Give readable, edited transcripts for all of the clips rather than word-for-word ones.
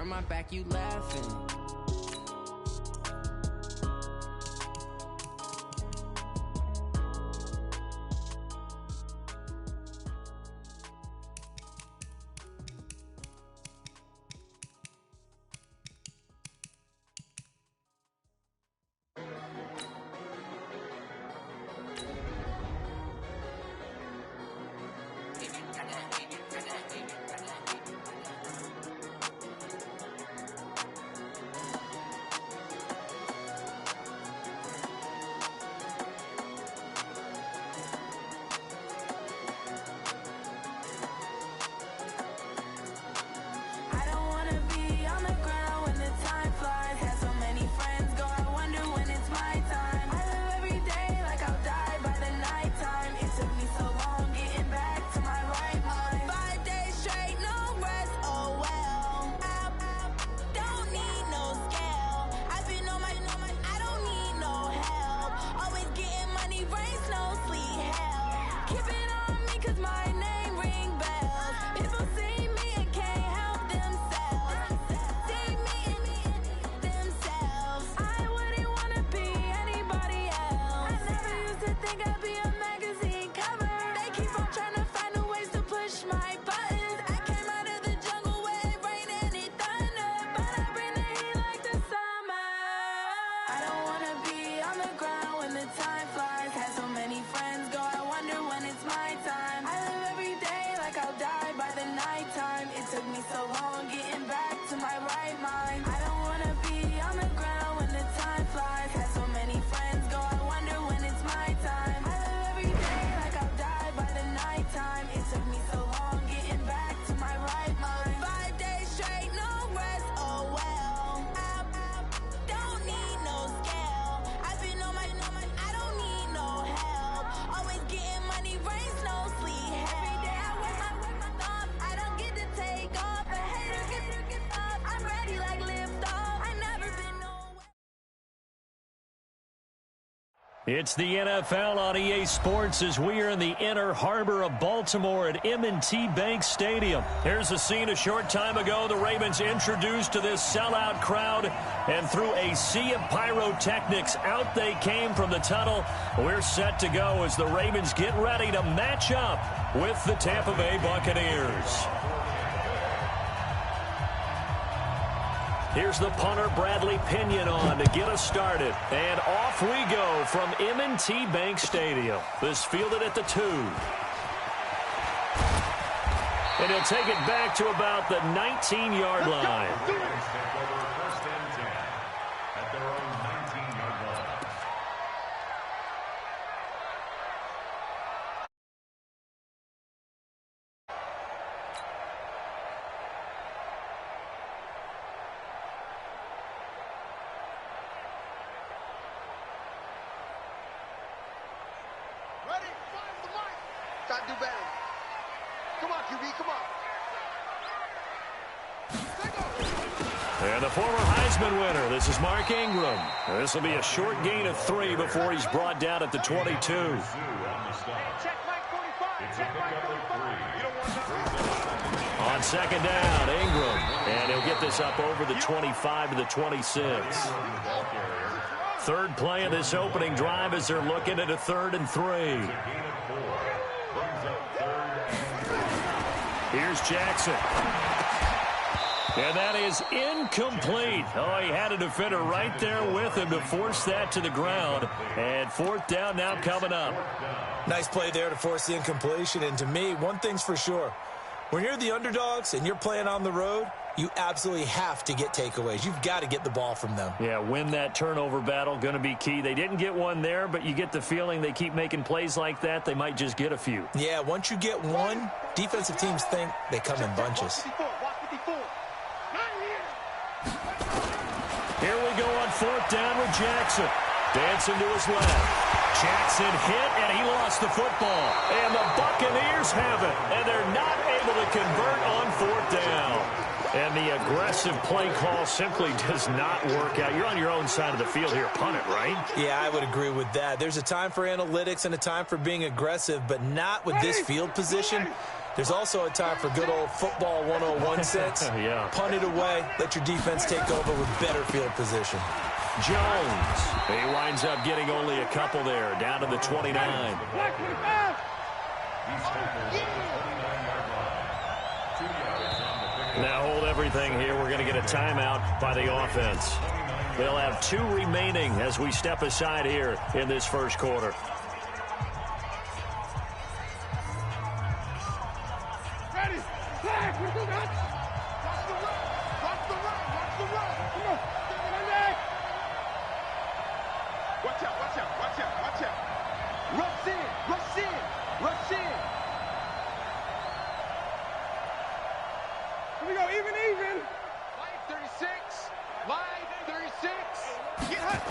behind my back, you laughing. It's the NFL on EA Sports as we are in the inner harbor of Baltimore at M&T Bank Stadium. Here's a scene a short time ago. The Ravens introduced to this sellout crowd, and through a sea of pyrotechnics, out they came from the tunnel. We're set to go as the Ravens get ready to match up with the Tampa Bay Buccaneers. Here's the punter, Bradley Pinion, on to get us started. And off we go from M&T Bank Stadium. This fielded at the 2. And he'll take it back to about the 19-yard line. First and 10 at their own 19-yard line. Got to do better. Come on, QB, come on. And the former Heisman winner, this is Mark Ingram. This will be a short gain of 3 before he's brought down at the 22. Check Mike 45. Check Mike 45. On second down, Ingram. And he'll get this up over the 25 to the 26. Third play of this opening drive as they're looking at a 3rd and 3. Here's Jackson. And that is incomplete. Oh, he had a defender right there with him to force that to the ground. And 4th down now coming up. Nice play there to force the incompletion. And to me, one thing's for sure. When you're the underdogs and you're playing on the road, you absolutely have to get takeaways. You've got to get the ball from them. Yeah, win that turnover battle, going to be key. They didn't get one there, but you get the feeling they keep making plays like that, they might just get a few. Yeah, once you get one, defensive teams think they come in bunches. Here we go on 4th down with Jackson. Dancing to his left. Jackson hit, and he lost the football. And the Buccaneers have it, and they're not able to convert on 4th down. And the aggressive play call simply does not work out. You're on your own side of the field here. Punt it, right? Yeah, I would agree with that. There's a time for analytics and a time for being aggressive, but not with this field position. There's also a time for good old football 101 sense. Yeah. Punt it away. Let your defense take over with better field position. Jones. He winds up getting only a couple there, down to the 29. Now hold everything here. We're going to get a timeout by the offense. They'll have 2 remaining as we step aside here in this first quarter. Ready. Flag. Watch the run. Watch the run. Watch the run. Come on. Watch out. Watch out. Watch out. Watch out. Rush in. Rush in. Rush in. Here we go. Even. Line 36. Line 36. Get hot.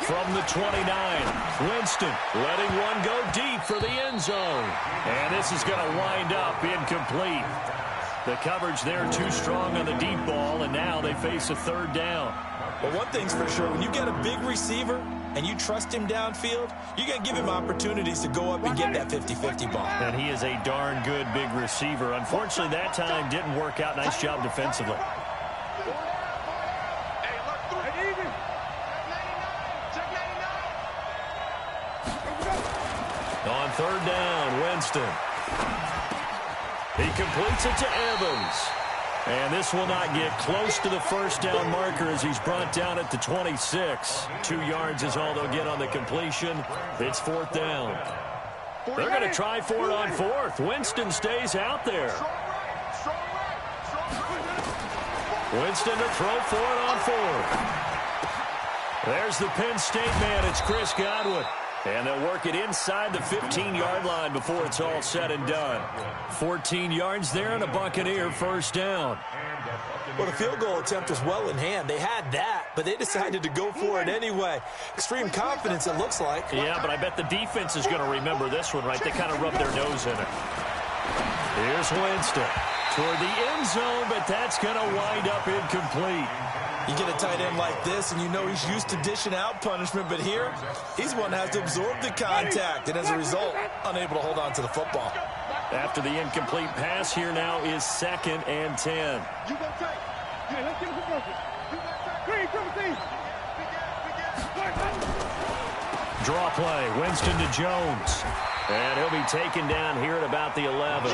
From the 29, Winston letting one go deep for the end zone. And this is going to wind up incomplete. The coverage there too strong on the deep ball, and now they face a 3rd down. Well, one thing's for sure, when you get a big receiver and you trust him downfield, you're going to give him opportunities to go up and get that 50-50 ball. And he is a darn good big receiver. Unfortunately, that time didn't work out. Nice job defensively. On 3rd down, Winston. He completes it to Evans. And this will not get close to the first down marker as he's brought down at the 26. 2 yards is all they'll get on the completion. It's 4th down. They're going to try for it on 4th. Winston stays out there. Winston to throw for it on 4th. There's the Penn State man. It's Chris Godwin. And they'll work it inside the 15-yard line before it's all said and done. 14 yards there and a Buccaneer first down. Well, the field goal attempt was well in hand. They had that, but they decided to go for it anyway. Extreme confidence, it looks like. Yeah, but I bet the defense is going to remember this one, right? They kind of rub their nose in it. Here's Winston toward the end zone, but that's going to wind up incomplete. You get a tight end like this, and you know he's used to dishing out punishment, but here, he's one that has to absorb the contact, and as a result, unable to hold on to the football. After the incomplete pass, here now is 2nd and 10. You gonna take. Yeah, let's get it for perfect. You gonna take. Draw play, Winston to Jones. And he'll be taken down here at about the 11.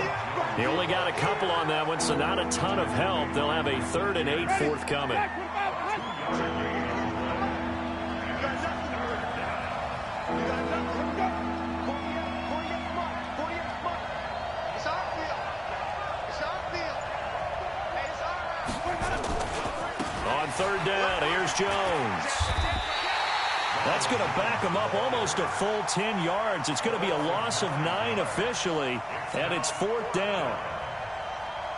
He only got a couple on that one, so not a ton of help. They'll have a 3rd and 8 forthcoming. On 3rd down, here's Jones. That's going to back him up almost a full 10 yards. It's going to be a loss of 9 officially, and it's 4th down.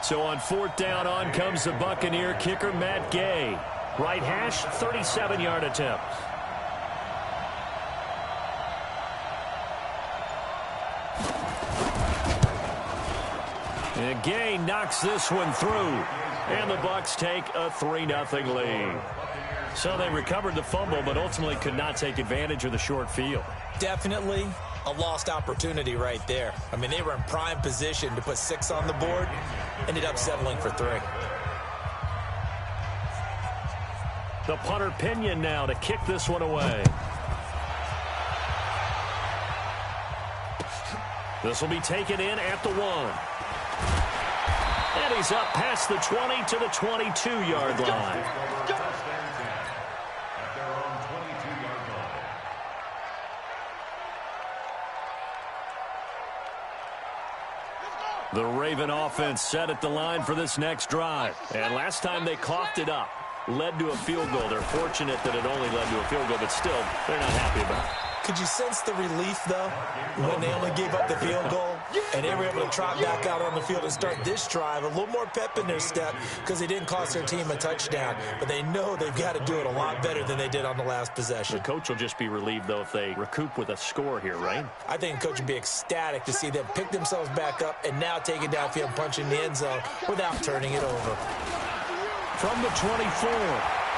So on 4th down, on comes the Buccaneer kicker, Matt Gay. Right hash, 37-yard attempt. And Gay knocks this one through, and the Bucs take a 3-0 lead. So they recovered the fumble, but ultimately could not take advantage of the short field. Definitely a lost opportunity right there. I mean, they were in prime position to put 6 on the board, ended up settling for 3. The punter Pinion now to kick this one away. This will be taken in at the 1. And he's up past the 20 to the 22-yard line. The Raven offense set at the line for this next drive. And last time they coughed it up, led to a field goal. They're fortunate that it only led to a field goal, but still, they're not happy about it. Could you sense the relief, though, when they only gave up the field goal and they were able to trot back out on the field and start this drive? A little more pep in their step because they didn't cost their team a touchdown, but they know they've got to do it a lot better than they did on the last possession. The coach will just be relieved, though, if they recoup with a score here, right? I think the coach would be ecstatic to see them pick themselves back up and now take it downfield, punching the end zone without turning it over. From the 24,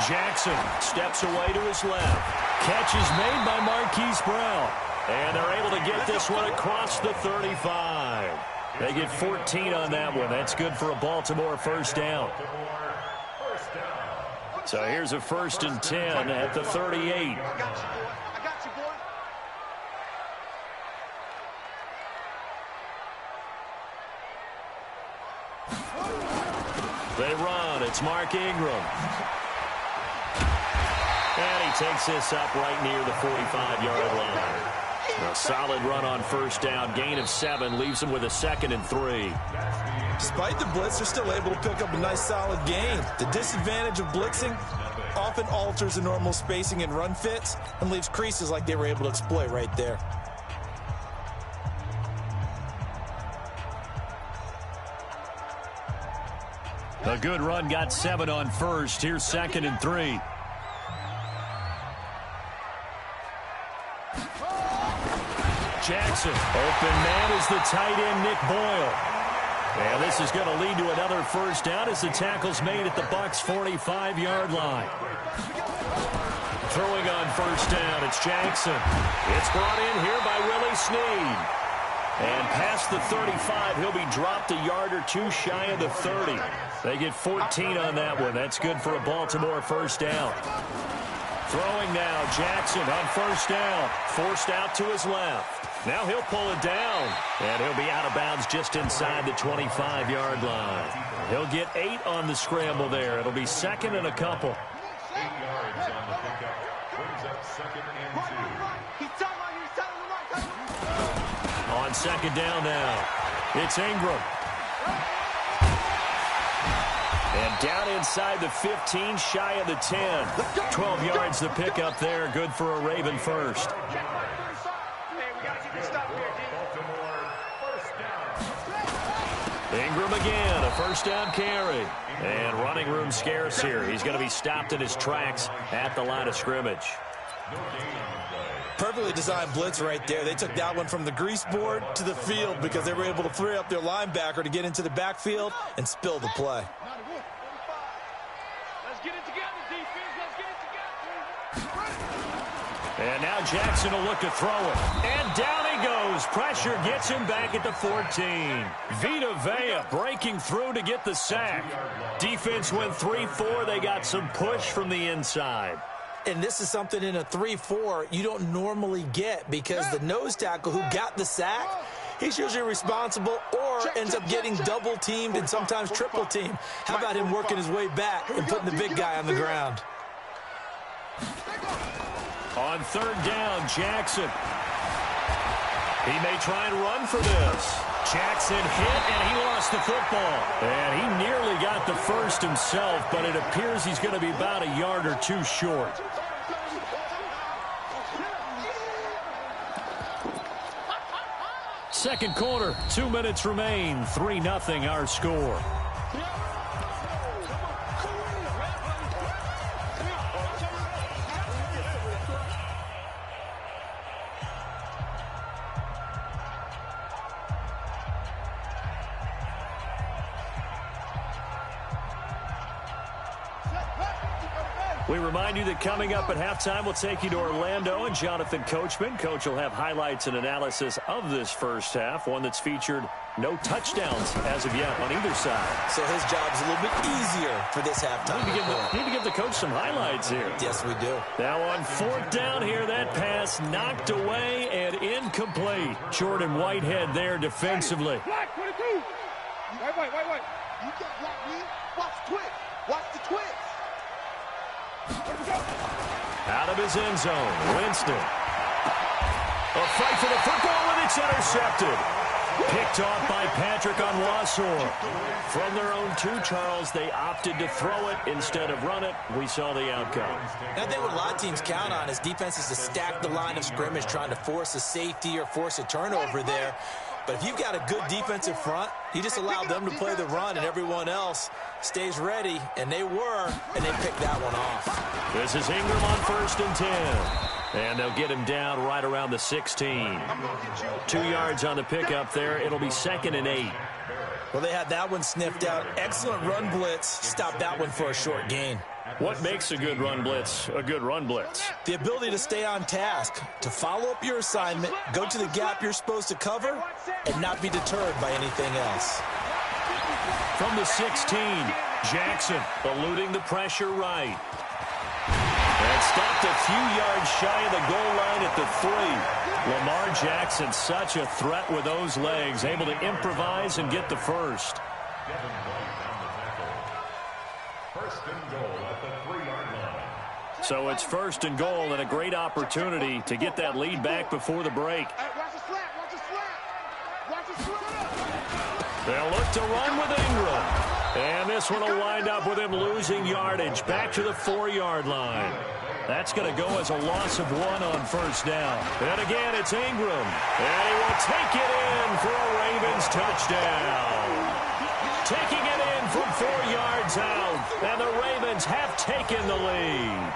Jackson steps away to his left. Catch is made by Marquise Brown. And they're able to get this one across the 35. They get 14 on that one. That's good for a Baltimore first down. So here's a 1st and 10 at the 38. They run. It's Mark Ingram. And he takes this up right near the 45-yard line. A solid run on first down. Gain of 7 leaves him with a 2nd and 3. Despite the blitz, they're still able to pick up a nice solid gain. The disadvantage of blitzing often alters the normal spacing and run fits and leaves creases like they were able to exploit right there. A good run, got 7 on first. Here's 2nd and 3. Jackson, open man is the tight end, Nick Boyle. And this is going to lead to another first down as the tackle's made at the Bucs' 45-yard line. Throwing on first down, it's Jackson. It's brought in here by Willie Snead. And past the 35, he'll be dropped a yard or 2 shy of the 30. They get 14 on that one. That's good for a Baltimore first down. Throwing now, Jackson on first down. Forced out to his left. Now he'll pull it down. And he'll be out of bounds just inside the 25-yard line. He'll get 8 on the scramble there. It'll be 2nd and a couple. 8 yards on the pickup. Brings up 2nd and 2. On 2nd down now, it's Ingram. And down inside the 15, shy of the 10. 12 yards the pickup there, good for a Raven first. Ingram again, a first down carry. And running room scarce here. He's going to be stopped in his tracks at the line of scrimmage. Perfectly designed blitz right there. They took that one from the grease board to the field because they were able to free up their linebacker to get into the backfield and spill the play. Let's get it together, defense. Let's get it together. And now Jackson will look to throw it. And down he goes. Pressure gets him back at the 14. Vita Vea breaking through to get the sack. Defense went 3-4. They got some push from the inside. And this is something in a 3-4 you don't normally get because the nose tackle who got the sack, he's usually responsible or ends up getting double-teamed and sometimes triple-teamed. How about him working his way back and putting the big guy on the ground? On 3rd down, Jackson. He may try and run for this. Jackson hit, and he lost the football. And he nearly got the first himself, but it appears he's going to be about a yard or 2 short. Second quarter, 2 minutes remain. 3-0 our score. We remind you that coming up at halftime, we'll take you to Orlando and Jonathan Coachman. Coach will have highlights and analysis of this first half, one that's featured no touchdowns as of yet on either side. So his job's a little bit easier for this halftime. Need to give the coach some highlights here. Yes, we do. Now on 4th down here, that pass knocked away and incomplete. Jordan Whitehead there defensively. Black 22. Wait. You got black me. Watch the twitch. Watch the twitch. Out of his end zone, Winston. A fight for the football, and it's intercepted. Picked off by Patrick Onwuasor. From their own 2, Charles, they opted to throw it instead of run it. We saw the outcome. I think what a lot of teams count on is defenses to stack the line of scrimmage, trying to force a safety or force a turnover there. But if you've got a good defensive front, you just allow them to play the run, and everyone else stays ready, and they were, and they picked that one off. This is Ingram on 1st and 10. And they'll get him down right around the 16. 2 yards on the pickup there. It'll be 2nd and 8. Well, they had that one sniffed out. Excellent run blitz. Stopped that one for a short gain. What makes a good run blitz a good run blitz? The ability to stay on task, to follow up your assignment, go to the gap you're supposed to cover, and not be deterred by anything else. From the 16, Jackson eluding the pressure right. And stopped a few yards shy of the goal line at the 3. Lamar Jackson, such a threat with those legs, able to improvise and get the first. First and goal at the 3-yard line. So it's first and goal and a great opportunity to get that lead back before the break. Hey, watch the slap, watch the slap. Watch the slap. They'll look to run with Ingram. And this one will wind up with him losing yardage back to the 4-yard line. That's going to go as a loss of 1 on first down. And again, it's Ingram. And he will take it in for a Ravens touchdown. Taking it in from 4 yards out. And the Ravens have taken the lead.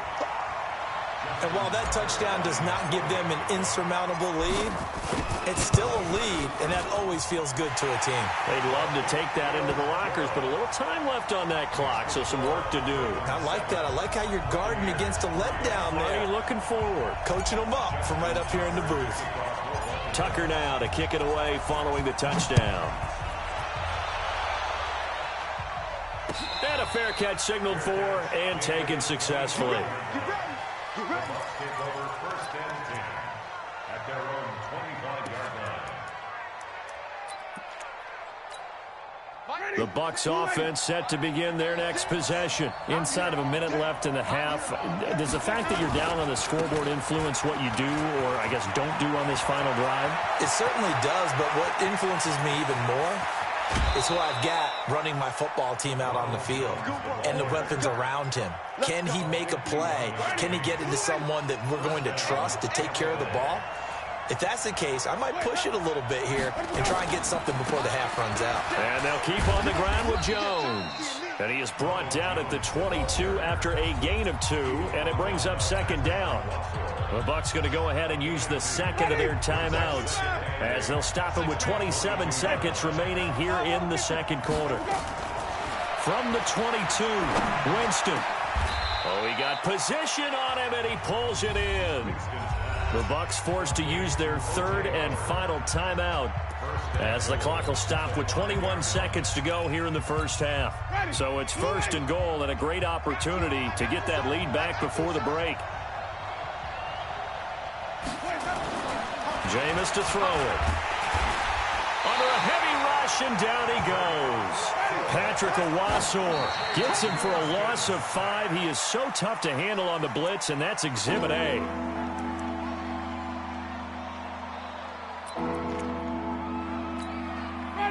And while that touchdown does not give them an insurmountable lead, it's still a lead, and that always feels good to a team. They'd love to take that into the lockers, but a little time left on that clock, so some work to do. I like that. I like how you're guarding against a letdown there. Money looking forward. Coaching them up from right up here in the booth. Tucker now to kick it away following the touchdown. And a fair catch signaled for and taken successfully. Bucks take over first and 10 at their own 25-yard line. The Bucks offense set to begin their next possession. Inside of a minute left in the half. Does the fact that you're down on the scoreboard influence what you do, or I guess don't do on this final drive? It certainly does, but what influences me even more is who I've got running my football team out on the field and the weapons around him. Can he make a play? Can he get into someone that we're going to trust to take care of the ball? If that's the case, I might push it a little bit here and try and get something before the half runs out. And they'll keep on the ground with Jones. And he is brought down at the 22 after a gain of 2, and it brings up second down. The Bucks going to go ahead and use the second of their timeouts as they'll stop him with 27 seconds remaining here in the second quarter. From the 22, Winston. Oh, he got position on him, and he pulls it in. The Bucks forced to use their third and final timeout as the clock will stop with 21 seconds to go here in the first half. So it's first and goal and a great opportunity to get that lead back before the break. Jameis to throw it. Under a heavy rush, and down he goes. Patrick Owasor gets him for a loss of 5. He is so tough to handle on the blitz, and that's Exhibit A.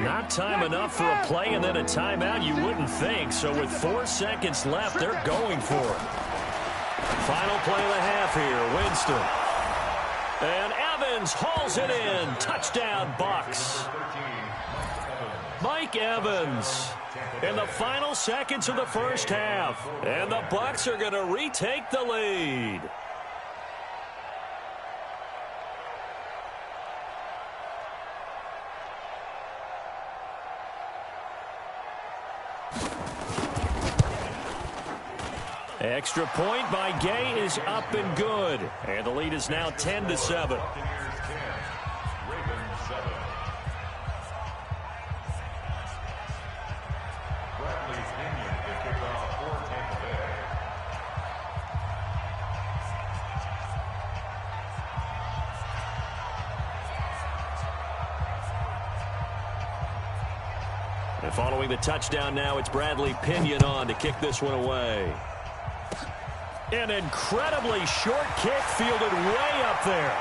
Not time enough for a play and then a timeout, you wouldn't think. So with 4 seconds left, they're going for it. Final play of the half here, Winston. And Evans hauls it in. Touchdown, Bucks. Mike Evans in the final seconds of the first half. And the Bucks are going to retake the lead. Extra point by Gay is up and good. And the lead is now 10-7. And following the touchdown now, it's Bradley Pinion on to kick this one away. An incredibly short kick fielded way up there.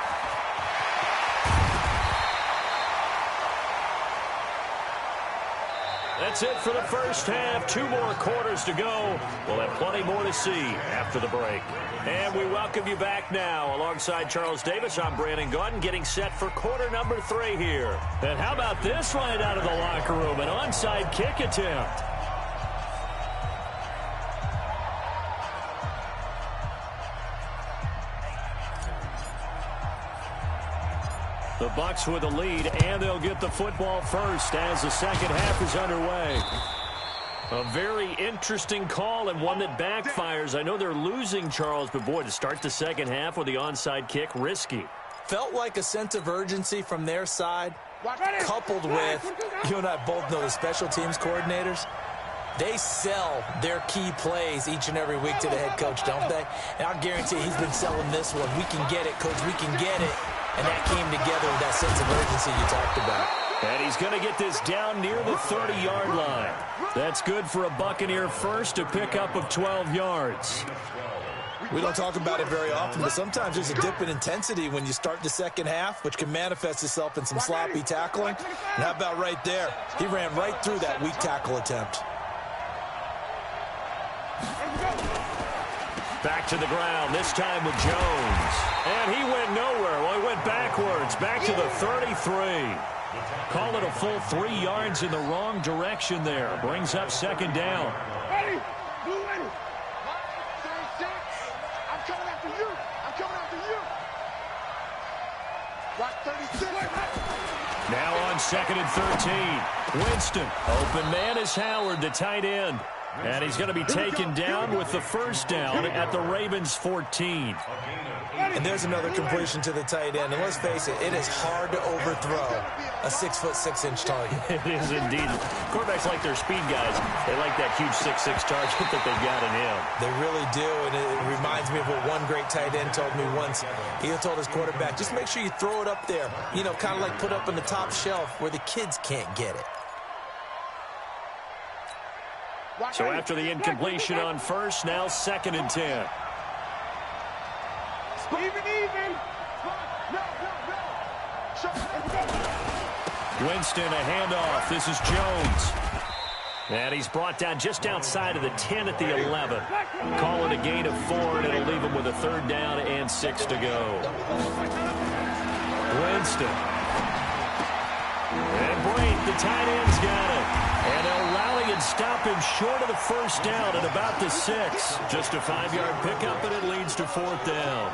That's it for the first half. 2 more quarters to go. We'll have plenty more to see after the break. And we welcome you back now. Alongside Charles Davis, I'm Brandon Gaudin, getting set for quarter number 3 here. And how about this right out of the locker room? An onside kick attempt. The Bucs with the lead, and they'll get the football first as the second half is underway. A very interesting call and one that backfires. I know they're losing, Charles, but boy, to start the second half with the onside kick, risky. Felt like a sense of urgency from their side, coupled with, you and I both know the special teams coordinators, they sell their key plays each and every week to the head coach, don't they? And I'll guarantee he's been selling this one. We can get it, coach, we can get it. And that came together with that sense of urgency you talked about. And he's going to get this down near the 30-yard line. That's good for a Buccaneer first, a pickup of 12 yards. We don't talk about it very often, but sometimes there's a dip in intensity when you start the second half, which can manifest itself in some sloppy tackling. And how about right there? He ran right through that weak tackle attempt. Back to the ground, this time with Jones. And he went nowhere. Well, he went backwards, back to the 33. Call it a full 3 yards in the wrong direction there. Brings up second down. Ready? Blue ready. 36. I'm coming after you. I'm coming after you. Watch 36. Now on second and 13. Winston. Open man is Howard, the tight end. And he's going to be taken down with the first down at the Ravens' 14. And there's another completion to the tight end. And let's face it, it is hard to overthrow a 6'6" target. It is indeed. Quarterbacks like their speed guys. They like that huge 6'6" target that they got in him. They really do, and it reminds me of what one great tight end told me once. He told his quarterback, just make sure you throw it up there. You know, kind of like put up on the top shelf where the kids can't get it. So after the incompletion on first, now second and 10. Even. Winston, a handoff. This is Jones. And he's brought down just outside of the 10 at the 11. Call it a gain of 4, and it'll leave him with a third down and 6 to go. Winston. And Brate, the tight end's got it. And they'll rally and stop him short of the first down at about the 6. Just a 5-yard pickup, and it leads to fourth down.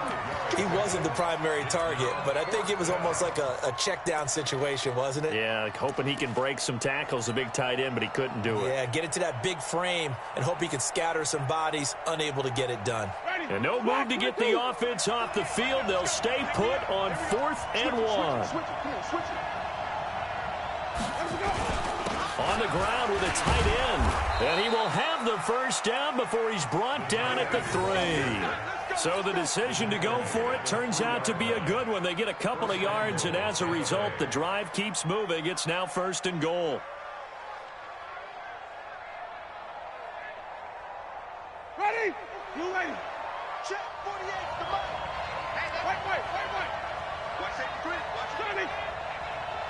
He wasn't the primary target, but I think it was almost like a check down situation, wasn't it? Yeah, hoping he can break some tackles, a big tight end, but he couldn't do it. Yeah, get it to that big frame and hope he can scatter some bodies, unable to get it done. And no move to get the offense off the field. They'll stay put on 4th and 1. On the ground with a tight end. And he will have the first down before he's brought down at the 3. So the decision to go for it turns out to be a good one. They get a couple of yards, and as a result, the drive keeps moving. It's now 1st and goal. Ready? Blue ready. Check 48. Come on. Wait. Watch safety screen. Watch screen.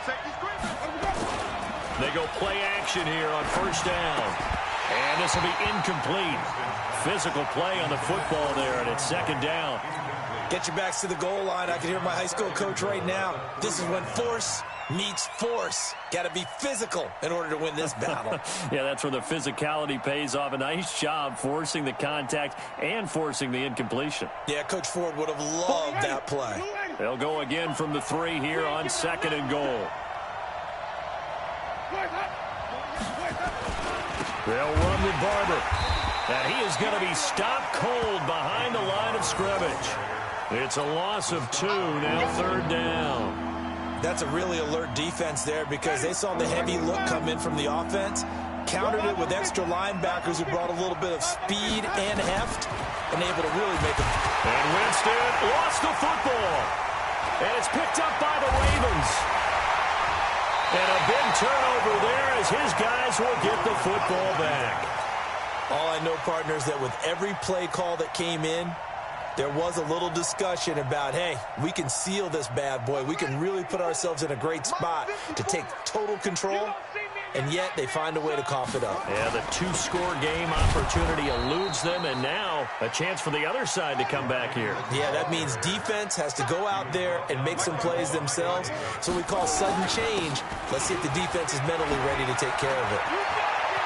Safety screen. They go play action here on first down. And this will be incomplete. Physical play on the football there, and it's second down. Get your backs to the goal line. I can hear my high school coach right now. This is when force meets force. Got to be physical in order to win this battle. Yeah, that's where the physicality pays off. A nice job forcing the contact and forcing the incompletion. Yeah, Coach Ford would have loved that play. They'll go again from the 3 here on 2nd and goal. They'll run with Barber. And he is going to be stopped cold behind the line of scrimmage. It's a loss of 2, now 3rd down. That's a really alert defense there because they saw the heavy look come in from the offense, countered it with extra linebackers who brought a little bit of speed and heft, and able to really make it. And Winston lost the football. And it's picked up by the Ravens. And a big turnover there as his guys will get the football back. All I know, partners, that with every play call that came in, there was a little discussion about, hey, we can seal this bad boy. We can really put ourselves in a great spot to take total control, and yet they find a way to cough it up. Yeah, the 2-score game opportunity eludes them, and now a chance for the other side to come back here. Yeah, that means defense has to go out there and make some plays themselves. So we call sudden change. Let's see if the defense is mentally ready to take care of it.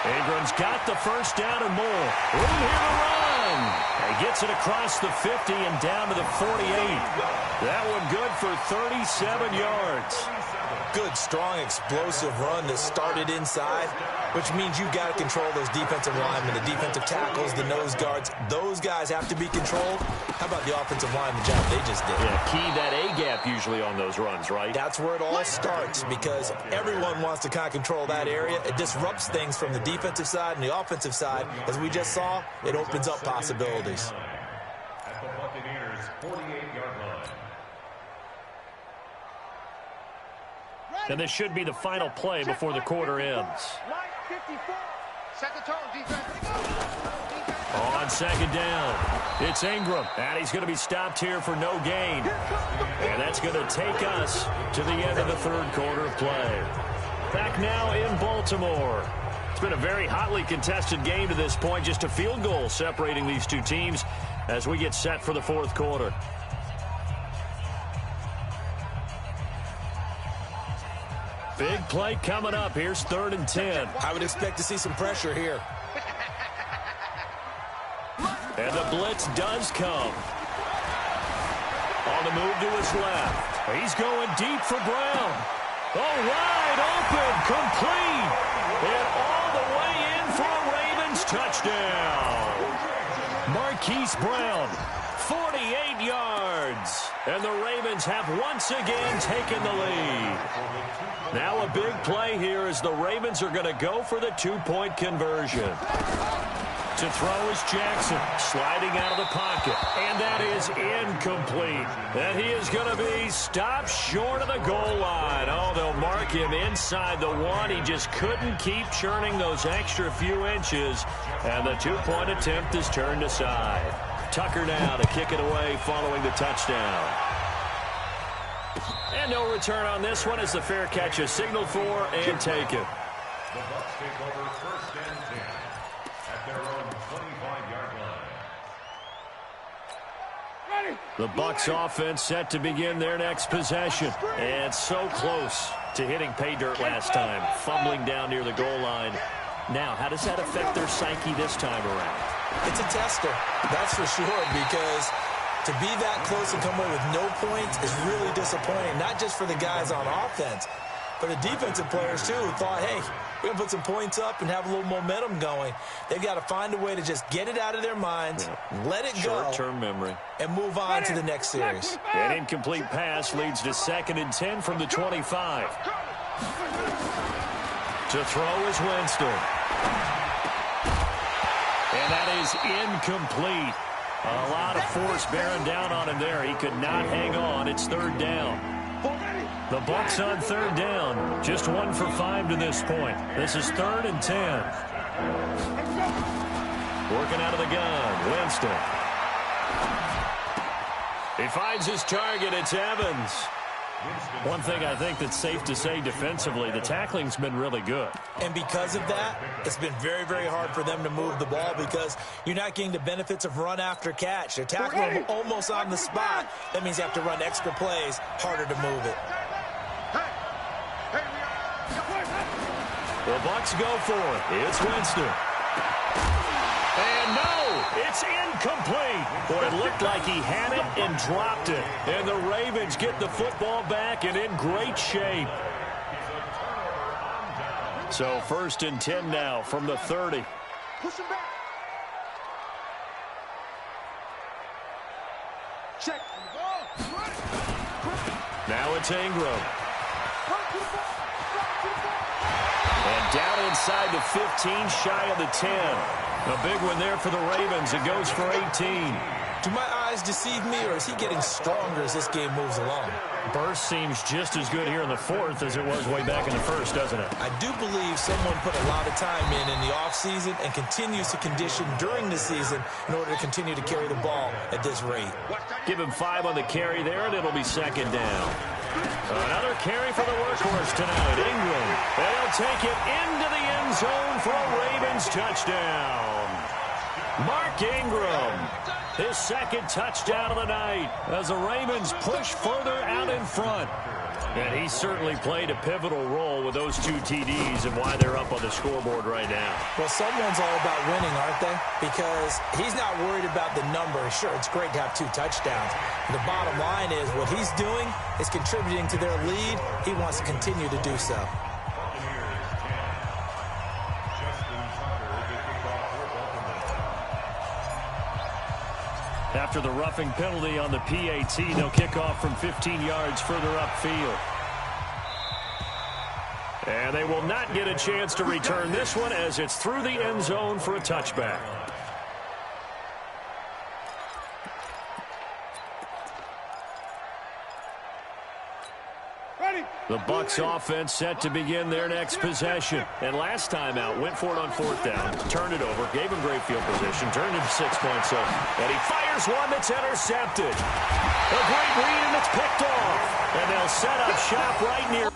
Ingram's got the first down and more. Room here to run. He gets it across the 50 and down to the 48. That one good for 37 yards. Good, strong, explosive run that started inside, which means you got to control those defensive linemen, the defensive tackles, the nose guards. Those guys have to be controlled. How about the offensive line, the job they just did? Yeah, key that A-gap usually on those runs, right? That's where it all starts, because everyone wants to kind of control that area. It disrupts things from the defensive side and the offensive side. As we just saw, it opens up possibilities. At the Buccaneers' 48-yard line. And this should be the final play before the quarter ends. Set the tone, defense. On second down, it's Ingram. And he's going to be stopped here for no gain. And that's going to take us to the end of the third quarter of play. Back now in Baltimore. It's been a very hotly contested game to this point. Just a field goal separating these two teams as we get set for the fourth quarter. Big play coming up. Here's 3rd and 10. I would expect to see some pressure here. And the blitz does come. On the move to his left. He's going deep for Brown. Oh, wide open, complete. And all the way in for a Ravens touchdown. Marquise Brown, 48 yards. And the Ravens have once again taken the lead. Now a big play here as the Ravens are going to go for the two-point conversion. To throw is Jackson, sliding out of the pocket. And that is incomplete. And he is going to be stopped short of the goal line. Oh, they'll mark him inside the one. He just couldn't keep churning those extra few inches. And the two-point attempt is turned aside. Tucker now to kick it away following the touchdown. And no return on this one as the fair catch is signaled for and taken. The Bucs take over 1st and 10 at their own 25-yard line. The Bucs offense set to begin their next possession. And so close to hitting pay dirt last time, fumbling down near the goal line. Now, how does that affect their psyche this time around? It's a tester, that's for sure, because to be that close and come away with no points is really disappointing, not just for the guys on offense, but the defensive players, too, who thought, hey, we're going to put some points up and have a little momentum going. They've got to find a way to just get it out of their minds, let it go, short-term memory, and move on to the next series. An incomplete pass leads to 2nd and 10 from the 25. To throw is Winston. And that is incomplete. A lot of force bearing down on him there. He could not hang on. It's 3rd down. The Bucs on 3rd down. Just 1 for 5 to this point. This is 3rd and 10. Working out of the gun. Winston. He finds his target. It's Evans. One thing I think that's safe to say defensively, the tackling's been really good. And because of that, it's been very, very hard for them to move the ball because you're not getting the benefits of run after catch. They're tackling them almost on the spot. That means you have to run extra plays, harder to move it. The Bucs go for it. It's Winston. And no, it's incomplete. Boy, it looked like he had it and dropped it. And the Ravens get the football back and in great shape. So 1st and 10 now from the 30. Push him back. Check. Now it's Ingram. And down inside the 15, shy of the 10. A big one there for the Ravens. It goes for 18. Do my eyes deceive me, or is he getting stronger as this game moves along? Burst seems just as good here in the 4th as it was way back in the 1st, doesn't it? I do believe someone put a lot of time in the offseason and continues to condition during the season in order to continue to carry the ball at this rate. Give him 5 on the carry there, and it'll be 2nd down. Another carry for the workhorse tonight, Ingram. And he'll take it into the end zone for a Ravens touchdown. Mark Ingram, his 2nd touchdown of the night as the Ravens push further out in front. And he certainly played a pivotal role with those 2 TDs and why they're up on the scoreboard right now. Well, someone's all about winning, aren't they? Because he's not worried about the number. Sure, it's great to have 2 touchdowns. The bottom line is what he's doing is contributing to their lead. He wants to continue to do so. After the roughing penalty on the PAT, they'll kick off from 15 yards further upfield. And they will not get a chance to return this one as it's through the end zone for a touchback. The Bucs offense set to begin their next possession. And last time out, went for it on 4th down, turned it over, gave him great field position, turned it 6 points. And he fires one that's intercepted. A great read, and it's picked off. And they'll set up shop right near.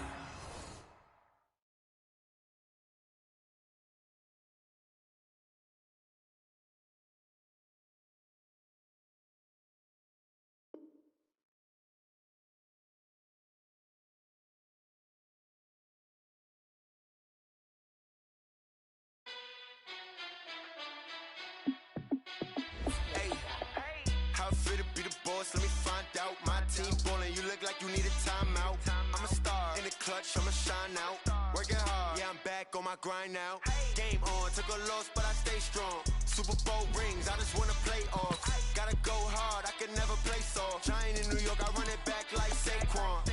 Let me find out. My team ballin', you look like you need a timeout. I'm a star in the clutch, I'ma shine out. Working hard, yeah, I'm back on my grind now. Game on, took a loss, but I stay strong. Super Bowl rings, I just wanna play off. Gotta go hard, I can never play soft. Giant in New York, I run it back like Saquon.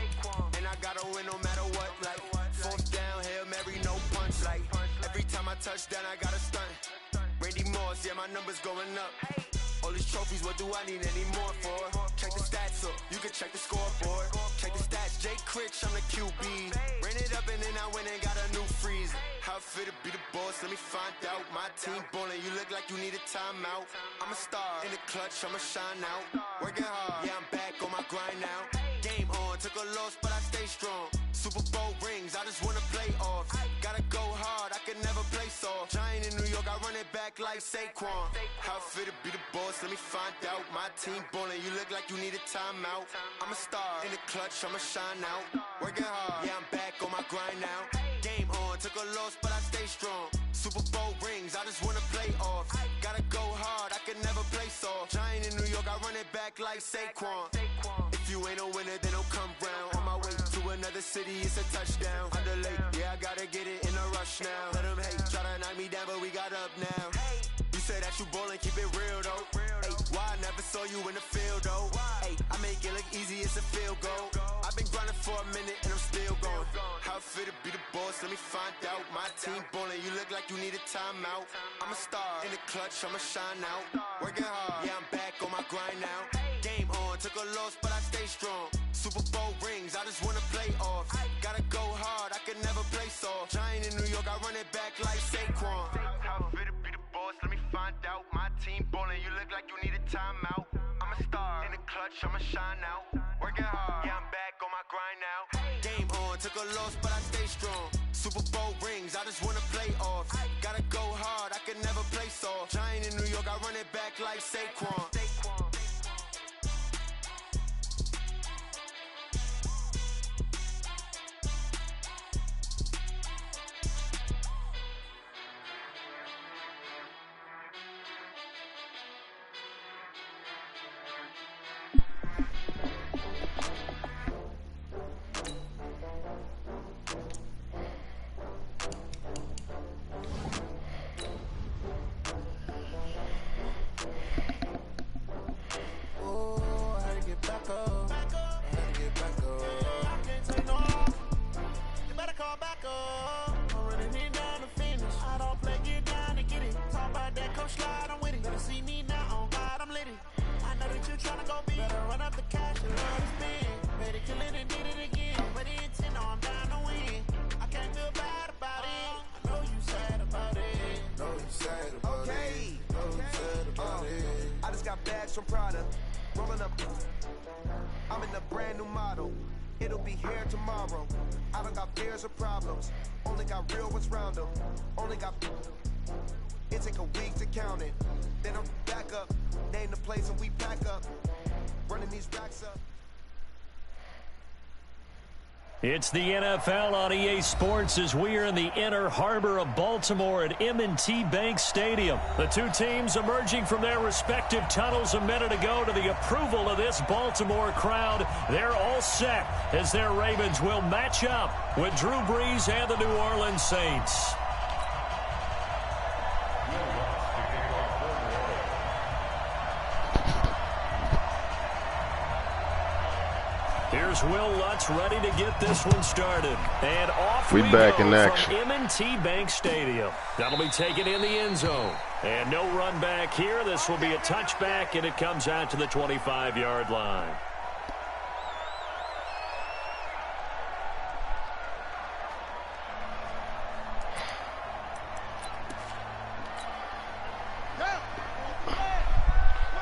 And I gotta win no matter what, like 4th down, Hail Mary, no punch. Like every time I touch down, I gotta stunt. Randy Moss, yeah, my numbers going up. All these trophies, what do I need any more for? Check the stats up, you can check the scoreboard. Check the stats, Jay Critch, I'm the QB. Ran it up and then I went and got a new freeze. How it feel to be the boss, let me find out. My team ballin', you look like you need a timeout. I'm a star in the clutch, I'ma shine out. Working hard, yeah, I'm back on my grind now. Game on, took a loss, but I stay strong. Super Bowl rings, I just wanna play off. Gotta go hard, I can never play soft. Giant in New York, I run it back like Saquon. How it feel to be the boss, let me find out. My team ballin', you look like you need a timeout. I'm a star in the clutch, I'ma shine out. Working hard, yeah, I'm back on my grind now. Game on, took a loss, but I stay strong. Super Bowl rings, I just wanna play off. Gotta go hard, I can never play soft. Giant in New York, I run it back like Saquon. If you ain't a winner, then don't come round. On my way to another city, it's a touchdown. Underlay, yeah, I gotta get it in a rush now. Let them hate, try to knock me down, but we got up now. You say that you ballin', keep it real though. Hey, why I never saw you in the field though? Hey, I make it look easy, it's a field goal. I've been grinding for a minute and I'm still going. How it feel to be the boss, let me find out. My team ballin', you look like you need a timeout. I'm a star in the clutch, I'ma shine out. Working hard, yeah, I'm back on my grind now. Game on, took a loss, but I stay strong. Super Bowl rings, I just wanna play off. Gotta go hard, I can never play soft. Giant in New York, I run it back like Saquon. How it feel to be the boss, let me find out. My team ballin', you look like you need a timeout. I'm a star in the clutch, I'ma shine out. Working hard, yeah, I'm back on my grind now. Game on, took a loss, but I stay strong. Super Bowl rings, I just wanna play off. Gotta go hard, I can never play soft. Giant in New York, I run it back like Saquon. From Prada, rolling up. I'm in a brand new model. It'll be here tomorrow. I don't got fears or problems. Only got real ones round them. Only got. It take a week to count it. Then I'm back up. Name the place and we pack up. Running these racks up. It's the NFL on EA Sports as we are in the inner harbor of Baltimore at M&T Bank Stadium. The two teams emerging from their respective tunnels a minute ago to the approval of this Baltimore crowd. They're all set as their Ravens will match up with Drew Brees and the New Orleans Saints. Here's Will Lutz ready to get this one started. And off we back go in action. From M&T Bank Stadium. That'll be taken in the end zone. And no run back here. This will be a touchback, and it comes out to the 25-yard line.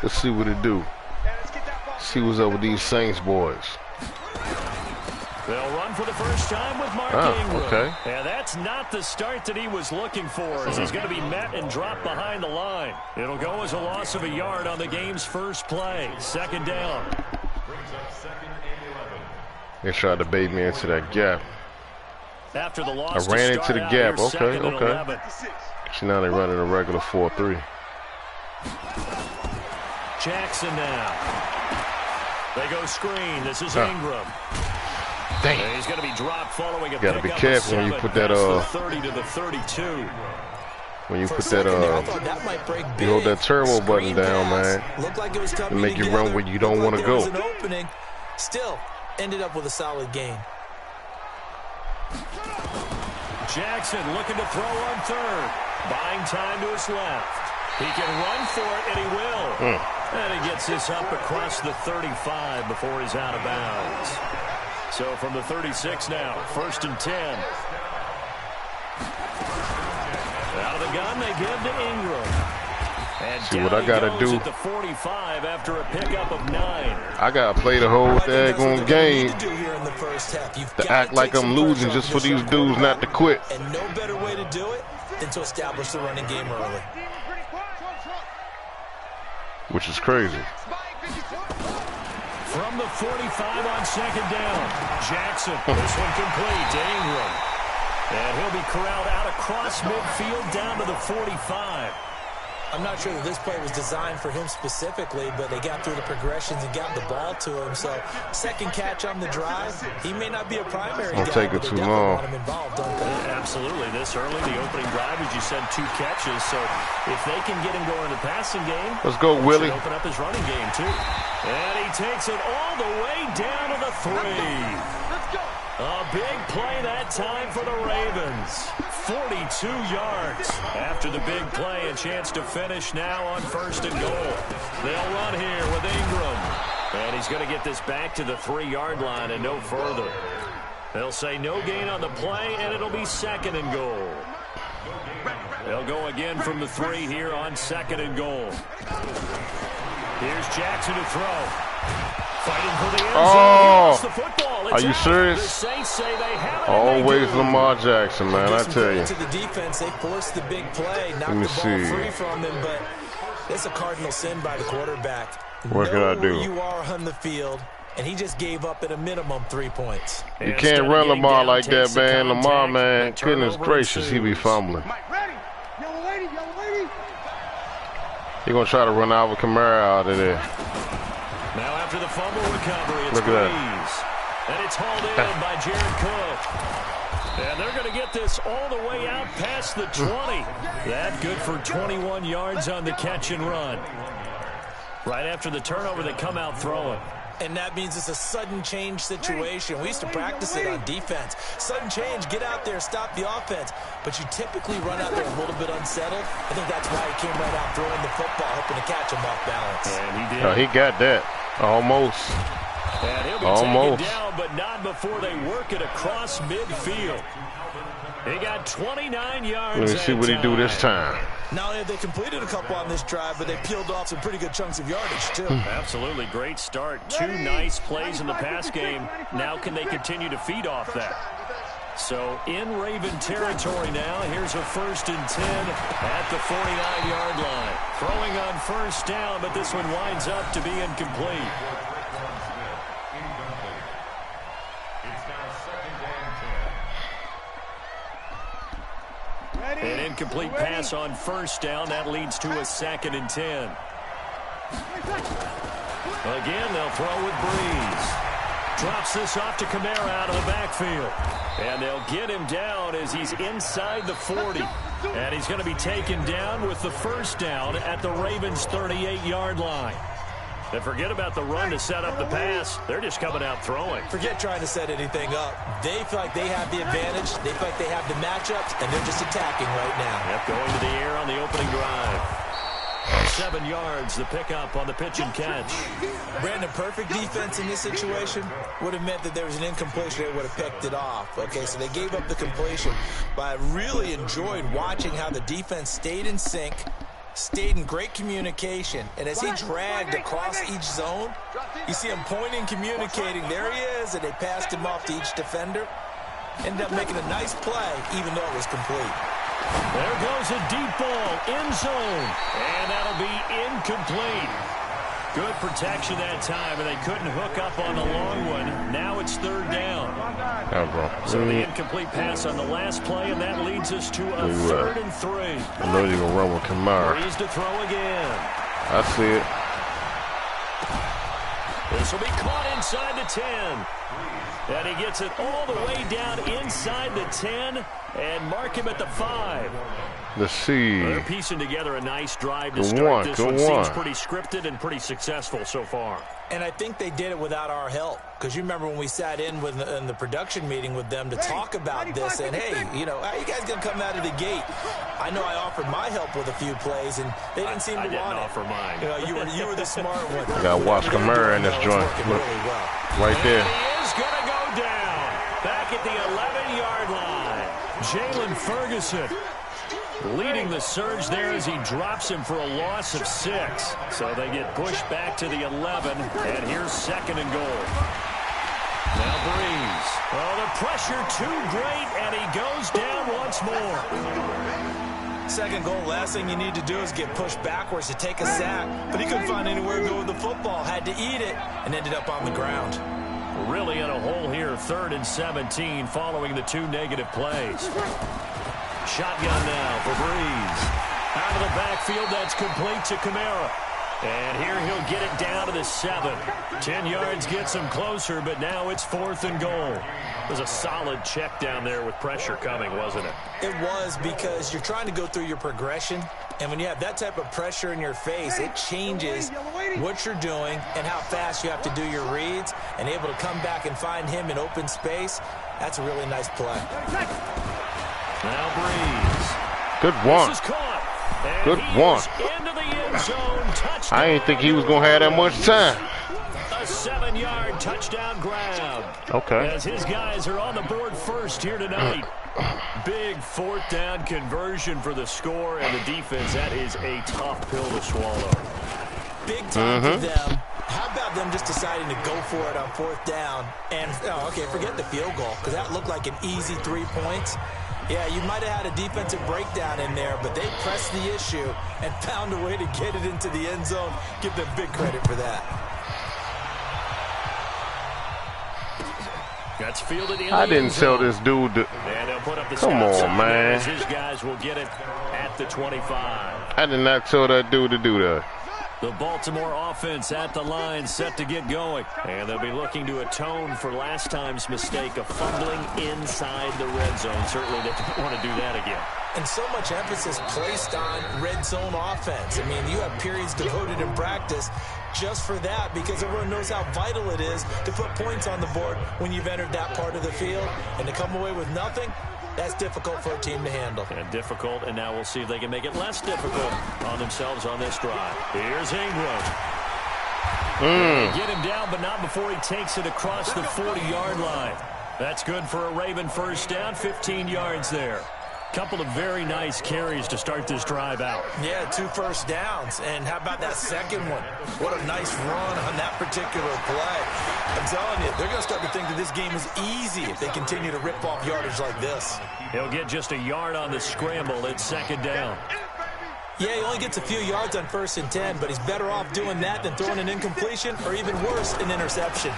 Let's see what it do. See what's up with these Saints boys. They'll run for the first time with Mark Ingram. Okay. And that's not the start that he was looking for, as he's going to be met and dropped behind the line. It'll go as a loss of a yard on the game's first play. Second down. They tried to bait me into that gap. After the loss, I ran into the gap. Okay. So now they're running a regular 4-3. Jackson now. They go screen. This is Ingram. Dang. He's going to be dropped following a gotta be careful when you put that 30 to the 32. When you put that you hold that turbo button down, man. Looked like it was to make you run where you don't want to go. Still ended up with a solid gain. Jackson looking to throw on third. Buying time to his left. He can run for it, and he will. And he gets this up across the 35 before he's out of bounds. So from the 36 now, 1st and 10. Out of the gun, they give to Ingram. And see what I got to do. At the 45 after a pickup of 9. I got to play the whole daggone game to act like I'm losing just for these dudes not to quit. And no better way to do it than to establish the running game early. Which is crazy. From the 45 on second down, Jackson. This one complete to Ingram. And he'll be corralled out across midfield down to the 45. I'm not sure that this play was designed for him specifically, but they got through the progressions and got the ball to him. So second catch on the drive, he may not be a primary guy, take it but they too definitely long. want him involved, don't they? Absolutely. This early, the opening drive, as you said, 2 catches. So if they can get him going in the passing game, let's go, Willie. Open up his running game, too. And he takes it all the way down to the 3. A big play that time for the Ravens. 42 yards. After the big play, a chance to finish now on 1st and goal. They'll run here with Ingram. And he's going to get this back to the 3-yard line and no further. They'll say no gain on the play, and it'll be 2nd and goal. They'll go again from the 3 here on 2nd and goal. Here's Jackson to throw. Fighting for the end zone. Oh, the football. Are you serious? The Saints say they have it. Always Lamar Jackson, man. I tell you. To the defense, they forced the big play, knocked Let me the ball see. free from him, but it's a cardinal sin by the quarterback. What can I do? Where you are on the field, and he just gave up at a minimum 3 points. You can't run Lamar like that, man. Lamar, man, goodness gracious, he be fumbling. He's going to try to run Alvin Kamara out of there. Now after the fumble recovery, it's Look at Brees. And it's hauled in by Jared Cook. And they're going to get this all the way out past the 20. That good for 21 yards on the catch and run. Right after the turnover, they come out throwing. And that means it's a sudden change situation. We used to practice it on defense. Sudden change, get out there, stop the offense. But you typically run out there a little bit unsettled. I think that's why he came right out throwing the football, hoping to catch him off balance. And he did. Oh, he got that. Almost. And he'll be Almost taken down, but not before they work it across midfield. He got 29 yards. Let me see what he do this time. Not only have they completed a couple on this drive, but they peeled off some pretty good chunks of yardage, too. Absolutely. Great start. 2 nice plays in the pass game. Now can they continue to feed off that? So in Raven territory now. Here's a 1st and 10 at the 49-yard line. Throwing on 1st down, but this one winds up to be incomplete. It's now 2nd incomplete pass on first down. That leads to a 2nd and 10. Again, they'll throw with Breeze. Drops this off to Kamara out of the backfield. And they'll get him down as he's inside the 40. And he's going to be taken down with the first down at the Ravens' 38-yard line. And forget about the run to set up the pass. They're just coming out throwing. Forget trying to set anything up. They feel like they have the advantage. They feel like they have the matchups, and they're just attacking right now. Yep, going to the air on the opening drive. 7 yards, the pickup on the pitch and catch. Brandon, perfect defense in this situation would have meant that there was an incompletion. They would have picked it off. Okay, so they gave up the completion. But I really enjoyed watching how the defense stayed in sync, stayed in great communication, and as he dragged across each zone, you see him pointing, communicating. There he is, and they passed him off to each defender. Ended up making a nice play, even though it was complete. There goes a deep ball, end zone, and that'll be incomplete. Good protection that time, and they couldn't hook up on the long one. Now it's 3rd down. So the incomplete pass on the last play, and that leads us to a 3rd and 3. I know you're going to run with Kamara. Breeze to throw again. I see it. This will be caught inside the 10. And he gets it all the way down inside the 10 and mark him at the 5. Let's see. They're piecing together a nice drive to start this one. Seems pretty scripted and pretty successful so far. And I think they did it without our help. Because you remember when we sat in the production meeting with them to talk about this. And, hey, you know, how you guys going to come out of the gate? I know I offered my help with a few plays, and they didn't seem to want it. I didn't offer mine. You know, you were the smart one. You got to watch Kamara in this joint. Look, right there. And he is going to go down. Back at the 11-yard line. Jalen Ferguson leading the surge there as he drops him for a loss of 6. So they get pushed back to the 11, and here's 2nd and goal. Now Breeze. Oh, the pressure too great, and he goes down once more. 2nd goal, last thing you need to do is get pushed backwards to take a sack. But he couldn't find anywhere to go with the football. Had to eat it and ended up on the ground. Really in a hole here, 3rd and 17 following the 2 negative plays. Shotgun now for Breeze. Out of the backfield, that's complete to Kamara. And here he'll get it down to the 7. 10 yards gets him closer, but now it's 4th and goal. It was a solid check down there with pressure coming, wasn't it? It was, because you're trying to go through your progression, and when you have that type of pressure in your face, it changes what you're doing and how fast you have to do your reads, and able to come back and find him in open space. That's a really nice play. Now Breeze. Good one. This is caught. And good one. Into the end zone. Touchdown. I didn't think he was going to have that much time. A 7-yard touchdown grab. Okay. As his guys are on the board first here tonight. Big 4th down conversion for the score, and the defense, that is a tough pill to swallow. Big time for them. How about them just deciding to go for it on 4th down? And, okay, forget the field goal, because that looked like an easy 3 points. Yeah, you might have had a defensive breakdown in there, but they pressed the issue and found a way to get it into the end zone. Give them big credit for that. That's fielded in. I didn't tell this dude to... And they'll put up the Come on, man. His guys will get it at the 25. I did not tell that dude to do that. The Baltimore offense at the line, set to get going. And they'll be looking to atone for last time's mistake of fumbling inside the red zone. Certainly they don't want to do that again. And so much emphasis placed on red zone offense. I mean, you have periods devoted in practice just for that, because everyone knows how vital it is to put points on the board when you've entered that part of the field. And to come away with nothing, that's difficult for a team to handle. And difficult, and now we'll see if they can make it less difficult on themselves on this drive. Here's Ingram. Get him down, but not before he takes it across the 40-yard line. That's good for a Raven first down, 15 yards there. Couple of very nice carries to start this drive out. Yeah, 2 first downs. And how about that second one? What a nice run on that particular play. I'm telling you, they're going to start to think that this game is easy if they continue to rip off yardage like this. He'll get just a yard on the scramble. It's 2nd down. Yeah, he only gets a few yards on 1st and 10, but he's better off doing that than throwing an incompletion or, even worse, an interception.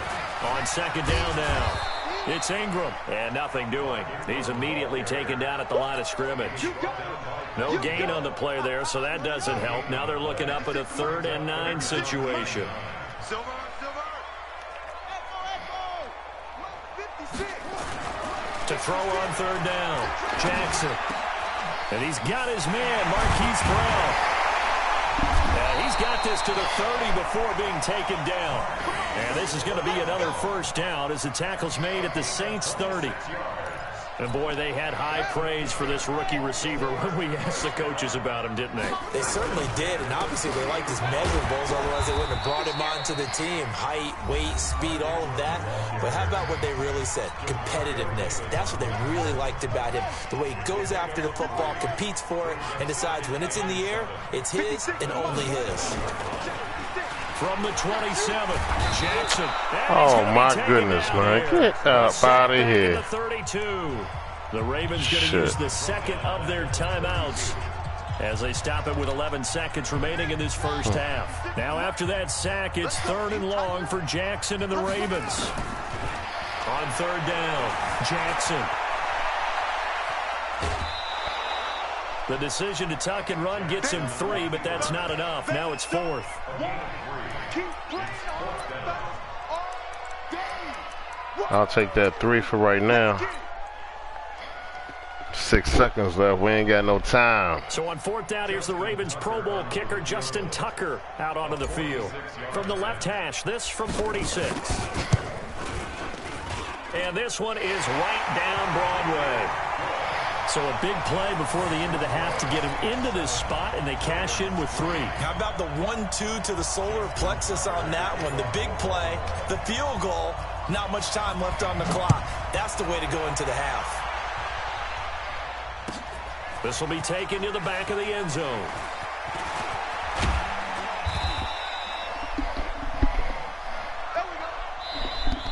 On 2nd down now. It's Ingram, and nothing doing. He's immediately taken down at the line of scrimmage. No gain on the play there, so that doesn't help. Now they're looking up at a 3rd and 9 situation. To throw on 3rd down, Jackson. And he's got his man, Marquise Brown. And he's got this to the 30 before being taken down. And this is going to be another 1st down as the tackle's made at the Saints 30. And, boy, they had high praise for this rookie receiver when we asked the coaches about him, didn't they? They certainly did, and obviously they liked his measurables, otherwise they wouldn't have brought him onto the team. Height, weight, speed, all of that. But how about what they really said? Competitiveness. That's what they really liked about him. The way he goes after the football, competes for it, and decides when it's in the air, it's his and only his. From the 27, Jackson. Oh, my goodness, man. Get up out of here. The 32. The Ravens going to use the 2nd of their timeouts as they stop it with 11 seconds remaining in this 1st half. Now, after that sack, it's 3rd and long for Jackson and the Ravens. On 3rd down, Jackson. The decision to tuck and run gets him 3, but that's not enough. Now it's 4th. I'll take that 3 for right now. 6 seconds left. We ain't got no time. So on 4th down, here's the Ravens Pro Bowl kicker Justin Tucker out onto the field. From the left hash, this from 46. And this one is right down Broadway. So a big play before the end of the half to get him into this spot, and they cash in with 3. How about the 1-2 to the solar plexus on that one? The big play, the field goal, not much time left on the clock. That's the way to go into the half. This will be taken to the back of the end zone.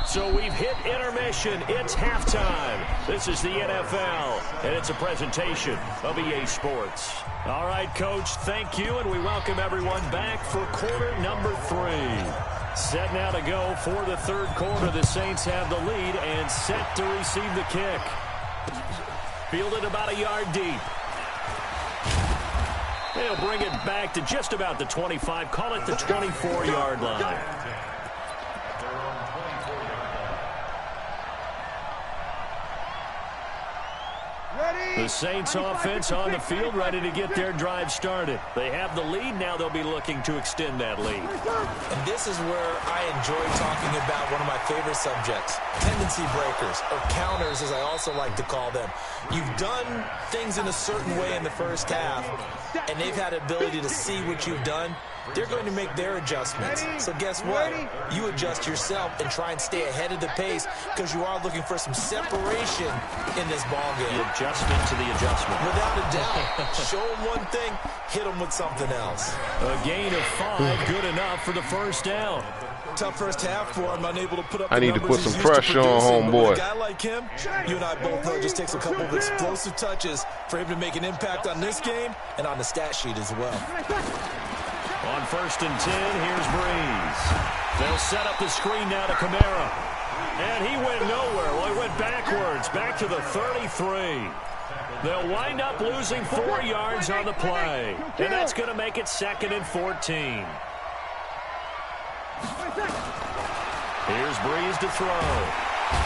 So we've hit intermission. It's halftime. This is the NFL, and it's a presentation of EA Sports. All right, Coach, thank you, and we welcome everyone back for quarter number 3. Set now to go for the 3rd quarter. The Saints have the lead and set to receive the kick. Fielded about a yard deep. They'll bring it back to just about the 25. Call it the 24-yard line. The Saints offense on the field, ready to get their drive started. They have the lead. Now they'll be looking to extend that lead. And this is where I enjoy talking about one of my favorite subjects, tendency breakers, or counters, as I also like to call them. You've done things in a certain way in the 1st half, and they've had the ability to see what you've done. They're going to make their adjustments. So guess what? You adjust yourself and try and stay ahead of the pace because you are looking for some separation in this ball game. The adjustment to the adjustment. Without a doubt. Show them one thing, hit them with something else. A gain of 5, good enough for the 1st down. Tough 1st half for him, unable to put up I the need to put numbers some pressure on homeboy. A guy like him, you and I both know, it just takes a couple of explosive touches for him to make an impact on this game and on the stat sheet as well. On 1st and 10, here's Breeze. They'll set up the screen now to Kamara. And he went nowhere. Well, he went backwards, back to the 33. They'll wind up losing 4 yards on the play. And that's going to make it 2nd and 14. Here's Breeze to throw.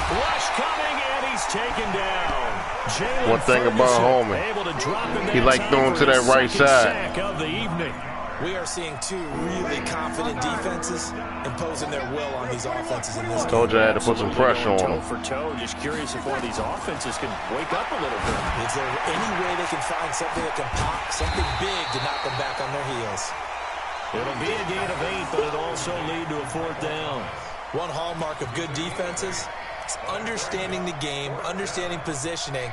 Rush coming, and he's taken down. Jalen One thing about Holman, able to drop him he like throwing to that right side. Sack of the evening. We are seeing 2 really confident defenses imposing their will on these offenses in this game. Told you I had to put some pressure on them. For toe, just curious if one of these offenses can wake up a little bit. Is there any way they can find something that can pop, something big to knock them back on their heels? It'll be a gain of 8, but it'll also lead to a 4th down. One hallmark of good defenses is understanding the game, understanding positioning,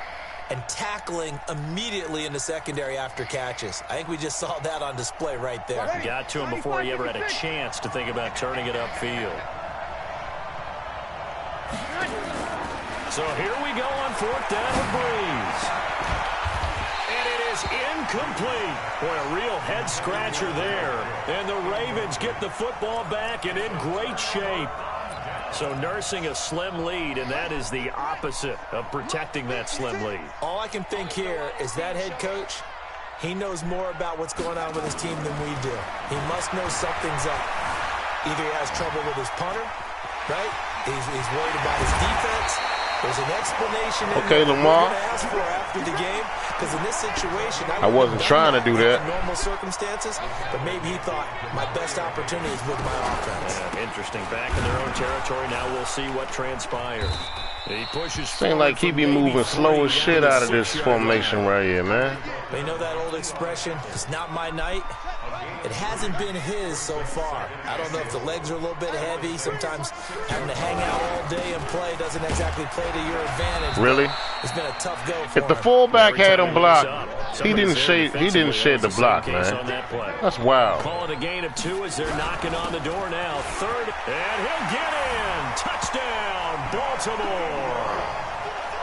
and tackling immediately in the secondary after catches. I think we just saw that on display right there. Got to him before he ever had a chance to think about turning it upfield. So here we go on 4th down with Breeze. And it is incomplete. Boy, a real head-scratcher there. And the Ravens get the football back and in great shape. So nursing a slim lead, and that is the opposite of protecting that slim lead. All I can think here is that head coach, he knows more about what's going on with his team than we do. He must know something's up. Either he has trouble with his punter, right? He's worried about his defense. There's an explanation in okay, Lamar. ask for after the game, because in this situation, I wasn't trying to do that. Normal circumstances, but maybe he thought my best opportunity is with my offense. Yeah, interesting. Back in their own territory. Now we'll see what transpires. He pushes. Seems like he be moving slow as shit out of this formation right here, man. They know that old expression, it's not my night. It hasn't been his so far. I don't know if the legs are a little bit heavy. Sometimes having to hang out all day and play doesn't exactly play to your advantage. Really? It's been a tough go for If the him. fullback had him blocked, he didn't shed the block, man. That's wild. Call it a gain of 2 as they're knocking on the door now. Third, and he'll get in. Touchdown, Baltimore.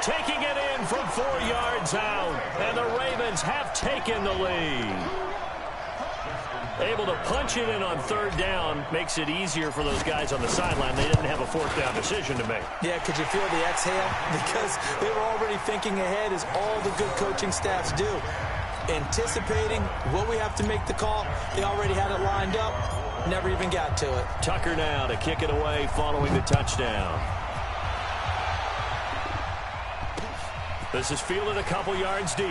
Taking it in from 4 yards out, and the Ravens have taken the lead. Able to punch it in on 3rd down makes it easier for those guys on the sideline. They didn't have a 4th down decision to make. Yeah, could you feel the exhale? Because they were already thinking ahead, as all the good coaching staffs do. Anticipating what we have to make the call. They already had it lined up. Never even got to it. Tucker now to kick it away following the touchdown. This is fielded a couple yards deep.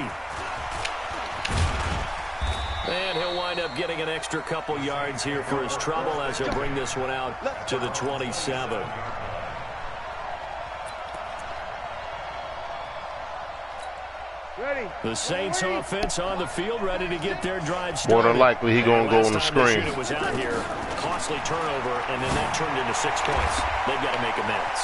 And he'll wind up getting an extra couple yards here for his trouble as he'll bring this one out to the 27. The Saints offense on the field, ready to get their drive started. More than likely, he gonna go on the screen. It was out here, costly turnover, and then that turned into 6 points. They've got to make amends.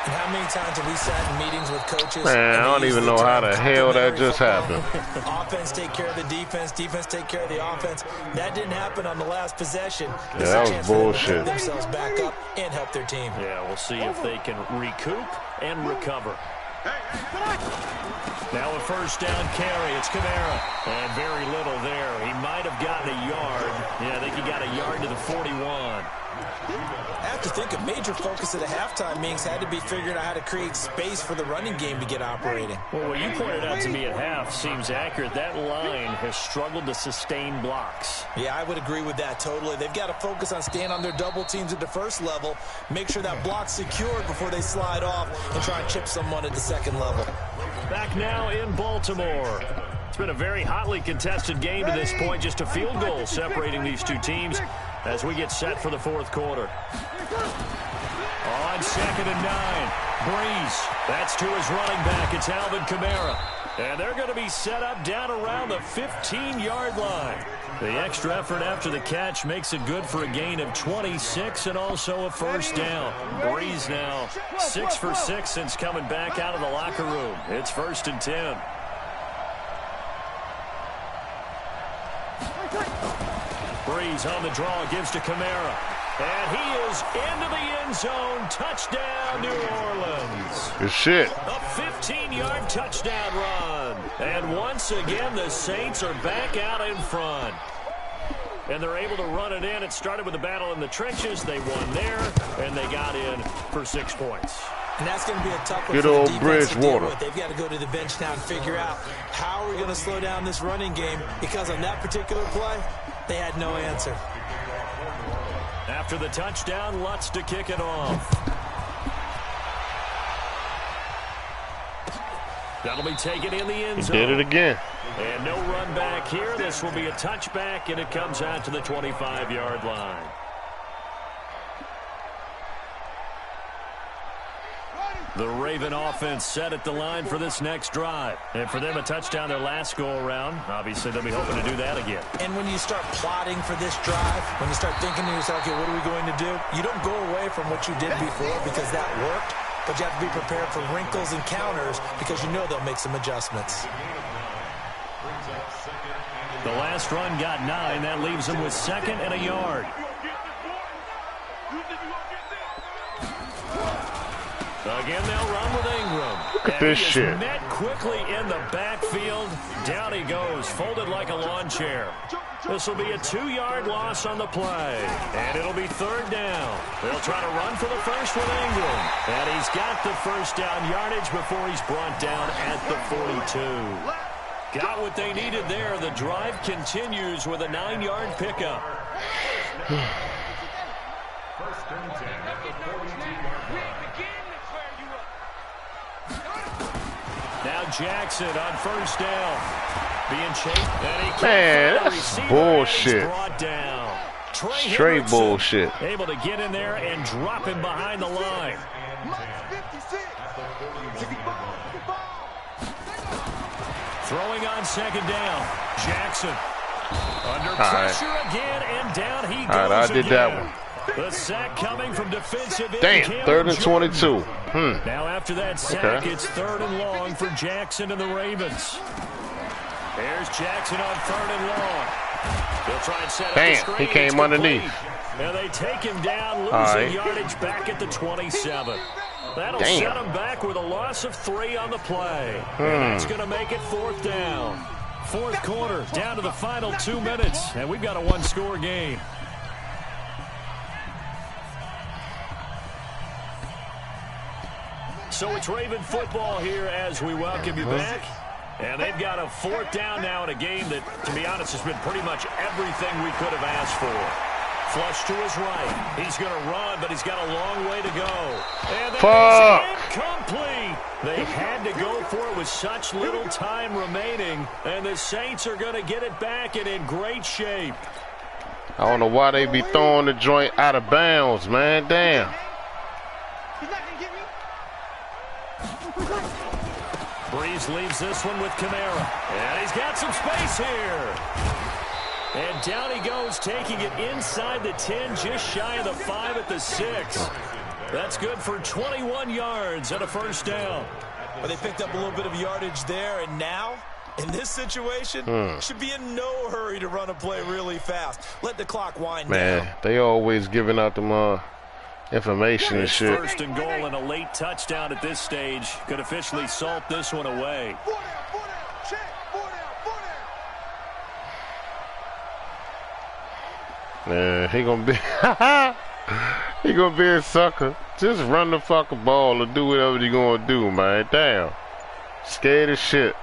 And how many times have we sat in meetings with coaches? Man, I don't even know how the hell that just happened. Offense take care of the defense. Defense take care of the offense. That didn't happen on the last possession. Yeah, that was bullshit. Themselves back up and help their team. Yeah, we'll see if they can recoup and recover. Now a 1st down carry. It's Kamara. And very little there. He might have gotten a yard. Yeah, I think he got a yard to the 41. I have to think a major focus at the halftime meetings had to be figuring out how to create space for the running game to get operating. Well, what you pointed out to me at half seems accurate. That line has struggled to sustain blocks. Yeah, I would agree with that totally. They've got to focus on staying on their double teams at the 1st level, make sure that block's secured before they slide off and try and chip someone at the 2nd level. Back now in Baltimore. It's been a very hotly contested game to this point. Just a field goal separating these two teams as we get set for the 4th quarter. On 2nd and 9, Breeze. That's to his running back. It's Alvin Kamara. And they're going to be set up down around the 15-yard line. The extra effort after the catch makes it good for a gain of 26 and also a 1st down. Breeze now 6 for 6 since coming back out of the locker room. It's 1st and 10. Breeze on the draw, gives to Kamara. And he is into the end zone. Touchdown, New Orleans. Good shit. A 15-yard touchdown run. And once again, the Saints are back out in front. And they're able to run it in. It started with a battle in the trenches. They won there, and they got in for 6 points. And that's going to be a tough one Good for the old defense to deal Bridgewater. with. They've got to go to the bench now and figure out how are we going to slow down this running game, because on that particular play, they had no answer. After the touchdown, Lutz to kick it off. That'll be taken in the end zone. Did it again. And no run back here. This will be a touchback, and it comes out to the 25-yard line. The Raven offense set at the line for this next drive. And for them, a touchdown their last go-around. Obviously, they'll be hoping to do that again. And when you start plotting for this drive, when you start thinking to yourself, okay, what are we going to do? You don't go away from what you did before because that worked, but you have to be prepared for wrinkles and counters because you know they'll make some adjustments. The last run got 9. That leaves them with 2nd and a yard. Again, they'll run with Ingram. Look at this shit. Met quickly in the backfield. backfield. Down he goes, folded like a lawn chair. This will be a 2-yard loss on the play. And it'll be 3rd down. They'll try to run for the first with Ingram. And he's got the first down yardage before he's brought down at the 42. Got what they needed there. The drive continues with a 9-yard pickup. First and 10 at the 42-yard line. Now Jackson on first down. Being chased. Man, that's bullshit. Straight bullshit. Able to get in there and drop him behind the line. Throwing on 2nd down. Jackson under pressure again, and down he goes. All right, I did that one. The sack coming from defensive end. Damn, 3rd and 22. Now after that sack, it's 3rd and long for Jackson and the Ravens. There's Jackson on 3rd and long. They'll try and set up the screen. He came underneath. And they take him down, losing yardage back at the 27. That'll set him back with a loss of 3 on the play. And that's going to make it 4th down. 4th quarter, down to the final 2 minutes, and we've got a 1-score game. So it's Raven football here as we welcome you back. And they've got a 4th down now in a game that, to be honest, has been pretty much everything we could have asked for. Flush to his right. He's going to run, but he's got a long way to go. And that is incomplete. They had to go for it with such little time remaining. And the Saints are going to get it back and in great shape. I don't know why they be throwing the joint out of bounds, man. Damn. Breeze leaves this one with Kamara. And he's got some space here. And down he goes, taking it inside the 10, just shy of the 5 at the 6. That's good for 21 yards and a 1st down. Well, they picked up a little bit of yardage there, and now, in this situation, should be in no hurry to run a play really fast. Let the clock wind down. Man, they always giving out them information and shit. 1st and goal and a late touchdown at this stage could officially salt this one away. Man, he gonna be a sucker. Just run the fucking ball and do whatever he gonna do, man. Damn. Scared as shit.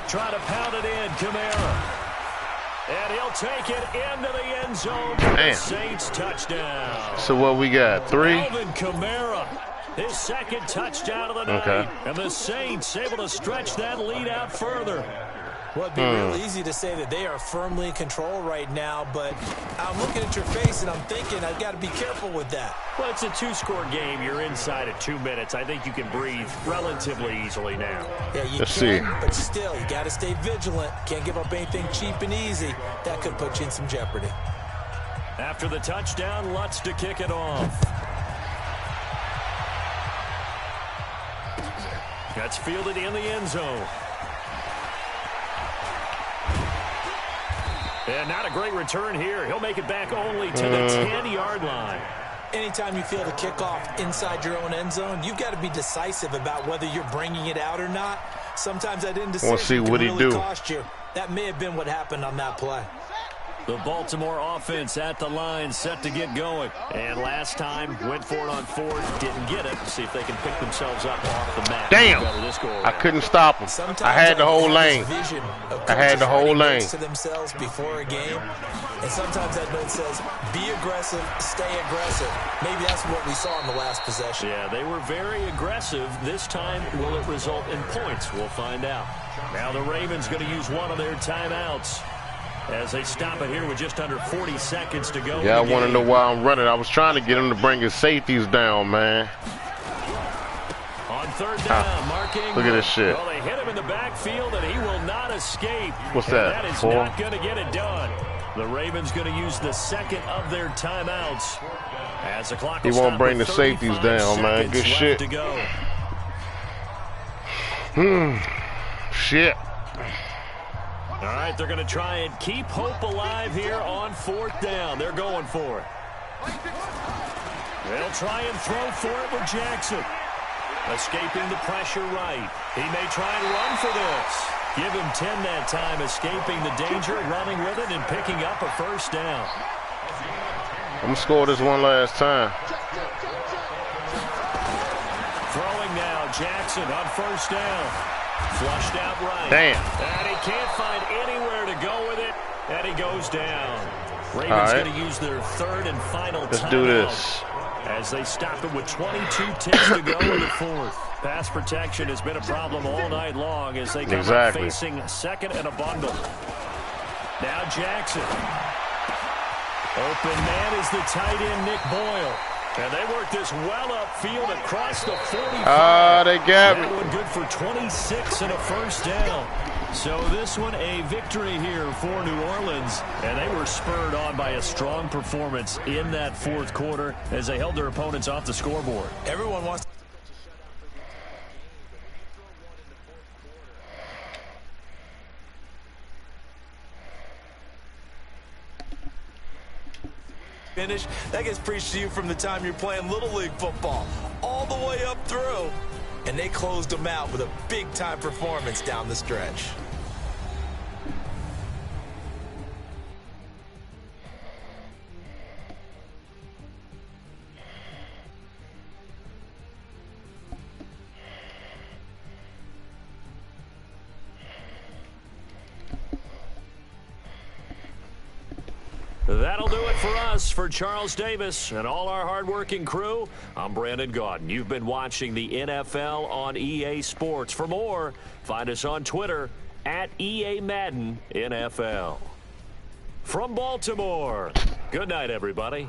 Try to pound it in, Kamara. And he'll take it into the end zone for the Saints touchdown. So what we got, 3? Alvin Kamara, his 2nd touchdown of the night. And the Saints able to stretch that lead out further. Well, it'd be real easy to say that they are firmly in control right now, but I'm looking at your face and I'm thinking I've got to be careful with that. Well, it's a 2-score game. You're inside at 2 minutes. I think you can breathe relatively easily now. Yeah, you can, but still, you got to stay vigilant. Can't give up anything cheap and easy. That could put you in some jeopardy. After the touchdown, Lutz to kick it off. That's fielded in the end zone. And not a great return here. He'll make it back only to the 10-yard line. Anytime you feel the kickoff inside your own end zone, you've got to be decisive about whether you're bringing it out or not. Sometimes that indecision can really cost you. That may have been what happened on that play. The Baltimore offense at the line, set to get going. And last time, went for it on 4th, didn't get it. See if they can pick themselves up off the mat. Damn! I couldn't stop them. I had the whole lane. I had the whole lane. To themselves before a game, and sometimes that note says, be aggressive, stay aggressive. Maybe that's what we saw in the last possession. Yeah, they were very aggressive. This time, will it result in points? We'll find out. Now the Ravens going to use one of their timeouts as they stop it here with just under 40 seconds to go. Yeah, I want to know why I'm running. I was trying to get him to bring his safeties down, man. On 3rd down, Mark Ingram. Look at this shit. Well, they hit him in the backfield, and he will not escape. What's that? That is 4? not going to get it done. The Ravens going to use the 2nd of their timeouts. As the clock he won't bring the safeties down, man. Good shit. To go. Shit. All right, they're going to try and keep hope alive here on 4th down. They're going for it. They'll try and throw for it with Jackson. Escaping the pressure right. He may try and run for this. Give him 10 that time, escaping the danger, running with it, and picking up a first down. I'm going to score this one last time. Throwing now, Jackson on first down. Flushed out right. Damn. And he can't find anywhere to go with it, and he goes down. Ravens going to use their third and final timeout. Let's do this. As they stop it with 22 ticks to go in the fourth. Pass protection has been a problem all night long as they come up facing second and a bundle. Now Jackson. Open man is the tight end, Nick Boyle. And they work this well upfield across the 45. They got me. That one good for 26 and a first down. So this one a victory here for New Orleans. And they were spurred on by a strong performance in that fourth quarter as they held their opponents off the scoreboard. Everyone wants to finish. That gets preached to you from the time you're playing Little League football all the way up through. And they closed them out with a big-time performance down the stretch. That'll do it for us. For Charles Davis and all our hardworking crew, I'm Brandon Gaudin. You've been watching the NFL on EA Sports. For more, find us on Twitter at EA Madden NFL. From Baltimore, good night, everybody.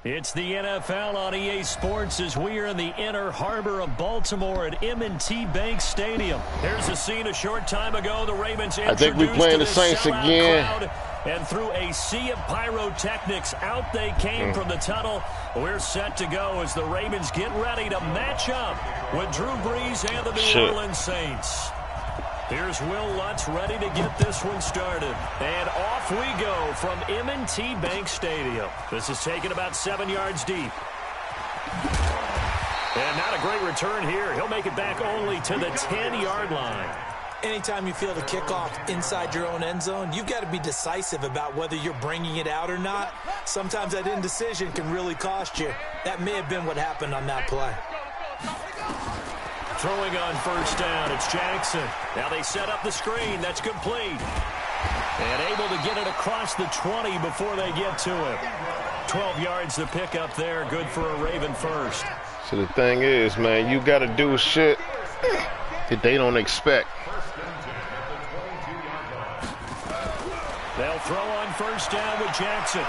It's the NFL on EA Sports as we are in the inner harbor of Baltimore at M&T Bank Stadium. Here's a scene a short time ago. The Ravens introduced I think we're playing the Saints again. Crowd And through a sea of pyrotechnics, out they came from the tunnel. We're set to go as the Ravens get ready to match up with Drew Brees and the New Orleans Saints. Here's Will Lutz ready to get this one started. And off we go from M&T Bank Stadium. This is taken about 7 yards deep. And not a great return here. He'll make it back only to the 10-yard line. Anytime you feel the kickoff inside your own end zone, you've got to be decisive about whether you're bringing it out or not. Sometimes that indecision can really cost you. That may have been what happened on that play. Throwing on first down, it's Jackson. Now they set up the screen. That's complete. And able to get it across the 20 before they get to him. 12 yards to pick up there. Good for a Raven first. So the thing is, man, you got to do shit that they don't expect. They'll throw on first down with Jackson.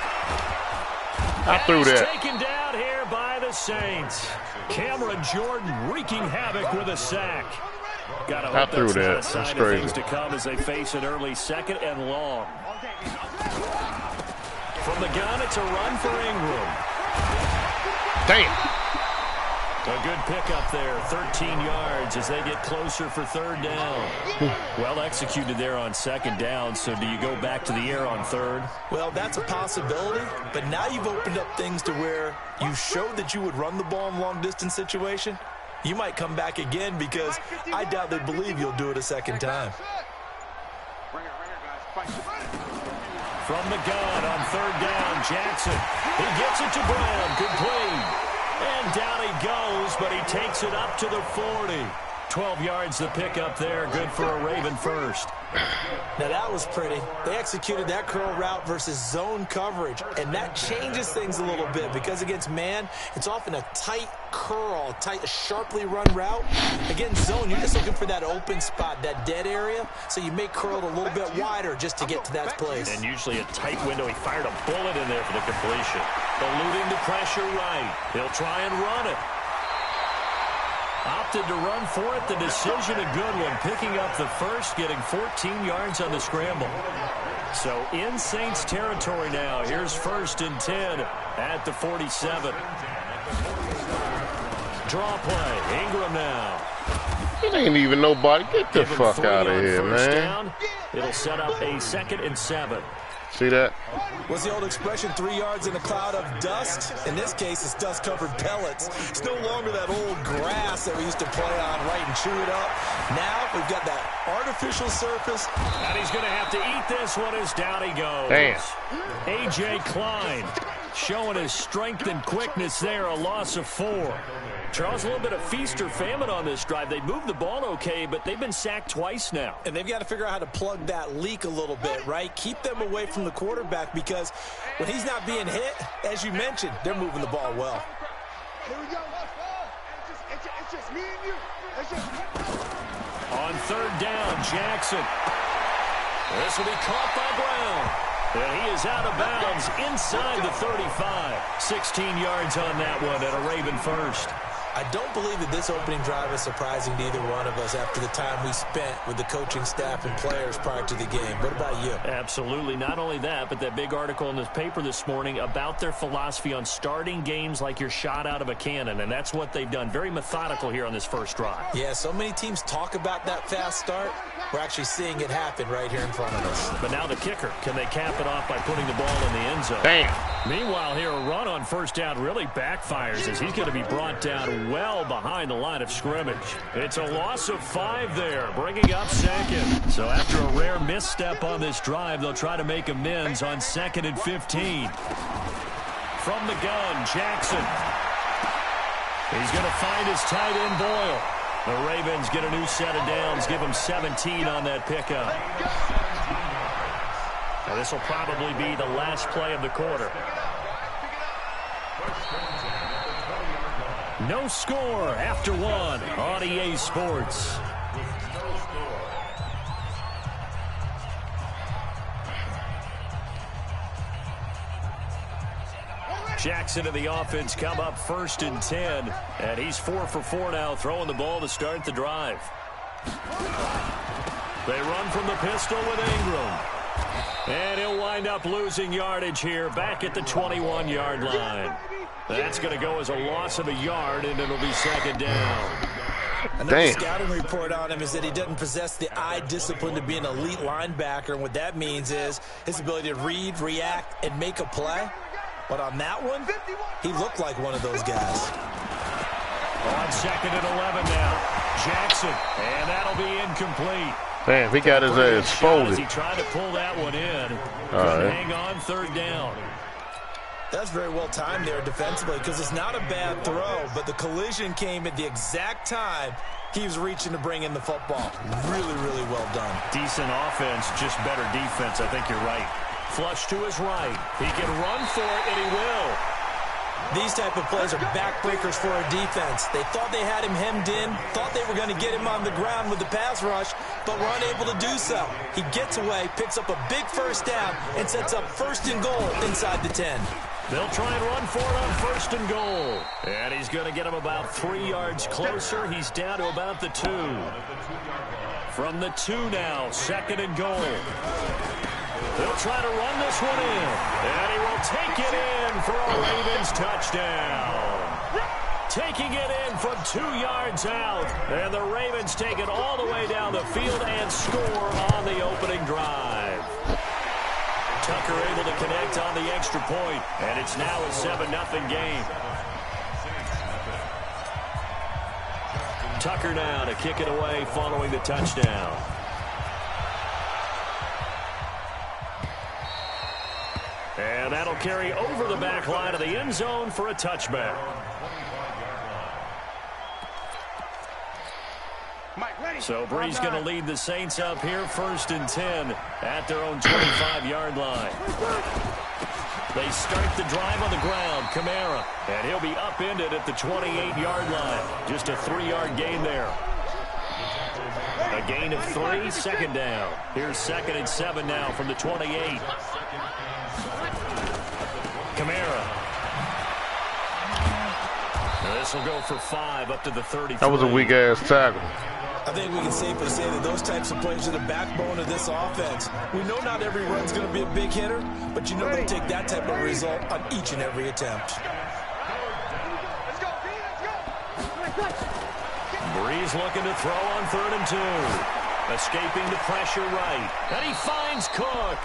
I threw that. Taken down here by the Saints. Cameron Jordan wreaking havoc with a sack. Gotta hope that's not a sign of things to come as they face an early second and long. From the gun, it's a run for Ingram. Damn. A good pickup there, 13 yards as they get closer for third down. Well executed there on second down, so do you go back to the air on third? Well, that's a possibility, but now you've opened up things to where you showed that you would run the ball in long-distance situation. You might come back again because I doubt they believe you'll do it a second time. From the gun on third down, Jackson. He gets it to Brown, complete. And down he goes, but he takes it up to the 40. 12 yards to pick up there. Good for a Raven first. Now that was pretty. They executed that curl route versus zone coverage, and that changes things a little bit because against man, it's often a tight curl, tight, sharply run route. Against zone, you're just looking for that open spot, that dead area, so you make curl a little bit wider just to get to that place. And usually a tight window. He fired a bullet in there for the completion. Eluding the pressure right. He'll try and run it. Opted to run for it. The decision, a good one. Picking up the first, getting 14 yards on the scramble. So in Saints territory now. Here's first and 10 at the 47. Draw play. Ingram now. It ain't even nobody. Get the fuck out of here, man. Down. It'll set up a 2nd and 7. See that? What's the old expression, 3 yards in a cloud of dust? In this case, it's dust-covered pellets. It's no longer that old grass that we used to play on, right, and chew it up. Now we've got that artificial surface. And he's going to have to eat this one as down he goes. Damn. A.J. Klein showing his strength and quickness there, a loss of 4. Charles, a little bit of feast or famine on this drive. They moved the ball okay, but they've been sacked twice now. And they've got to figure out how to plug that leak a little bit, right? Keep them away from the quarterback because when he's not being hit, as you mentioned, they're moving the ball well. Here we go. It's just me and you. It's just me. On third down, Jackson. This will be caught by Brown. And he is out of bounds inside the 35. 16 yards on that one at a Raven first. I don't believe that this opening drive is surprising to either one of us after the time we spent with the coaching staff and players prior to the game. What about you? Absolutely. Not only that, but that big article in the paper this morning about their philosophy on starting games like you're shot out of a cannon, and that's what they've done. Very methodical here on this first drive. Yeah, so many teams talk about that fast start. We're actually seeing it happen right here in front of us. But now the kicker. Can they cap it off by putting the ball in the end zone? Damn. Meanwhile, here a run on first down really backfires as he's going to be brought down well behind the line of scrimmage. It's a loss of 5 there, bringing up second. So after a rare misstep on this drive, they'll try to make amends on 2nd and 15. From the gun, Jackson. He's going to find his tight end, Boyle. The Ravens get a new set of downs, give them 17 on that pickup. Now this will probably be the last play of the quarter. No score after 1 on EA Sports. Jackson and the offense come up 1st and 10. And he's 4 for 4 now, throwing the ball to start the drive. They run from the pistol with Ingram. And he'll wind up losing yardage here back at the 21-yard line. That's going to go as a loss of a yard, and it'll be second down. Another scouting report on him is that he doesn't possess the eye discipline to be an elite linebacker, and what that means is his ability to read, react, and make a play. But on that one, he looked like one of those guys. On second and 11 now. Jackson, and that'll be incomplete. Damn, he got his ass folded. He tried to pull that one in. Couldn't hang on third down. That's very well timed there defensively because it's not a bad throw, but the collision came at the exact time he was reaching to bring in the football. Really, really well done. Decent offense, just better defense. I think you're right. Flush to his right. He can run for it, and he will. These type of plays are backbreakers for a defense. They thought they had him hemmed in, thought they were going to get him on the ground with the pass rush, but were unable to do so. He gets away, picks up a big first down, and sets up first and goal inside the 10. They'll try and run for it on first and goal. And he's going to get him about 3 yards closer. He's down to about the 2. From the 2 now, second and goal. They'll try to run this one in. And he will take it in for a Ravens touchdown. Taking it in from 2 yards out. And the Ravens take it all the way down the field and score on the opening drive. Tucker able to connect on the extra point, and it's now a 7-0 game. Tucker now to kick it away following the touchdown. And that'll carry over the back line of the end zone for a touchback. So Bree's going to lead the Saints up here first and 10 at their own 25-yard line. They start the drive on the ground. Kamara, and he'll be upended at the 28-yard line. Just a 3-yard gain there. A gain of 3, second down. Here's second and 7 now from the 28. Kamara. This will go for 5 up to the 33. That was a weak-ass tackle. I think we can safely say that those types of plays are the backbone of this offense. We know not every run's going to be a big hitter, but you know they'll take that type of result on each and every attempt. Breeze looking to throw on third and 2. Escaping the pressure right. And he finds Cook.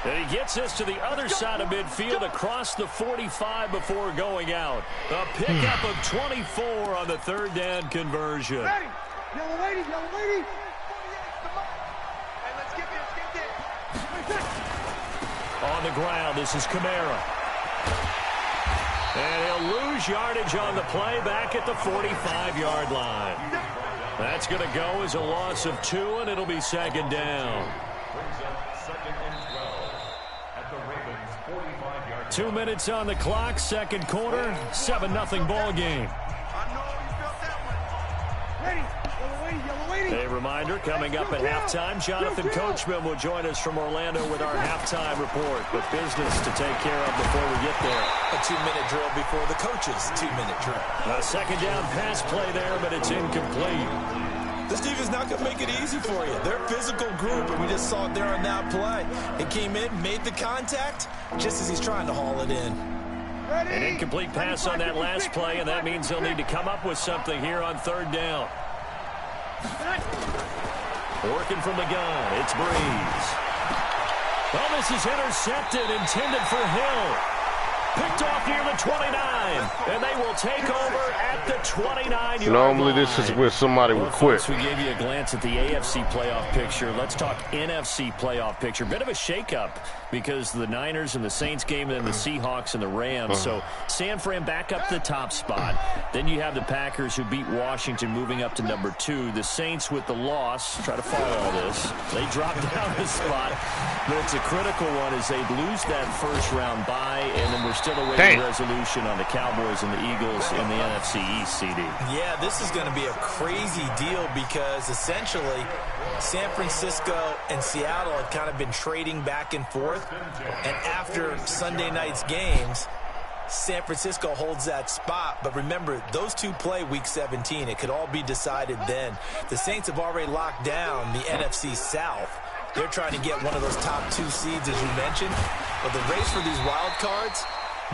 And he gets this to the other side of midfield across the 45 before going out. A pickup of 24 on the third down conversion. Yellow lady, yellow lady. Hey, let's get this. On the ground, this is Kamara. And he'll lose yardage on the play back at the 45-yard line. That's going to go as a loss of 2, and it'll be second down. 2 minutes on the clock, second quarter, 7-0 ball game. A reminder, coming up at halftime, Jonathan Coachman will join us from Orlando with our halftime report. But business to take care of before we get there. A 2-minute drill before the coach's 2-minute drill. A second down pass play there, but it's incomplete. This defense not going to make it easy for you. They're a physical group, and we just saw it there on that play. It came in, made the contact, just as he's trying to haul it in. An incomplete pass on that last play, and that means they'll need to come up with something here on third down. Working from the gun, it's Breeze. Well, this is intercepted, intended for Hill. Picked off near the 29, and they will take over at the 29-yard line. Normally this is where somebody would quit. Folks, we gave you a glance at the AFC playoff picture. Let's talk NFC playoff picture. Bit of a shakeup because the Niners and the Saints game, and then the Seahawks and the Rams. So San Fran back up to the top spot. Then you have the Packers who beat Washington, moving up to number 2. The Saints with the loss, try to follow all this. They drop down the spot, but it's a critical one as they lose that first-round bye, and then we're still awaiting resolution on the Cowboys and the Eagles in the NFC East, CD. Yeah, this is going to be a crazy deal because essentially San Francisco and Seattle had kind of been trading back and forth. And after Sunday night's games, San Francisco holds that spot. But remember, those two play Week 17. It could all be decided then. The Saints have already locked down the NFC South. They're trying to get one of those top 2 seeds, as you mentioned. But the race for these wild cards,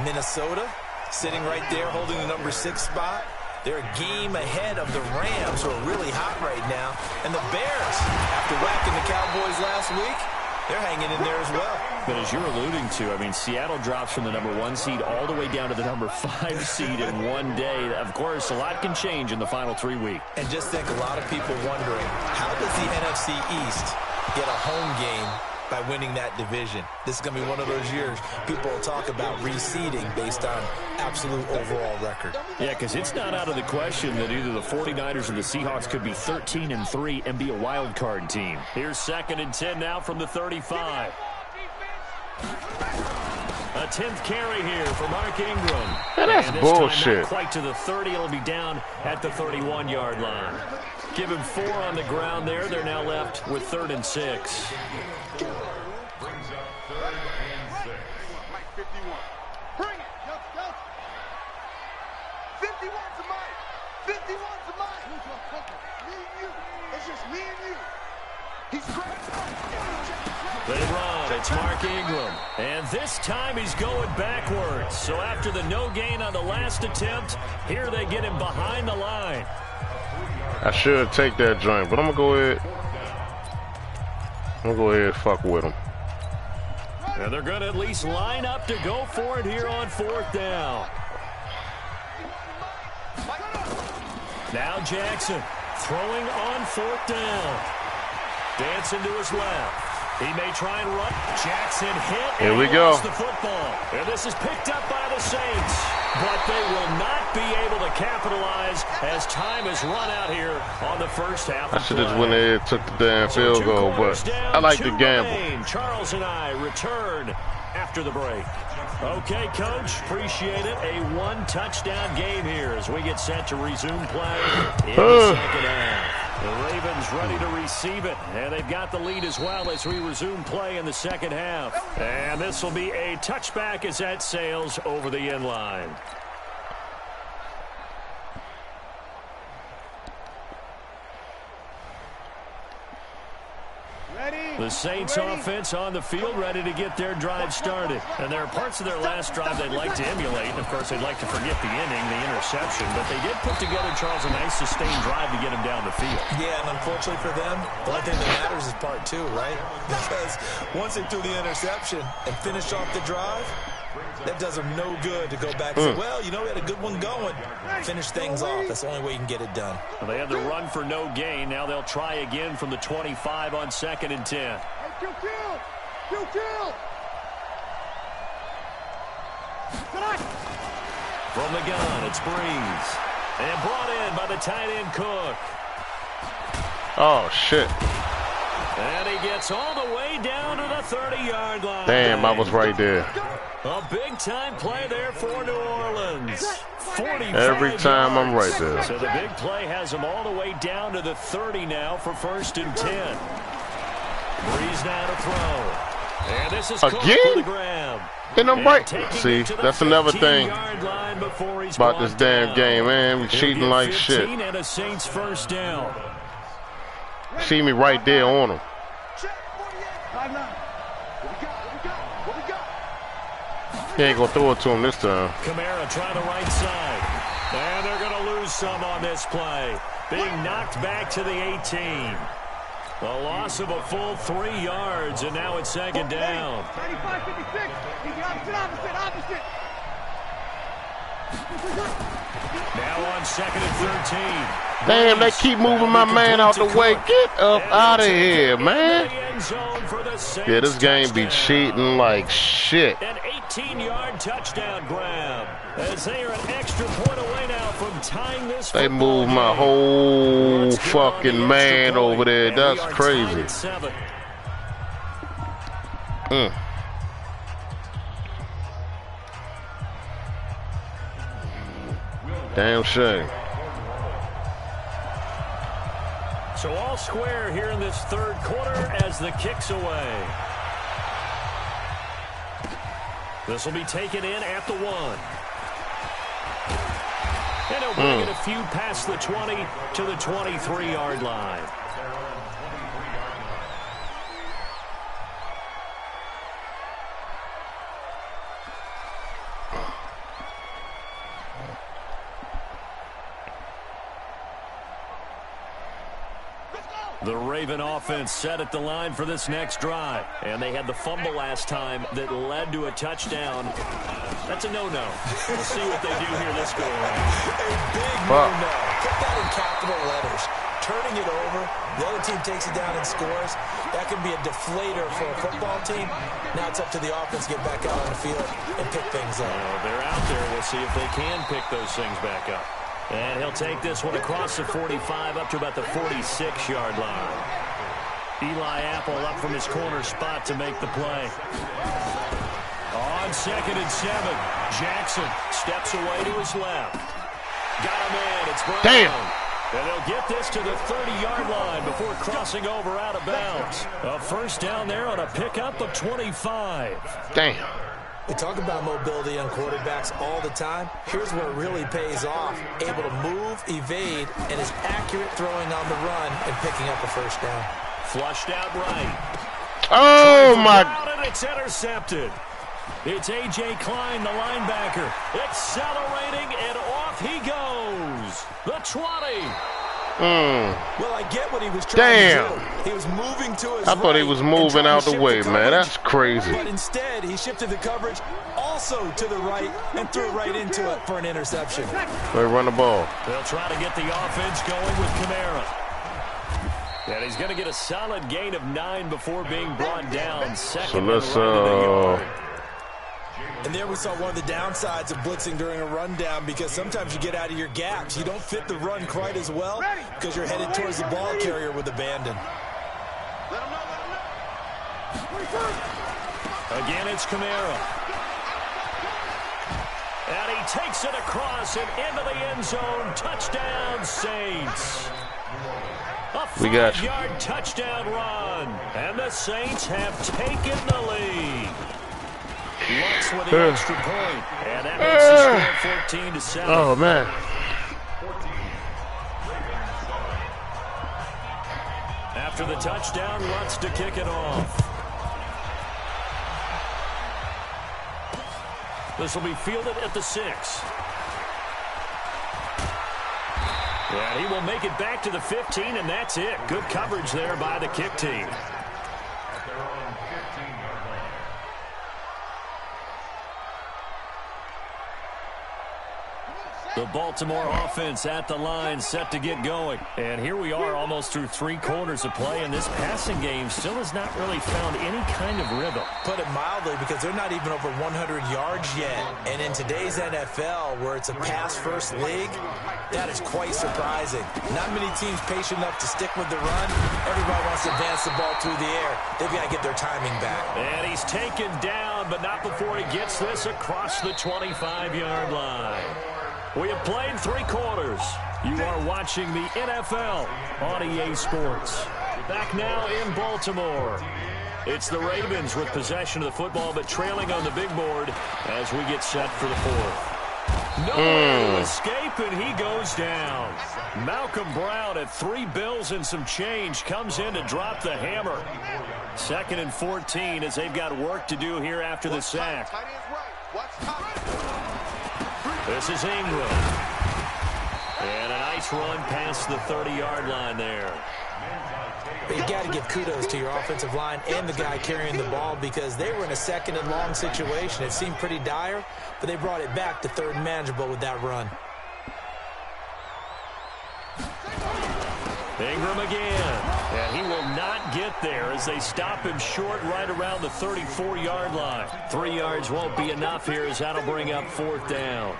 Minnesota sitting right there holding the number 6 spot. They're a game ahead of the Rams, who are really hot right now. And the Bears, after whacking the Cowboys last week, they're hanging in there as well. But as you're alluding to, I mean, Seattle drops from the number 1 seed all the way down to the number 5 seed in one day. Of course, a lot can change in the final 3 weeks. And just think, a lot of people wondering, how does the NFC East get a home game by winning that division? This is going to be one of those years people will talk about reseeding based on absolute overall record. Yeah, because it's not out of the question that either the 49ers or the Seahawks could be 13-3 and be a wild card team. Here's 2nd and 10 now from the 35. A 10th carry here for Mark Ingram. Man, that's bullshit. Not quite to the 30. It'll be down at the 31-yard line. Give him 4 on the ground there. They're now left with 3rd and 6. Brings up 3rd and 6. Mike 51. Bring it. Go. 51's a Mike. 51's a Mike. Me and you. It's just me and you. He's great. They run. It's Mark Ingram. And this time he's going backwards. So after the no gain on the last attempt, here they get him behind the line. I should take that joint, but I'm gonna go ahead. And fuck with him. And they're gonna at least line up to go for it here on 4th down. Now Jackson throwing on 4th down. Dancing to his left. He may try and run. Jackson hit. Here we go. The football. And this is picked up by the Saints. But they will not be able to capitalize as time has run out here on the first half. I should have just went ahead and took the damn field goal, but I like to gamble. Charles and I return after the break. Okay, Coach, appreciate it. A 1-touchdown game here as we get set to resume play in the second half. The Ravens ready to receive it, and they've got the lead as well as we resume play in the second half. And this will be a touchback as that sails over the end line. The Saints offense on the field ready to get their drive started. And there are parts of their last drive they'd like to emulate. And of course, they'd like to forget the inning, the interception. But they did put together, Charles, a nice sustained drive to get him down the field. Yeah, and unfortunately for them, the only thing that matters is part 2, right? Because once they threw the interception and finished off the drive, that does them no good to go back and say, well, you know, we had a good one going. Finish things off. That's the only way you can get it done. Well, they had the run for no gain. Now they'll try again from the 25 on 2nd and 10. From the gun, it's Breeze. And brought in by the tight end Cook. Oh, shit. And he gets all the way down to the 30-yard line. Damn, I was right there. A big-time play there for New Orleans. 45 Every time I'm right there. So the big play has him all the way down to the 30 now for 1st and 10. Breeze now to throw. And this is again? For the grab. And I'm right. See, that's another thing about this damn game, man. We cheating like shit. And a Saints first down. See me right there on him. He ain't gonna throw it to him this time. Kamara trying the right side. And they're gonna lose some on this play. Being knocked back to the 18. A loss of a full 3 yards, and now it's 2nd down. 95-56. Opposite. Now on 2nd and 13. Damn, they keep moving my man out the way. Get up out of here, man. Yeah, this game be cheating like shit. An 18-yard touchdown grab. As they are an extra point away now from tying this. They move my whole fucking man over there. That's crazy. Damn shame. So all square here in this 3rd quarter as the kick's away. This will be taken in at the 1. And he'll bring it a few past the 20 to the 23-yard line. The Raven offense set at the line for this next drive. And they had the fumble last time that led to a touchdown. That's a no-no. We'll see what they do here this go around. A big no-no. Put that in capital letters. Turning it over, the other team takes it down and scores. That can be a deflator for a football team. Now it's up to the offense to get back out on the field and pick things up. They're out there. We'll see if they can pick those things back up. And he'll take this one across the 45 up to about the 46-yard line. Eli Apple up from his corner spot to make the play. On 2nd and 7, Jackson steps away to his left. Got him in. It's Brown. Damn. And they'll get this to the 30-yard line before crossing over out of bounds. A first down there on a pickup of 25. Damn. We talk about mobility on quarterbacks all the time. Here's where it really pays off. Able to move, evade, and is accurate throwing on the run and picking up a first down. Flushed out right. Oh, my. And it's intercepted. It's A.J. Klein, the linebacker, accelerating, and off he goes. The 20. Well, I get what he was trying to do. He was moving to his I thought he was moving out the way, man. That's crazy. But instead, he shifted the coverage also to the right and threw right into it for an interception. They run the ball. They'll try to get the offense going with Kamara. And he's going to get a solid gain of 9 before being brought down. Second So let's And there we saw one of the downsides of blitzing during a rundown, because sometimes you get out of your gaps. You don't fit the run quite as well because you're headed towards the ball carrier with abandon. Again, it's Kamara. And he takes it across and into the end zone. Touchdown, Saints. A 5-yard touchdown run. And the Saints have taken the lead. Lux with the extra point, and that makes the score 14-7. Oh, man. After the touchdown, Lutz to kick it off. This will be fielded at the 6. And he will make it back to the 15, and that's it. Good coverage there by the kick team. The Baltimore offense at the line, set to get going. And here we are almost through 3 quarters of play, and this passing game still has not really found any kind of rhythm. Put it mildly, because they're not even over 100 yards yet. And in today's NFL, where it's a pass-first league, that is quite surprising. Not many teams patient enough to stick with the run. Everybody wants to advance the ball through the air. They've got to get their timing back. And he's taken down, but not before he gets this across the 25-yard line. We have played 3 quarters. You are watching the NFL on EA Sports. Back now in Baltimore. It's the Ravens with possession of the football, but trailing on the big board as we get set for the 4th. Nowhere to escape, and he goes down. Malcolm Brown at 3 bills and some change comes in to drop the hammer. 2nd and 14 as they've got work to do here after the sack. This is Ingram. And a nice run past the 30-yard line there. You've got to give kudos to your offensive line and the guy carrying the ball, because they were in a 2nd and long situation. It seemed pretty dire, but they brought it back to 3rd and manageable with that run. Ingram again. And he will not get there as they stop him short right around the 34-yard line. 3 yards won't be enough here as that'll bring up 4th down.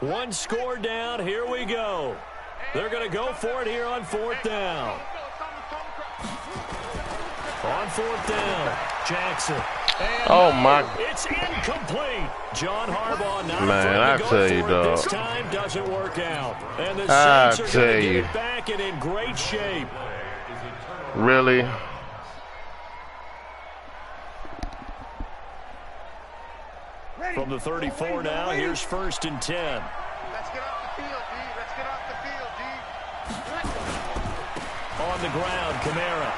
One score down. Here we go. They're going to go for it here on 4th down. On 4th down, Jackson. And oh, my. It's incomplete. John Harbaugh not man, I tell you, dog. This time doesn't work out. And the Saints are going to get it back and in great shape. Really? From the 34 now, here's 1st and 10. Let's get off the field, D. Let's get off the field, D. On the ground, Kamara.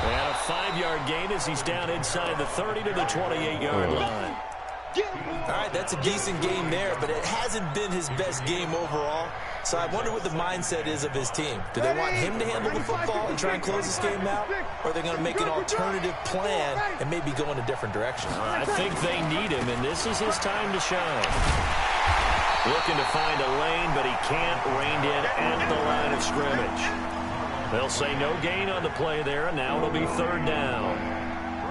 And a 5-yard gain as he's down inside the 30 to the 28-yard line. All right, that's a decent game there, but it hasn't been his best game overall. So I wonder what the mindset is of his team. Do they want him to handle the football and try and close this game out? Or are they going to make an alternative plan and maybe go in a different direction? I think they need him, and this is his time to shine. Looking to find a lane, but he can't. Reined in at the line of scrimmage. They'll say no gain on the play there, and now it'll be 3rd down.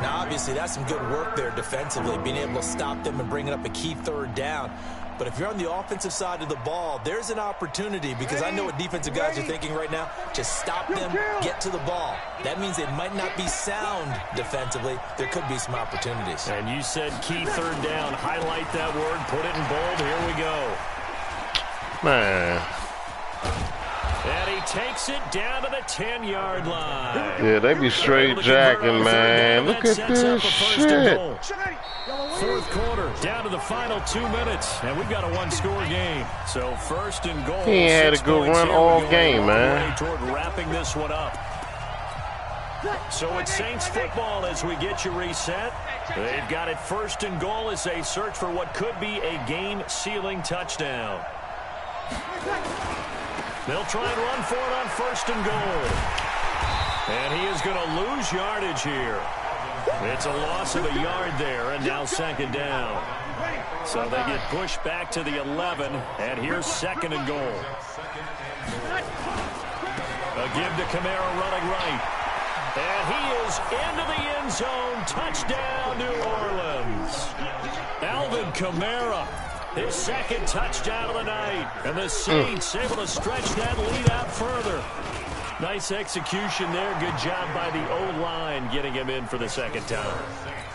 Now, obviously, that's some good work there defensively, being able to stop them and bringing up a key 3rd down. But if you're on the offensive side of the ball, there's an opportunity, because I know what defensive guys are thinking right now. Just stop them, get to the ball. That means they might not be sound defensively. There could be some opportunities. And you said key 3rd down. Highlight that word, put it in bold. Here we go. Man. And he takes it down to the 10-yard line. Yeah, they be straight jacking, man. Look at this shit. 4th quarter, down to the final 2 minutes, and we've got a 1-score game. So 1st and goal. He ain't had a good run all game, man. Toward wrapping this one up. So it's Saints football as we get you reset. They've got it 1st and goal as they search for what could be a game-sealing touchdown. They'll try and run for it on 1st and goal. And he is going to lose yardage here. It's a loss of a yard there, and now 2nd down. So they get pushed back to the 11, and here's 2nd and goal. A give to Kamara running right. And he is into the end zone. Touchdown, New Orleans. Alvin Kamara. His 2nd touchdown of the night. And the Saints able to stretch that lead out further. Nice execution there. Good job by the O-line getting him in for the 2nd time.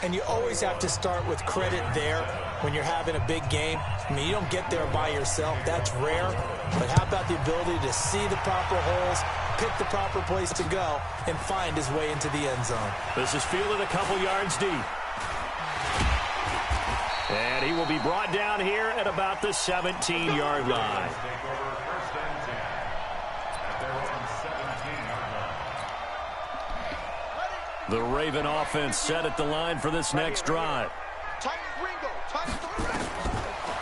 And you always have to start with credit there when you're having a big game. I mean, you don't get there by yourself. That's rare. But how about the ability to see the proper holes, pick the proper place to go, and find his way into the end zone? This is fielded a couple yards deep. And he will be brought down here at about the 17-yard line. The Raven offense set at the line for this next drive.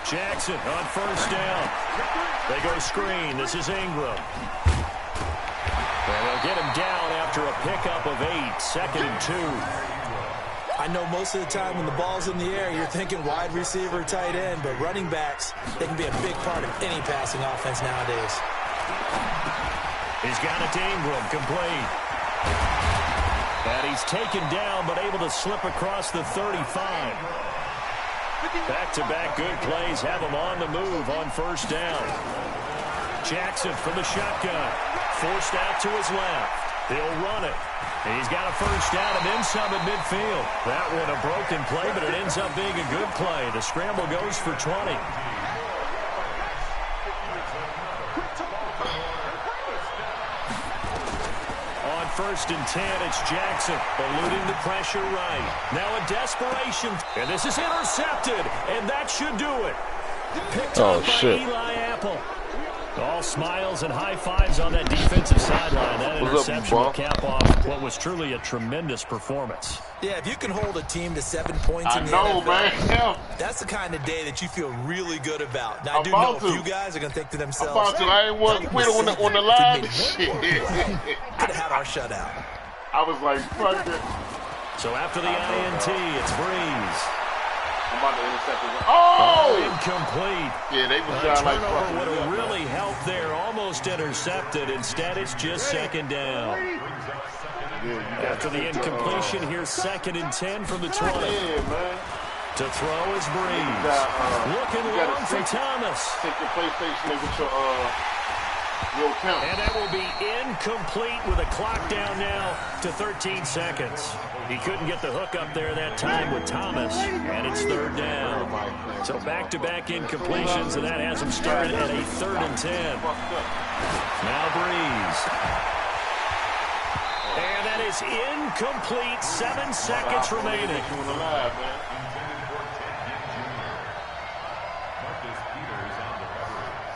Jackson on 1st down. They go screen. This is Ingram. And they'll get him down after a pickup of 8. 2nd and 2. I know most of the time when the ball's in the air, you're thinking wide receiver, tight end, but running backs, they can be a big part of any passing offense nowadays. He's got it to Ingram, complete. And he's taken down, but able to slip across the 35. Back-to-back good plays have him on the move on 1st down. Jackson from the shotgun. Forced out to his left. He'll run it. He's got a 1st down and then some at midfield. That one a broken play, but it ends up being a good play. The scramble goes for 20. On 1st and 10, it's Jackson eluding the pressure right. Now a desperation, and this is intercepted, and that should do it. Picked up by Eli Apple. All smiles and high fives on that defensive sideline. That interception will cap off what was truly a tremendous performance. Yeah, if you can hold a team to 7 points in the NFL, man. That's the kind of day that you feel really good about. Now, I do know a few guys are going to think to themselves, I ain't want to quit on the line. Could have had our shutout. I was like, fuck it. So after the INT, it's Breeze. I'm about to intercept it. Oh! Incomplete. Yeah, they was down like fucking. Would have really helped there. Almost intercepted. Instead, it's just 2nd down. After the incompletion, here's 2nd and 10 from the 20. To throw is Breeze. Looking long for Thomas. Take your PlayStation with your count. And that will be incomplete with a clock down now to 13 seconds. He couldn't get the hook up there that time with Thomas, and it's 3rd down. So back-to-back incompletions, and that has him started at a 3rd and 10. Now Breeze. And that is incomplete. 7 seconds remaining.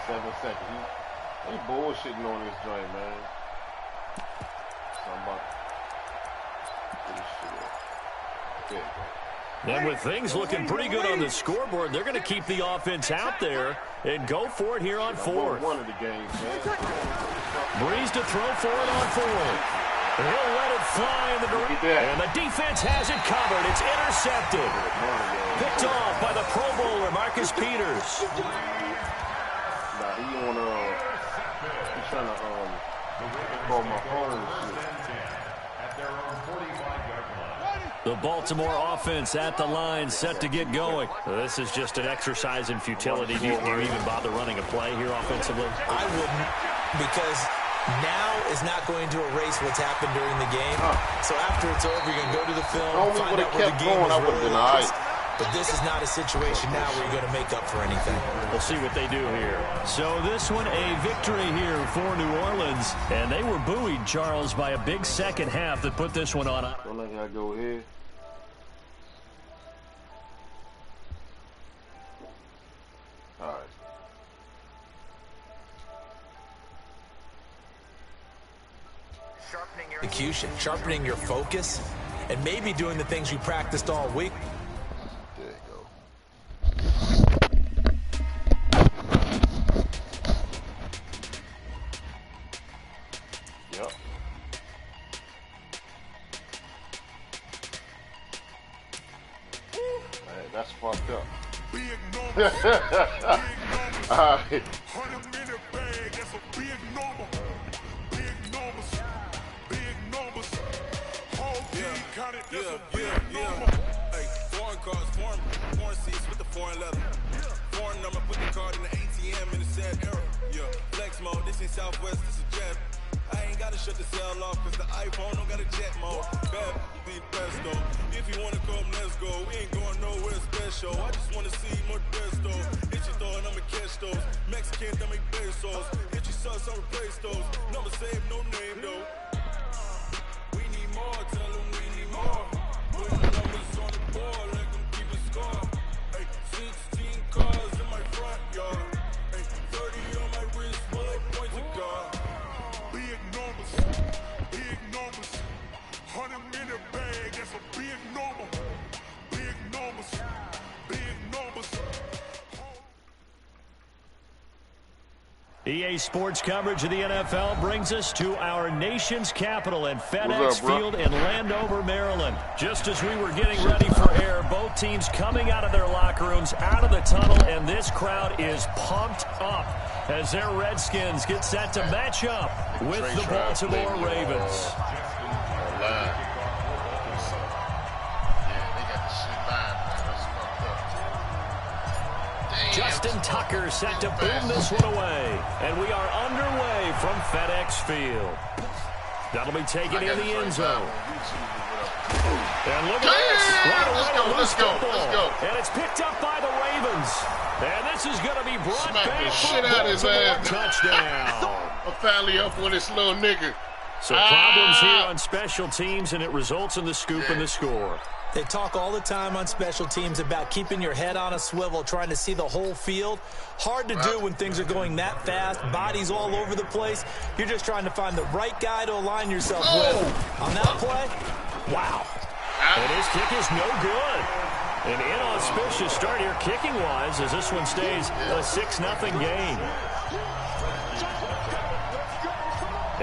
7 seconds. He bullshitting on this joint, man. And with things looking pretty good on the scoreboard, they're going to keep the offense out there and go for it here on fourth. One of the games, Breeze to throw for it on fourth. He'll let it fly in the direction. And the defense has it covered. It's intercepted. Picked off by the Pro Bowler, Marcus Peters. Nah, he's trying to call my phone and shit. The Baltimore offense at the line, set to get going. This is just an exercise in futility. Do you even bother running a play here offensively? I wouldn't, because now is not going to erase what's happened during the game. So after it's over, you're going to go to the film, find out where the game was really lost. But this is not a situation now where you're going to make up for anything. We'll see what they do here. So this one, a victory here for New Orleans. And they were buoyed, Charles, by a big second half that put this one on. Don't let I go here. All right. Execution, sharpening your focus, and maybe doing the things you practiced all week. There you go. Yep. Hey, that's fucked up. All right. Hey, foreign cars, foreign seats with the foreign leather. Foreign number, put the card in the ATM in the sad era. Yeah, flex mode, this ain't Southwest, this is jet. I ain't gotta shut the cell off, cause the iPhone don't got a jet mode. Bad, be best though. If you wanna come, let's go. We ain't going nowhere special. I just wanna see more best though. Hit your throw and I'ma catch those. Mexican, that make pesos. Hit your sauce, I'll replace those. Number saved, no name though. We need more, tell them we need more. Put the numbers on the board, let them keep a score. Hey, 16 cars in my front yard. Hey, 30 on my wrist, while I point to God. Big numbers, 100 in the bag, that's a big number. Big numbers, big numbers. EA Sports coverage of the NFL brings us to our nation's capital at FedEx Field in Landover, Maryland. Just as we were getting ready for air, both teams coming out of their locker rooms, out of the tunnel, and this crowd is pumped up as their Redskins get set to match up with the Baltimore Ravens. Justin Tucker set to boom this one away. And we are underway from FedEx Field. That'll be taken in the end zone. And look at this. Let's go. And it's picked up by the Ravens. And this is going to be brought Smack back the for shit out of his ass. touchdown. I'm finally up with this little nigga. So problems here on special teams, and it results in the scoop and the score. They talk all the time on special teams about keeping your head on a swivel, trying to see the whole field. Hard to do when things are going that fast, bodies all over the place. You're just trying to find the right guy to align yourself with. On that play, wow. And his kick is no good. An inauspicious start here kicking-wise as this one stays a 6-0 game.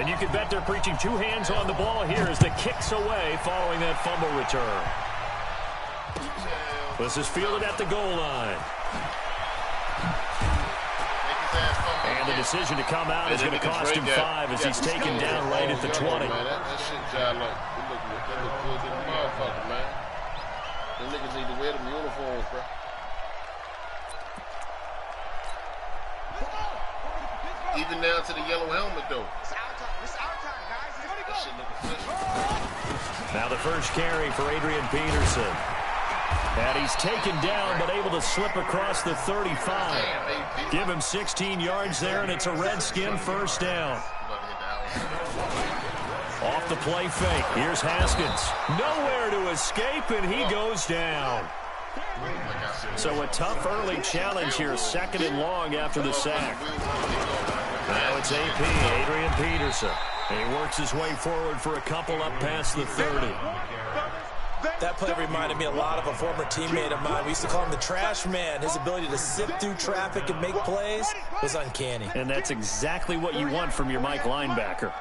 And you can bet they're preaching two hands on the ball here as the kick's away following that fumble return. This is fielded at the goal line. And the decision to come out is going to cost him 5 as he's taken down right at the 20. That shit jive look good to the motherfucker, man. Them niggas need to wear them uniforms, bro. Even down to the yellow helmet, though. That shit look official. Now the first carry for Adrian Peterson. And he's taken down, but able to slip across the 35. Give him 16 yards there, and it's a Redskin first down. Off the play fake. Here's Haskins. Nowhere to escape, and he goes down. So a tough early challenge here, 2nd and long after the sack. Now it's AP, Adrian Peterson. And he works his way forward for a couple up past the 30. That play reminded me a lot of a former teammate of mine. We used to call him the trash man. His ability to sift through traffic and make plays was uncanny. And that's exactly what you want from your Mike linebacker.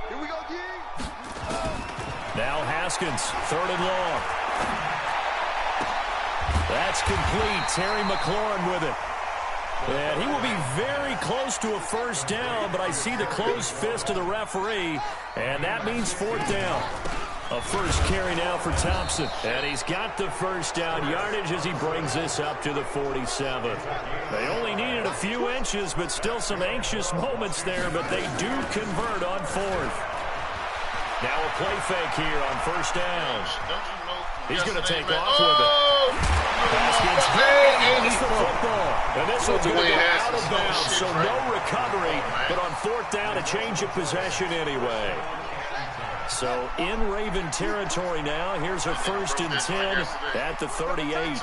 Here we go, G. Now Haskins, 3rd and long. That's complete. Terry McLaurin with it. And he will be very close to a first down, but I see the closed fist of the referee, and that means 4th down. A first carry now for Thompson. And he's got the first down yardage as he brings this up to the 47. They only needed a few inches, but still some anxious moments there, but they do convert on 4th. Now a play fake here on first down. He's going to take off with it. Haskins gets the football. And this one's going to go out of bounds, so no recovery. But on 4th down, a change of possession anyway. So in Raven territory now. Here's a 1st and 10 at the 38.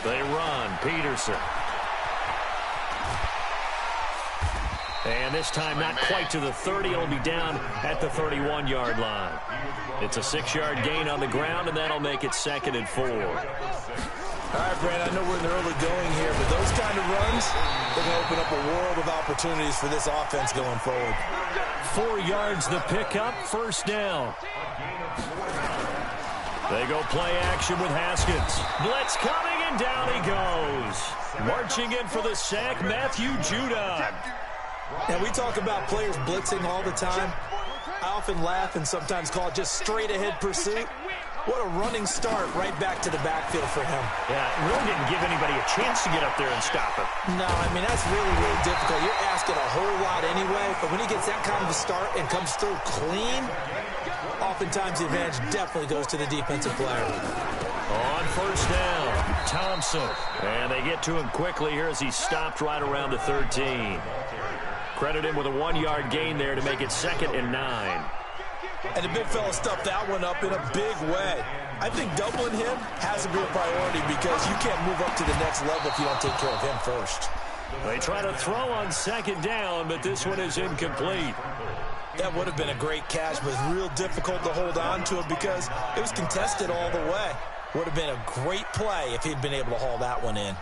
They run. Peterson. And this time not quite to the 30. It'll be down at the 31-yard line. It's a 6-yard gain on the ground, and that'll make it 2nd and 4. All right, Brand, I know we're in the early going here, but those kind of runs, they're going to open up a world of opportunities for this offense going forward. 4 yards the pickup, first down. They go play action with Haskins. Blitz coming, and down he goes. Marching in for the sack, Matthew Judon. Now, we talk about players blitzing all the time. I often laugh and sometimes call it just straight-ahead pursuit. What a running start right back to the backfield for him. Yeah, it really didn't give anybody a chance to get up there and stop him. No, I mean, that's really, really difficult. You're asking a whole lot anyway, but when he gets that kind of a start and comes through clean, oftentimes the advantage definitely goes to the defensive player. On first down, Thompson. And they get to him quickly here as he stopped right around the 13. Credit him with a 1-yard gain there to make it 2nd and 9. And the big fella stuffed that one up in a big way. I think doubling him has to be a priority because you can't move up to the next level if you don't take care of him first. They try to throw on 2nd down, but this one is incomplete. That would have been a great catch, but real difficult to hold on to it because it was contested all the way. Would have been a great play if he'd been able to haul that one in.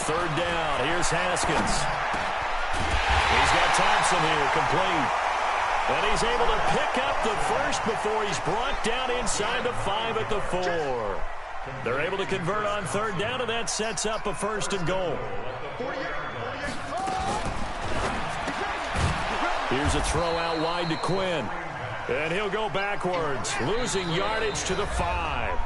Third down. Here's Haskins. He's got Thompson here, complete. And he's able to pick up the first before he's brought down inside the 5 at the 4. They're able to convert on 3rd down, and that sets up a 1st and goal. Here's a throw out wide to Quinn. And he'll go backwards, losing yardage to the 5.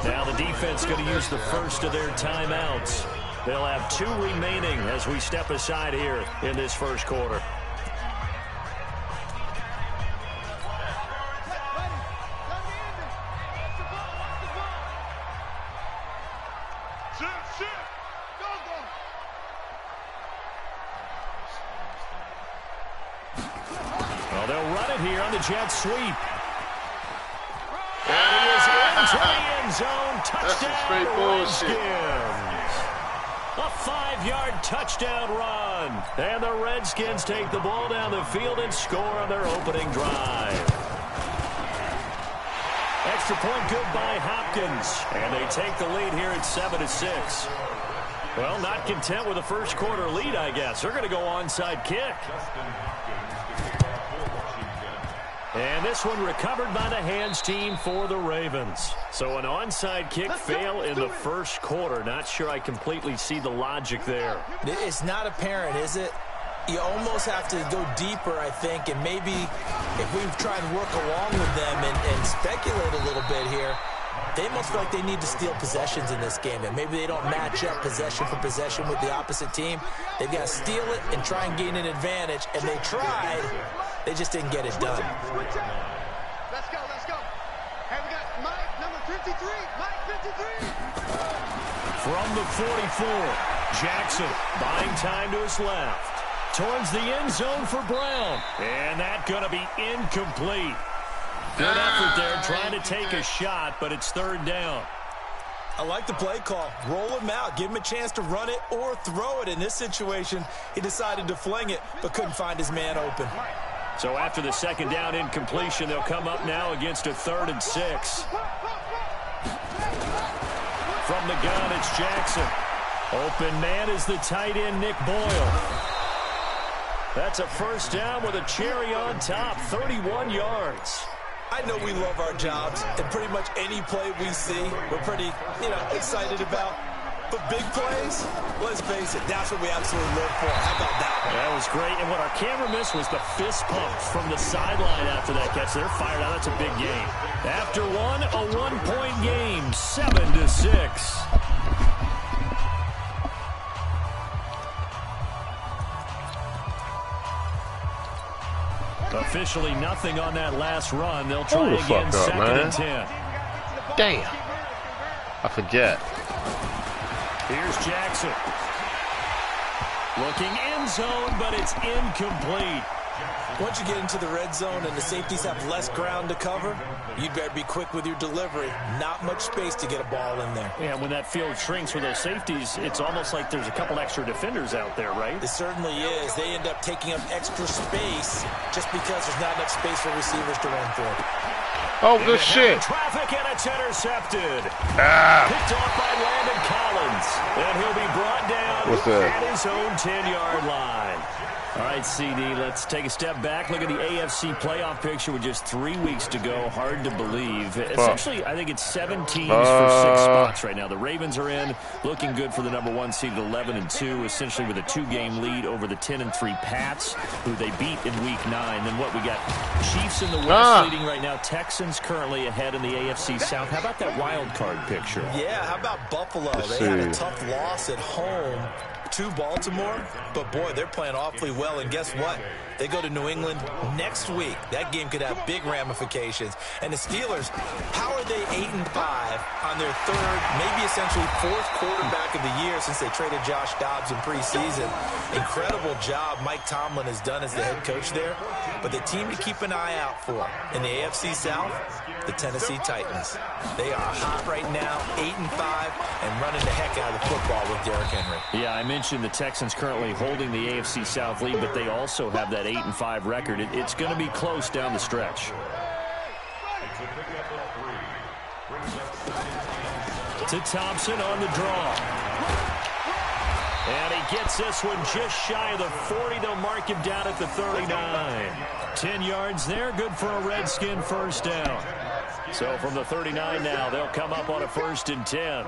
Now the defense going to use the first of their timeouts. They'll have 2 remaining as we step aside here in this first quarter. Well, they'll run it here on the jet sweep. And he is into the end zone. Touchdown, Redskins. A 5-yard touchdown run. And the Redskins take the ball down the field and score on their opening drive. Extra point good by Hopkins. And they take the lead here at 7-6. Well, not content with a first quarter lead, I guess. They're going to go onside kick. And this one recovered by the hands team for the Ravens. So an onside kick fail in the first quarter. Not sure I completely see the logic there. It's not apparent, is it? You almost have to go deeper, I think, and maybe if we try and work along with them and speculate a little bit here, they must feel like they need to steal possessions in this game, and maybe they don't match up possession for possession with the opposite team. They've got to steal it and try and gain an advantage, and they tried. They just didn't get it done. Let's go, let's go. Hey, we got Mike, number 53. Mike, 53. From the 44, Jackson buying time to his left. Towards the end zone for Brown. And that's going to be incomplete. Good effort there, trying to take a shot, but it's third down. I like the play call. Roll him out. Give him a chance to run it or throw it. In this situation, he decided to fling it, but couldn't find his man open. So after the second down incompletion, they'll come up now against a 3rd and 6. From the gun, it's Jackson. Open man is the tight end, Nick Boyle. That's a first down with a cherry on top, 31 yards. I know we love our jobs, and pretty much any play we see, we're pretty, excited about. But big plays, let's face it, that's what we absolutely live for. How about that one? That was great, and what our camera missed was the fist pumps from the sideline after that catch. They're fired out. That's a big game. After one, a 1-point game, 7-6. Officially nothing on that last run. They'll try again, 2nd and 10. Damn. I forget. Here's Jackson. Looking end zone, but it's incomplete. Once you get into the red zone and the safeties have less ground to cover, you'd better be quick with your delivery. Not much space to get a ball in there. Yeah, when that field shrinks with those safeties, it's almost like there's a couple extra defenders out there, right? It certainly is. They end up taking up extra space just because there's not enough space for receivers to run for. Oh, good shit. Traffic, and it's intercepted. Picked off by Landon Collins. And he'll be brought down at his own 10-yard line. All right, CD, let's take a step back. Look at the AFC playoff picture with just 3 weeks to go. Hard to believe. Essentially, I think it's 7 teams for 6 spots right now. The Ravens are in, looking good for the #1 seed at 11-2, essentially with a 2-game lead over the 10-3 Pats, who they beat in Week 9. Then what, we got Chiefs in the West leading right now. Texans currently ahead in the AFC South. How about that wild card picture? Yeah, how about Buffalo? They had a tough loss at home to Baltimore, but boy, they're playing awfully well, and guess what? They go to New England next week. That game could have big ramifications. And the Steelers, how are they 8-5 on their 3rd, maybe essentially 4th quarterback of the year since they traded Josh Dobbs in preseason? Incredible job Mike Tomlin has done as the head coach there. But the team to keep an eye out for in the AFC South, the Tennessee Titans. They are hot right now, 8-5, and running the heck out of the football with Derrick Henry. Yeah, I mentioned the Texans currently holding the AFC South lead, but they also have that 8-5 record. It's going to be close down the stretch. To Thompson on the draw. And he gets this one just shy of the 40. They'll mark him down at the 39. 10 yards there, good for a Redskin first down. So from the 39 now, they'll come up on a 1st and 10.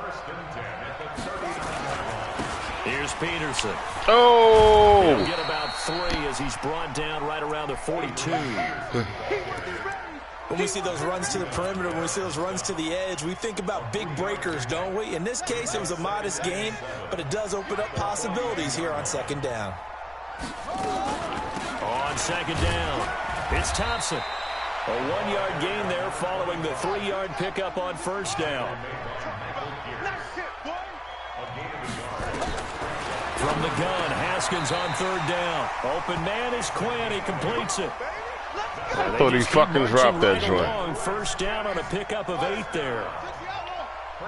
Here's Peterson. Oh! He'll get about 3 as he's brought down right around the 42. When we see those runs to the perimeter, when we see those runs to the edge, we think about big breakers, don't we? In this case, it was a modest gain, but it does open up possibilities here on 2nd down. On 2nd down, it's Thompson. A 1-yard gain there following the 3-yard pickup on 1st down. From the gun, Haskins on 3rd down. Open man is Quinn. He completes it. I thought he fucking dropped that joint. 1st down on a pickup of 8 there.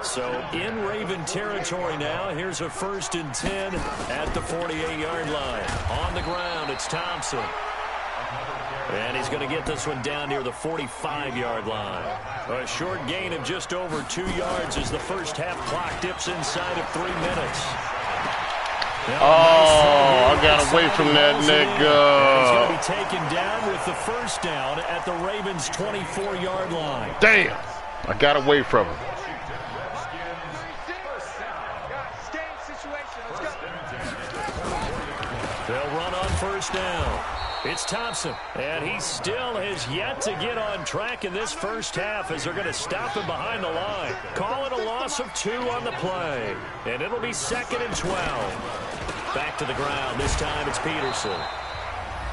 So in Raven territory now. Here's a 1st and 10 at the 48-yard line. On the ground, it's Thompson. And he's going to get this one down near the 45-yard line. A short gain of just over 2 yards as the first half clock dips inside of 3 minutes. I got away from that nigga. He's going to be taken down with the 1st down at the Ravens' 24-yard line. Damn. I got away from him. They'll run on 1st down. It's Thompson, and he still has yet to get on track in this first half as they're going to stop him behind the line. Call it a loss of 2 on the play, and it'll be 2nd and 12. Back to the ground. This time it's Peterson.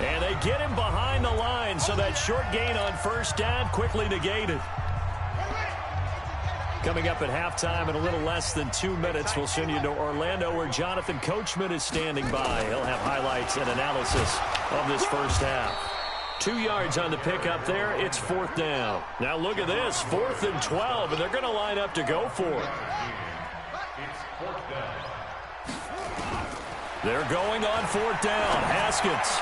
And they get him behind the line, so that short gain on 1st down quickly negated. Coming up at halftime in a little less than 2 minutes, we'll send you to Orlando where Jonathan Coachman is standing by. He'll have highlights and analysis of this first half. 2 yards on the pickup there. It's 4th down. Now look at this, 4th and 12, and they're going to line up to go for it. It's 4th down. They're going on 4th down. Haskins.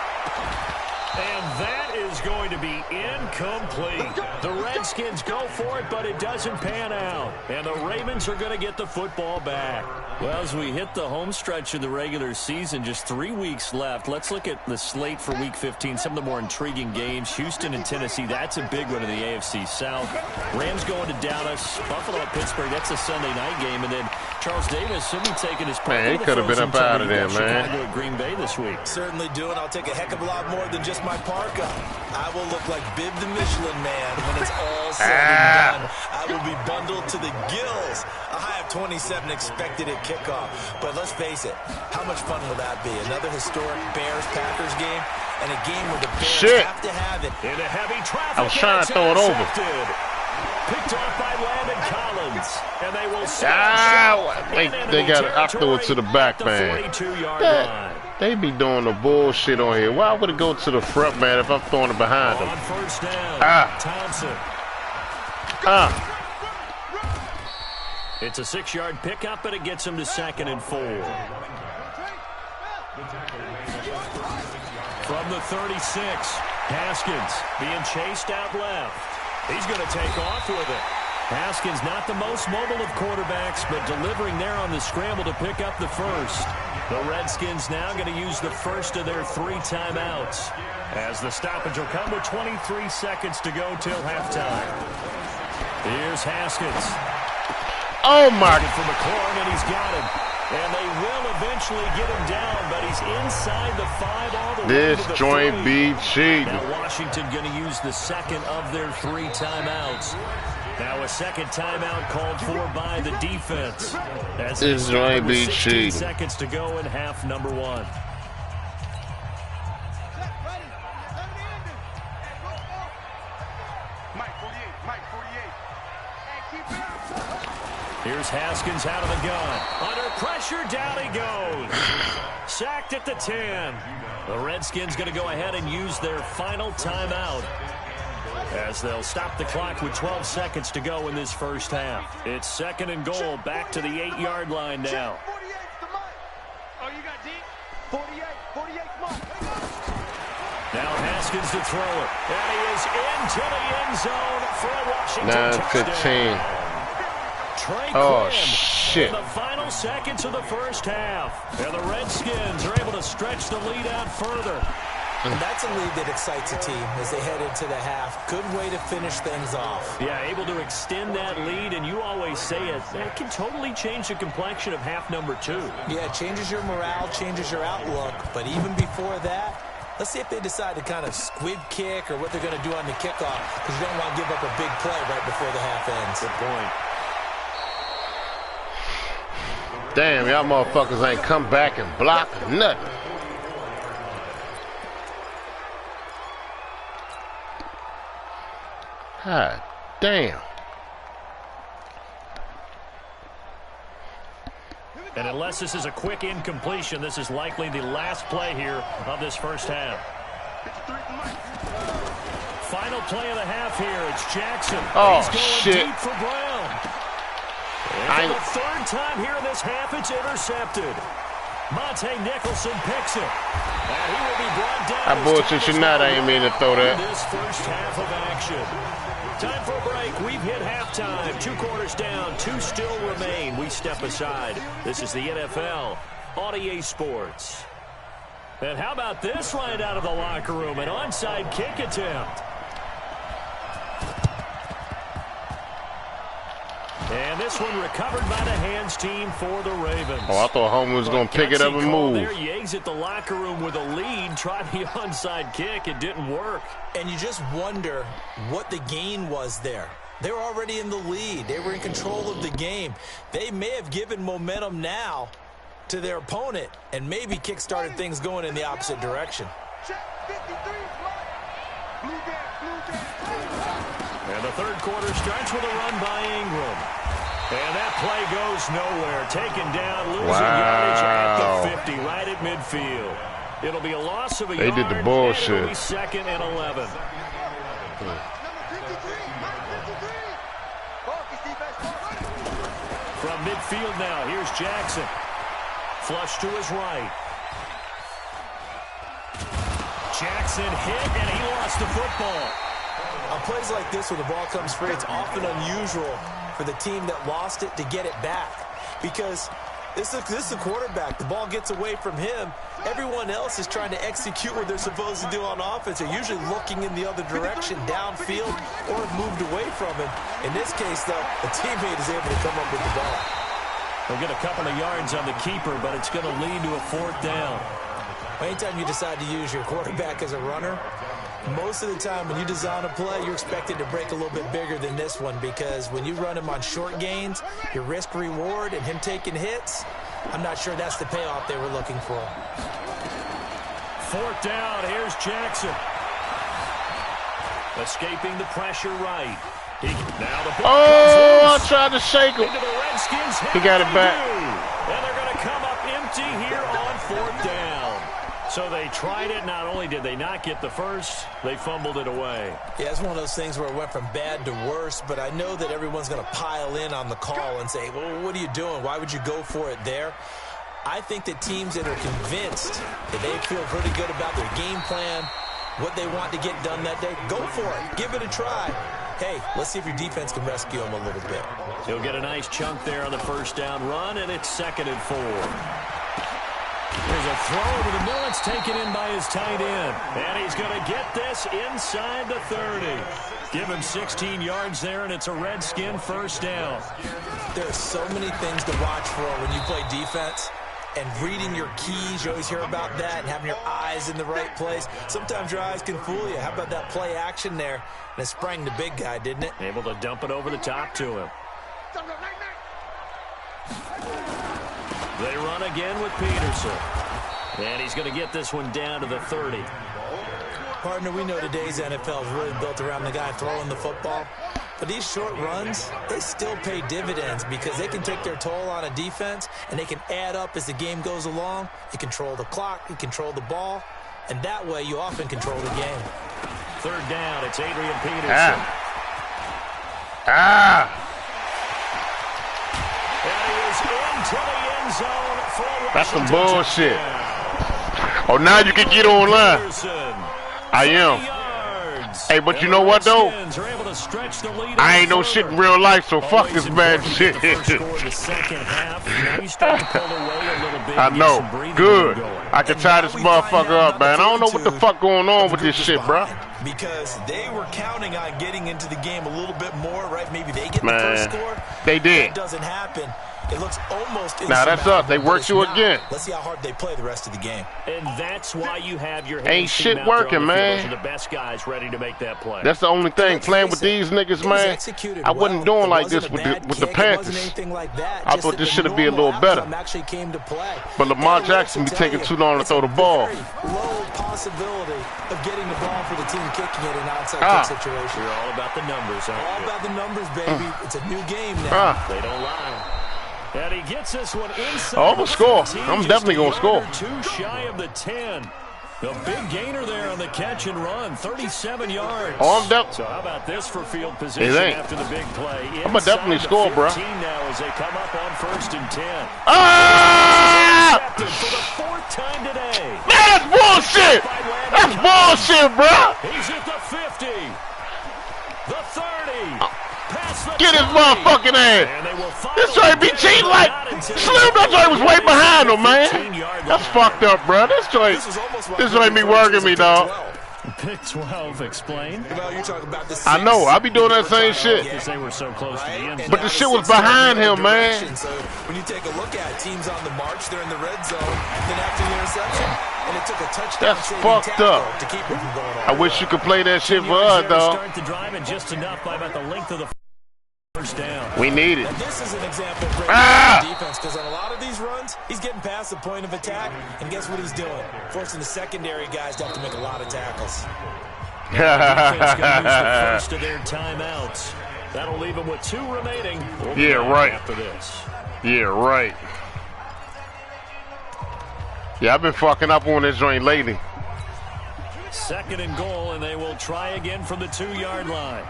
And that is going to be incomplete. The Redskins go for it, but it doesn't pan out. And the Ravens are going to get the football back. Well, as we hit the home stretch of the regular season, just 3 weeks left. Let's look at the slate for Week 15, some of the more intriguing games. Houston and Tennessee, that's a big one in the AFC South. Rams going to Dallas. Buffalo at Pittsburgh, that's a Sunday night game. And then Charles Davis should be taking his part. Man, he could have been up out of there, man. Chicago at Green Bay this week. Certainly do, and I'll take a heck of a lot more than just my parka. I will look like Bib the Michelin Man when it's all said and done. I will be bundled to the gills. A high of 27 expected at kickoff. But let's face it, how much fun will that be? Another historic Bears-Packers game, and a game where the Bears have to have it. In a heavy traffic, I was trying to throw it over. Picked off by Landon Collins, and they will they got it. I threw it to the back, man. They be doing the bullshit on here. Why would it go to the front, man, if I'm throwing it behind them? On 1st down, Thompson. It's a 6-yard pickup, but it gets him to 2nd and 4. From the 36, Haskins being chased out left. He's going to take off with it. Haskins not the most mobile of quarterbacks, but delivering there on the scramble to pick up the first. The Redskins now going to use the first of their 3 timeouts, as the stoppage will come with 23 seconds to go till halftime. Here's Haskins. Oh, my. From McLaurin, and he's got him. And they will eventually get him down, but he's inside the 5 all the way to the 3. This joint be cheating. Now Washington going to use the second of their 3 timeouts. Now a second timeout called for by the defense. This joint be cheating. 16 seconds to go in half number 1. Here's Haskins out of the gun. Under pressure, down he goes. Sacked at the 10. The Redskins going to go ahead and use their final timeout, as they'll stop the clock with 12 seconds to go in this first half. It's 2nd and goal, back to the 8-yard line now. Oh, you got deep? 48, come on. Now Haskins to throw it. And he is into the end zone for a Washington touchdown. 9-15. Oh, shit. In the final seconds of the first half. And the Redskins are able to stretch the lead out further. And that's a lead that excites a team as they head into the half. Good way to finish things off. Yeah, able to extend that lead, and you always say it, that can totally change the complexion of half number 2. Yeah, it changes your morale, changes your outlook. But even before that, let's see if they decide to kind of squib kick or what they're going to do on the kickoff, because you don't want to give up a big play right before the half ends. Good point. Damn, y'all motherfuckers ain't come back and block nothing. God damn. And unless this is a quick incompletion, this is likely the last play here of this first half. Final play of the half here. It's Jackson. Oh, he's going shit. deep for Brown. And for the 3rd time here in this half, it's intercepted. Monte Nicholson picks it. And he will be brought down. I bullshit you not. I ain't mean to throw that. This first half of action. Time for a break. We've hit halftime. 2 quarters down. 2 still remain. We step aside. This is the NFL on EA Sports. And how about this right out of the locker room? An onside kick attempt. And this one recovered by the hands team for the Ravens. Oh, I thought Homer was going to pick it up and move. There, you exit the locker room with a lead. Try the onside kick. It didn't work. And you just wonder what the gain was there. They were already in the lead. They were in control of the game. They may have given momentum now to their opponent and maybe kick-started things going in the opposite direction. And the 3rd quarter starts with a run by Ingram. And that play goes nowhere. Taken down, losing yardage at the 50, right at midfield. It'll be a loss of a They yard. did the bullshit. It'll be 2nd and 11. From midfield now, here's Jackson. Flush to his right. Jackson hit, and he lost the football. On plays like this where the ball comes free, it's often unusual for the team that lost it to get it back. Because this is a quarterback. The ball gets away from him. Everyone else is trying to execute what they're supposed to do on offense. They're usually looking in the other direction, downfield, or have moved away from him. In this case, though, the teammate is able to come up with the ball. They'll get a couple of yards on the keeper, but it's going to lead to a 4th down. Anytime you decide to use your quarterback as a runner, most of the time when you design a play, you're expected to break a little bit bigger than this one, because when you run him on short gains, your risk-reward and him taking hits, I'm not sure that's the payoff they were looking for. 4th down, here's Jackson. Escaping the pressure right. I tried to shake him. He got it back. And they're going to come up empty here on 4th down. So they tried it. Not only did they not get the first, they fumbled it away. Yeah, it's one of those things where it went from bad to worse, but I know that everyone's going to pile in on the call and say, well, what are you doing? Why would you go for it there? I think that teams that are convinced that they feel pretty good about their game plan, what they want to get done that day, go for it. Give it a try. Hey, let's see if your defense can rescue them a little bit. He'll get a nice chunk there on the 1st down run, and it's 2nd and 4. There's a throw over the middle. It's taken in by his tight end. And he's going to get this inside the 30. Give him 16 yards there, and it's a Redskin 1st down. There are so many things to watch for when you play defense. And reading your keys, you always hear about that, and having your eyes in the right place. Sometimes your eyes can fool you. How about that play action there? And it sprang the big guy, didn't it? Able to dump it over the top to him. They run again with Peterson. And he's going to get this one down to the 30. Partner, we know today's NFL is really built around the guy throwing the football. But these short runs, they still pay dividends because they can take their toll on a defense, and they can add up as the game goes along. You control the clock, you control the ball, and that way you often control the game. 3rd down, it's Adrian Peterson. And he is into the end zone for That's some bullshit. Oh, now you can get online. I am. Hey, but you know what, though? I ain't no shit in real life, so fuck this bad shit. I know. Good. I can tie this motherfucker up, man. I don't know what the fuck going on with this shit, bro. Because they were counting on getting into the game a little bit more, right? Maybe they get the first score. They did. That doesn't happen. It looks almost now that's up. They worked you again. Let's see how hard they play the rest of the game. And that's why you have your ain't shit working, man. The best guys ready to make that play. That's the only thing. Playing with these niggas, man. I wasn't doing like this with the Panthers. I thought this should be a little better. But Lamar Jackson be taking too long to throw the ball. Low possibility of getting the ball for the team kicking it in an onside kick situation. You're all about the numbers, aren't you? All about the numbers, baby. It's a new game now. They don't lie. And he gets this one inside. Oh, I'm going to score. I'm definitely going to score. 2 shy of the 10. The big gainer there on the catch and run, 37 yards. Oh, I'm definitely. So how about this for field position after the big play? I'm going to definitely score, bro. Now as they come up on 1st and 10. Ah! For the 4th time today. Man, that's bullshit. That's bullshit, bro. He's at the 50. The 30. Get his motherfucking ass. This joint be cheating like Slim. That joint was way behind him, man. That's fucked up, bro. This joint be working me, dog. Big 12, explain. I know. I be doing that same shit. Because they were so close to the end zone. But the shit was behind him, man. So when you take a look at teams on the march, they're in the red zone. Then after the interception, and it took a touchdown. That's fucked up. To keep it from going on. I wish you could play that shit for us, dog. Start the drive and just enough by about the length of the first down. We need it. And this is an example of great defense because on a lot of these runs, he's getting past the point of attack, and guess what he's doing? Forcing the secondary guys to have to make a lot of tackles. Defense going to use the first of their timeouts. That'll leave them with 2 remaining. Yeah, right. After this. Yeah, right. Yeah, I've been fucking up on this joint lately. 2nd and goal, and they will try again from the 2-yard line.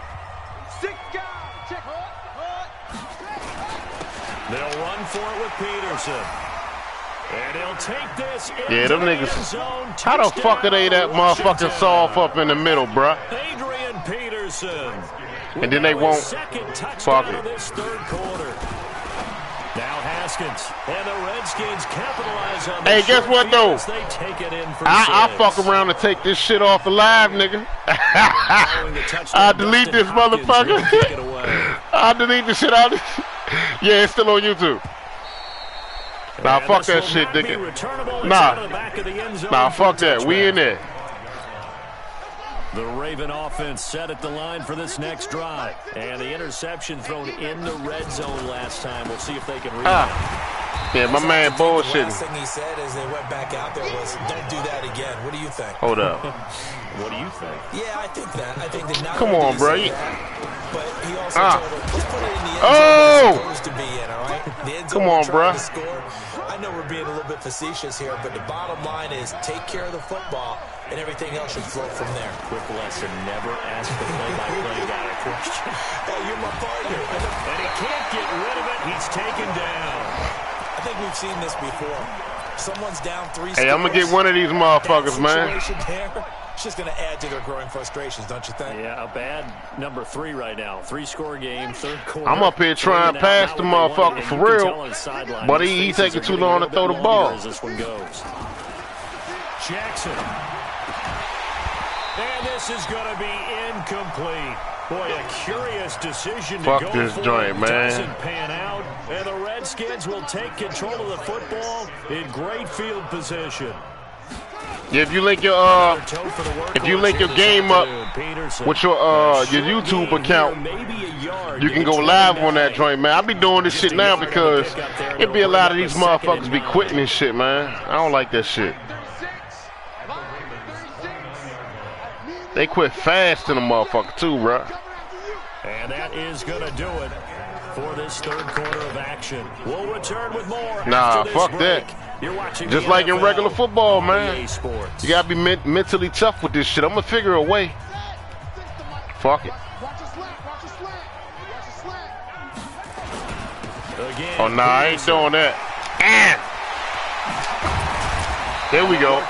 They'll run for it with Peterson. And he'll take this. Yeah, them niggas. How the fuck are they that motherfucking soft up in the middle, bruh? Adrian Peterson. And then they won't. Fuck it. This 3rd quarter. Now Haskins and the Redskins capitalize on the Hey, guess what though? They take it in for I fuck around and take this shit off the live, nigga. I delete this motherfucker. I delete the shit out. Yeah, it's still on YouTube. Nah, fuck that shit, nigga. Nah, fuck that. We in there. The Raven offense set at the line for this next drive. And the interception thrown in the red zone last time. We'll see if they can rebound. Yeah, my man bullshitting. The last thing he said as they went back out there was, don't do that again. What do you think? Hold up. What do you think? Yeah, I think that. I think that not Come on, bro. But he also told him, let's put it in the end zone Oh! it's supposed to be in, all right? The end zone Come on, bro. I know we're being a little bit facetious here, but the bottom line is take care of the football, and everything else should flow from there. Quick lesson, never ask the play-by-play guy a question. Hey, you're my partner. And he can't get rid of it. He's taken down. I think we've seen this before. Someone's down 3 scores. Hey, I'm going to get one of these motherfuckers, man. It's just going to add to their growing frustrations, don't you think? Yeah, a bad number 3 right now. 3-score game, 3rd quarter. I'm up here trying to pass the motherfucker for real. But he taking too long to throw the ball. As this one goes. Jackson. And this is going to be incomplete. Boy, a curious decision to Fuck go this for. joint, man. Doesn't pan out. And the Redskins will take control of the football in great field position. Yeah, if you link your game up with your YouTube account, you can go live on that joint, man. I be doing this shit now because it be a lot of these motherfuckers be quitting this shit, man. I don't like that shit. They quit fast in the motherfucker too, bro. And that is gonna do it for this 3rd quarter of action. We'll return with more. Nah, fuck that. You're watching just like in regular football, man. You gotta be mentally tough with this shit. I'm gonna figure a way. Fuck it. Oh, nah, I ain't doing that. There we go.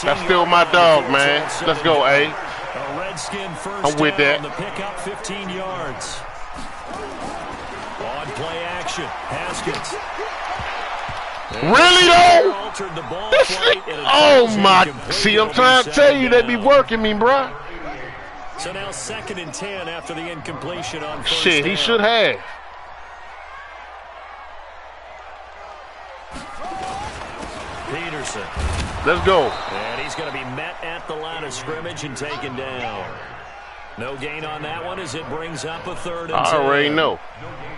That's still my dog, man. Let's go, A. I'm with that. The pickup 15 yards. On play action, Haskins. Really though? Oh my! See, I'm trying to tell you, they be working me, bro. So now 2nd and 10 after the incompletion on first shit. down. He should have. Peterson. Let's go. And he's going to be met at the line of scrimmage and taken down. No gain on that one as it brings up a 3rd and 10. I already know.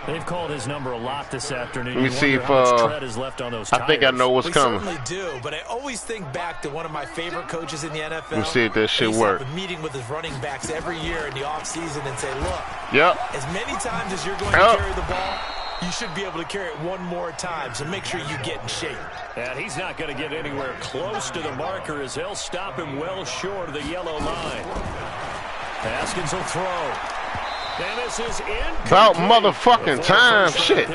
They've called his number a lot this afternoon. Let me see if tread is left on those I think I know what's coming. We certainly do, but I always think back to one of my favorite coaches in the NFL. Let me see if that shit works. Meeting with his running backs every year in the offseason and say, look, as many times as you're going to carry the ball, you should be able to carry it one more time, so make sure you get in shape. And he's not going to get anywhere close to the marker as they'll stop him well short of the yellow line. Haskins will throw. And this is in. About motherfucking time. Shit.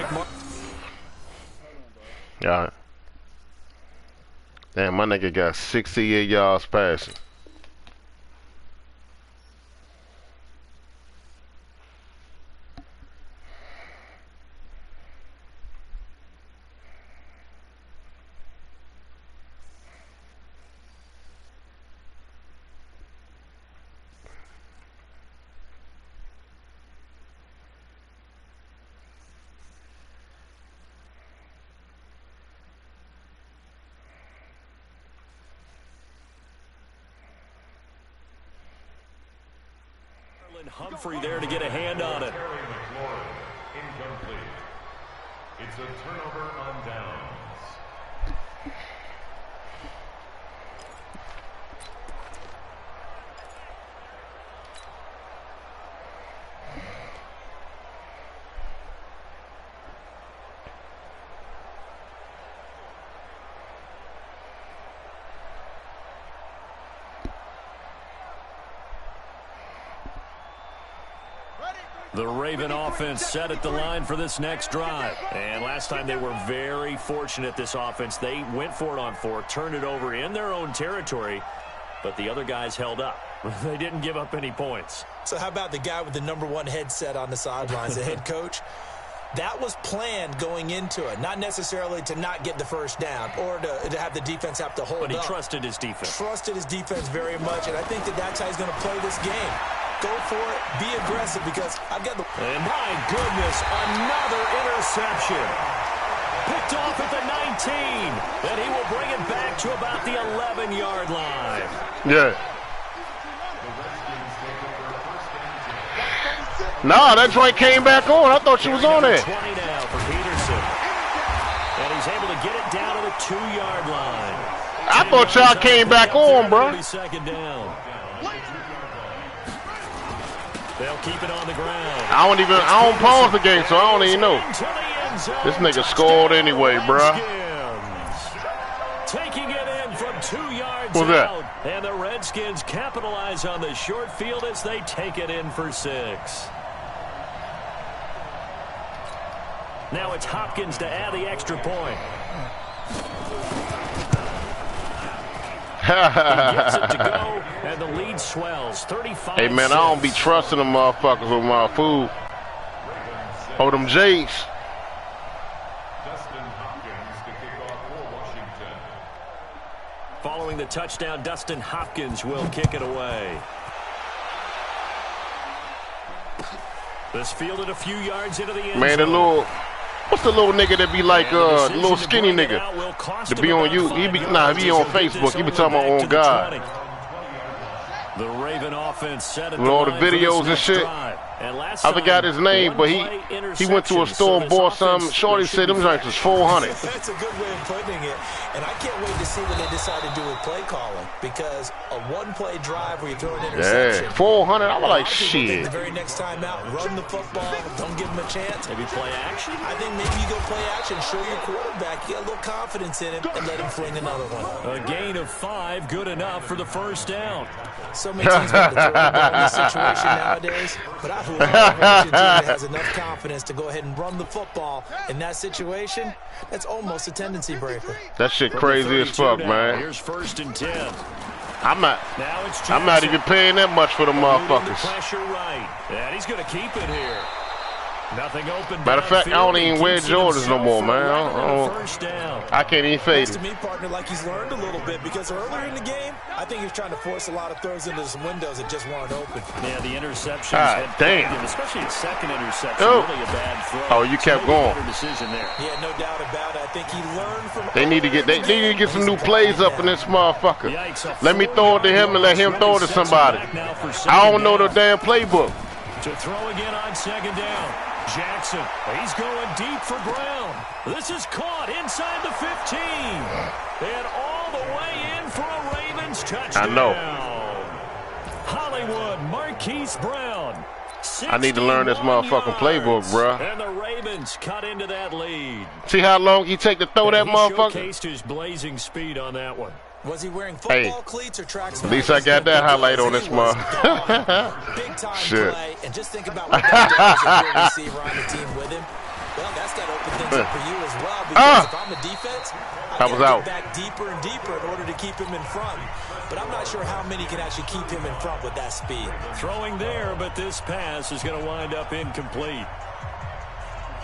Yeah. Damn, my nigga got 68 yards passing. Humphrey there to get a hand on it. Incomplete. It's a turnover on downs. The Raven offense set at the line for this next drive. And last time they were very fortunate, this offense. They went for it on 4, turned it over in their own territory, but the other guys held up. They didn't give up any points. So how about the guy with the #1 headset on the sidelines, the head coach? That was planned going into it, not necessarily to not get the first down or to have the defense have to hold up. But he trusted his defense. Trusted his defense very much, and I think that's how he's going to play this game. Go for it, be aggressive, because I've got the... And my goodness, another interception. Picked off at the 19, and he will bring it back to about the 11-yard line. Yeah. Nah, that joint came back on. I thought she was on there. 20 now for Peterson. And he's able to get it down to the 2-yard line. I thought y'all came back on, bro. Second down. They'll keep it on the ground. I don't pause the game, so I don't even know. This nigga scored anyway, bruh. Taking it in from 2 yards What's out. that? And the Redskins capitalize on the short field as they take it in for 6. Now it's Hopkins to add the extra point. He gets it to go, and the lead swells. 35. Hey, man, I don't be trusting them motherfuckers with my food. Oh, them J's. Following the touchdown, Dustin Hopkins will kick it away. This fielded a few yards into the end Man, the zone. little... What's the little nigga that be like, little skinny nigga? To be on you, he be on Facebook. He be talking about on God. The Raven offense set with all the videos and shit. I forgot his name, but he went to a store and bought some. Shorty said them drinks was $400. That's a good way of putting it. And I can't wait to see what they decide to do with play calling, because a one-play drive where you throw an interception. Yeah, $400. I was like, shit. The very next time out, run the football, don't give him a chance. Maybe play action? I think maybe you go play action, show your quarterback, you got a little confidence in him, and let him fling another one. A gain of 5, good enough for the first down. So many teams want to throw the ball in this situation nowadays, but I believe a team that has enough confidence to go ahead and run the football in that situation. That's almost a tendency breaker. That shit crazy as fuck, man. Here's 1st and 10. I'm not even paying that much for the motherfuckers. Pressure right, and he's going to keep it here. Nothing open. Matter of fact, I don't even wear Jordans no more, man. I can't even fade it. To me, partner, like he's learned a little bit, because earlier in the game, I think he was trying to force a lot of throws into some windows that just weren't open. Yeah, the interceptions. Damn. Especially a second interception. Really a bad throw. Oh, you kept going. Decision there. Yeah, no doubt about it. I think he learned from. They need to get some new plays up in this motherfucker. Let me throw it to him and let him throw it to somebody. I don't know the damn playbook. To throw again on 2nd down. Jackson, he's going deep for Brown. This is caught inside the 15. And all the way in for a Ravens touchdown. I know. Hollywood, Marquise Brown. I need to learn this motherfucking playbook, bro. And the Ravens cut into that lead. See how long he take to throw that motherfucker? He showcased his blazing speed on that one. Was he wearing football cleats or track? At least I got that highlight on this month. Big time Shit. play, and just think about what that does if you're a receiver on the team with him. Well, that's got to open things up for you as well, because if I'm the defense, I got to get back deeper and deeper in order to keep him in front. But I'm not sure how many can actually keep him in front with that speed. Throwing there, but this pass is going to wind up incomplete.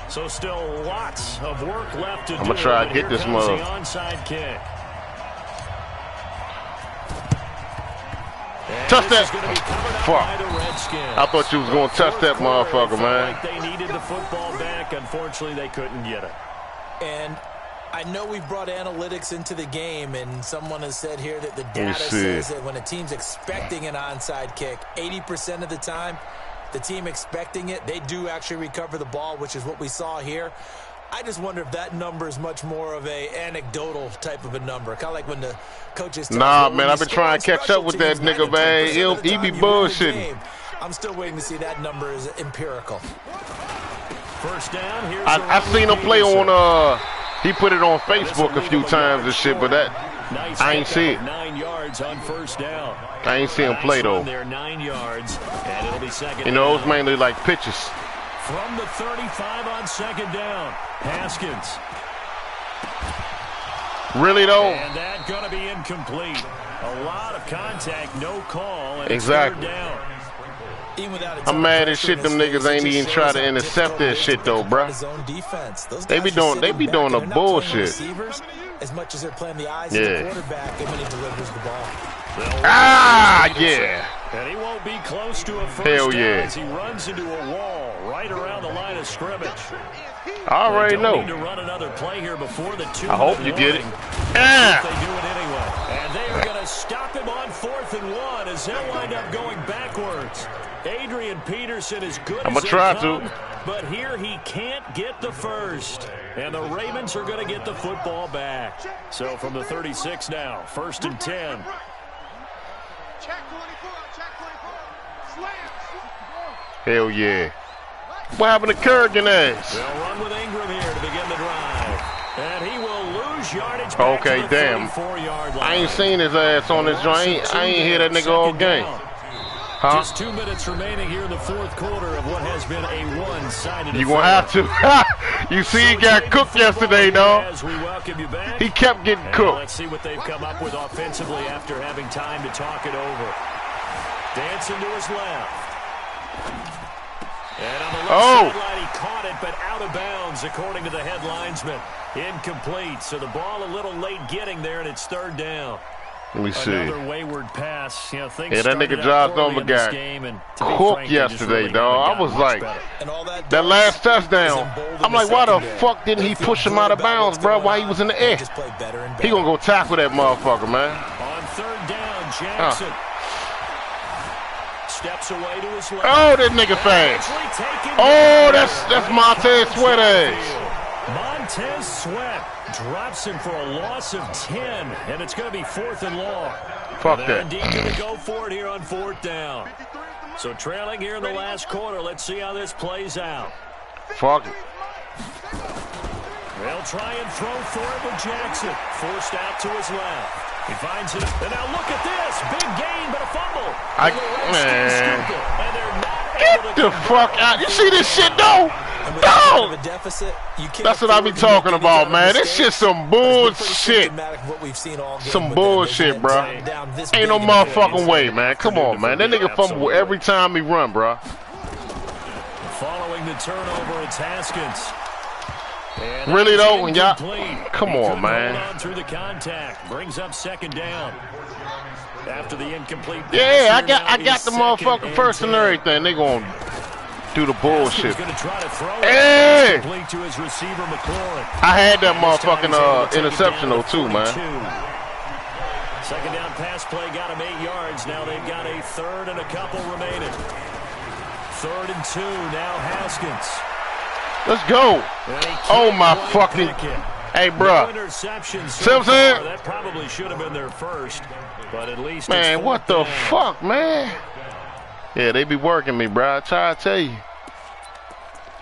So still lots of work left to do. I'm going to try to get this mother. Onside kick. Touch that. Fuck. I thought you was going to touch that motherfucker, man. Like they needed the football back. Unfortunately, they couldn't get it. And I know we've brought analytics into the game, and someone has said here that the data says that when a team's expecting an onside kick, 80% of the time, the team expecting it, they do actually recover the ball, which is what we saw here. I just wonder if that number is much more of a anecdotal type of a number, kind of like when the coaches. Nah, man, I've been trying to catch up with that nigga, man. He be bullshitting. I'm still waiting to see that number is empirical. First down. Here's I seen him play on. He put it on Facebook a few times and shit, but Nice I ain't see it. 9 yards on first down. I ain't see him play, though. There, 9 yards, and it'll be second You know, down. it's mainly like pitches. From the 35 on second down, Haskins. Really, though? And that's going to be incomplete. A lot of contact, no call, and Exactly. it's third down. I'm mad as shit them niggas ain't even try to intercept that shit, though, bro. They be doing the bullshit. As much as they're playing the eyes Yeah. of the quarterback, and when he delivers the ball. Ah, yeah. And he won't be close to a first Hell down yeah. as he runs into a wall right around the line of scrimmage. I already They don't know. need to run another play here before the 2-minute I hope you get it. warning. Ah. They do it anyway. And they are going to stop him on 4th and 1 as they'll wind up going backwards. Adrian Peterson is good I'ma as they try come, to. but here he can't get the first. And the Ravens are going to get the football back. So from the 36 now, 1st and 10. Check 24, check 24. Slam. Hell yeah. What happened to Kurgan ass? They'll run with Ingram here to begin the drive. And he will lose yardage back Okay, to the damn. 34-yard line. I ain't seen his ass on this joint. I ain't hear that nigga all game. Huh? Just 2 minutes remaining here in the 4th quarter of what has been a one-sided You gonna have to. You see he got cooked yesterday, dog. As we welcome you back. He kept getting And cooked. let's see what they've come up with offensively after having time to talk it over. Dancing to his left. And on the left sideline, he caught it, but out of bounds, according to the head linesman. Incomplete, so the ball a little late getting there, and it's 3rd down. Let me see. Another wayward pass. You know, things Yeah, that started nigga out Josh poorly Nova in this got game, and to be cooked frank, they just yesterday, really dog. I haven't was gotten like, much better. that last touchdown, I'm like, why the fuck didn't he push him out of bounds, bro, while he was in the air? He gonna go tackle that motherfucker, man. On 3rd down, Jackson steps away to his left. Oh, that nigga fast. Oh, that's Montez Sweat ass. Montez Sweat drops him for a loss of 10, and it's going to be 4th and long. Fuck They're that. indeed going to go for it here on 4th down. So trailing here in the last quarter. Let's see how this plays out. Fuck it. They'll try and throw for it with Jackson. Forced out to his left. He finds it. And now look at this. Big gain, but a fumble. Man. And they're not Get the fuck out. You see this shit, though? Dog. That's what I be talking about, man. This shit some bullshit. Some bullshit, bro. Ain't no motherfucking way, man. Come on, man. That nigga fumble every time he run, bro. Following the turnover, it's Haskins. And Really, though? When y'all... incomplete. Come He on, couldn't man. hold on through the contact. Brings up 2nd down. After the incomplete pass Yeah, I here now, got the it's motherfucker 2nd first and 10. everything. They gonna do the bullshit. Haskins gonna try to throw it. Hey! Complete to his receiver, McLaurin. I had that This time he's able to motherfucking take it interception, down though, to too, man. 42. Second down pass play got him 8 yards. Now they've got a 3rd and a couple remaining. 3rd and 2. Now Haskins. Let's go. Oh, my fucking... Hey, bruh. No interceptions See what I'm saying? That probably should have been their first, but at least Man, it's what the 4th down. fuck, man? Yeah, they be working me, bro. I try to tell you.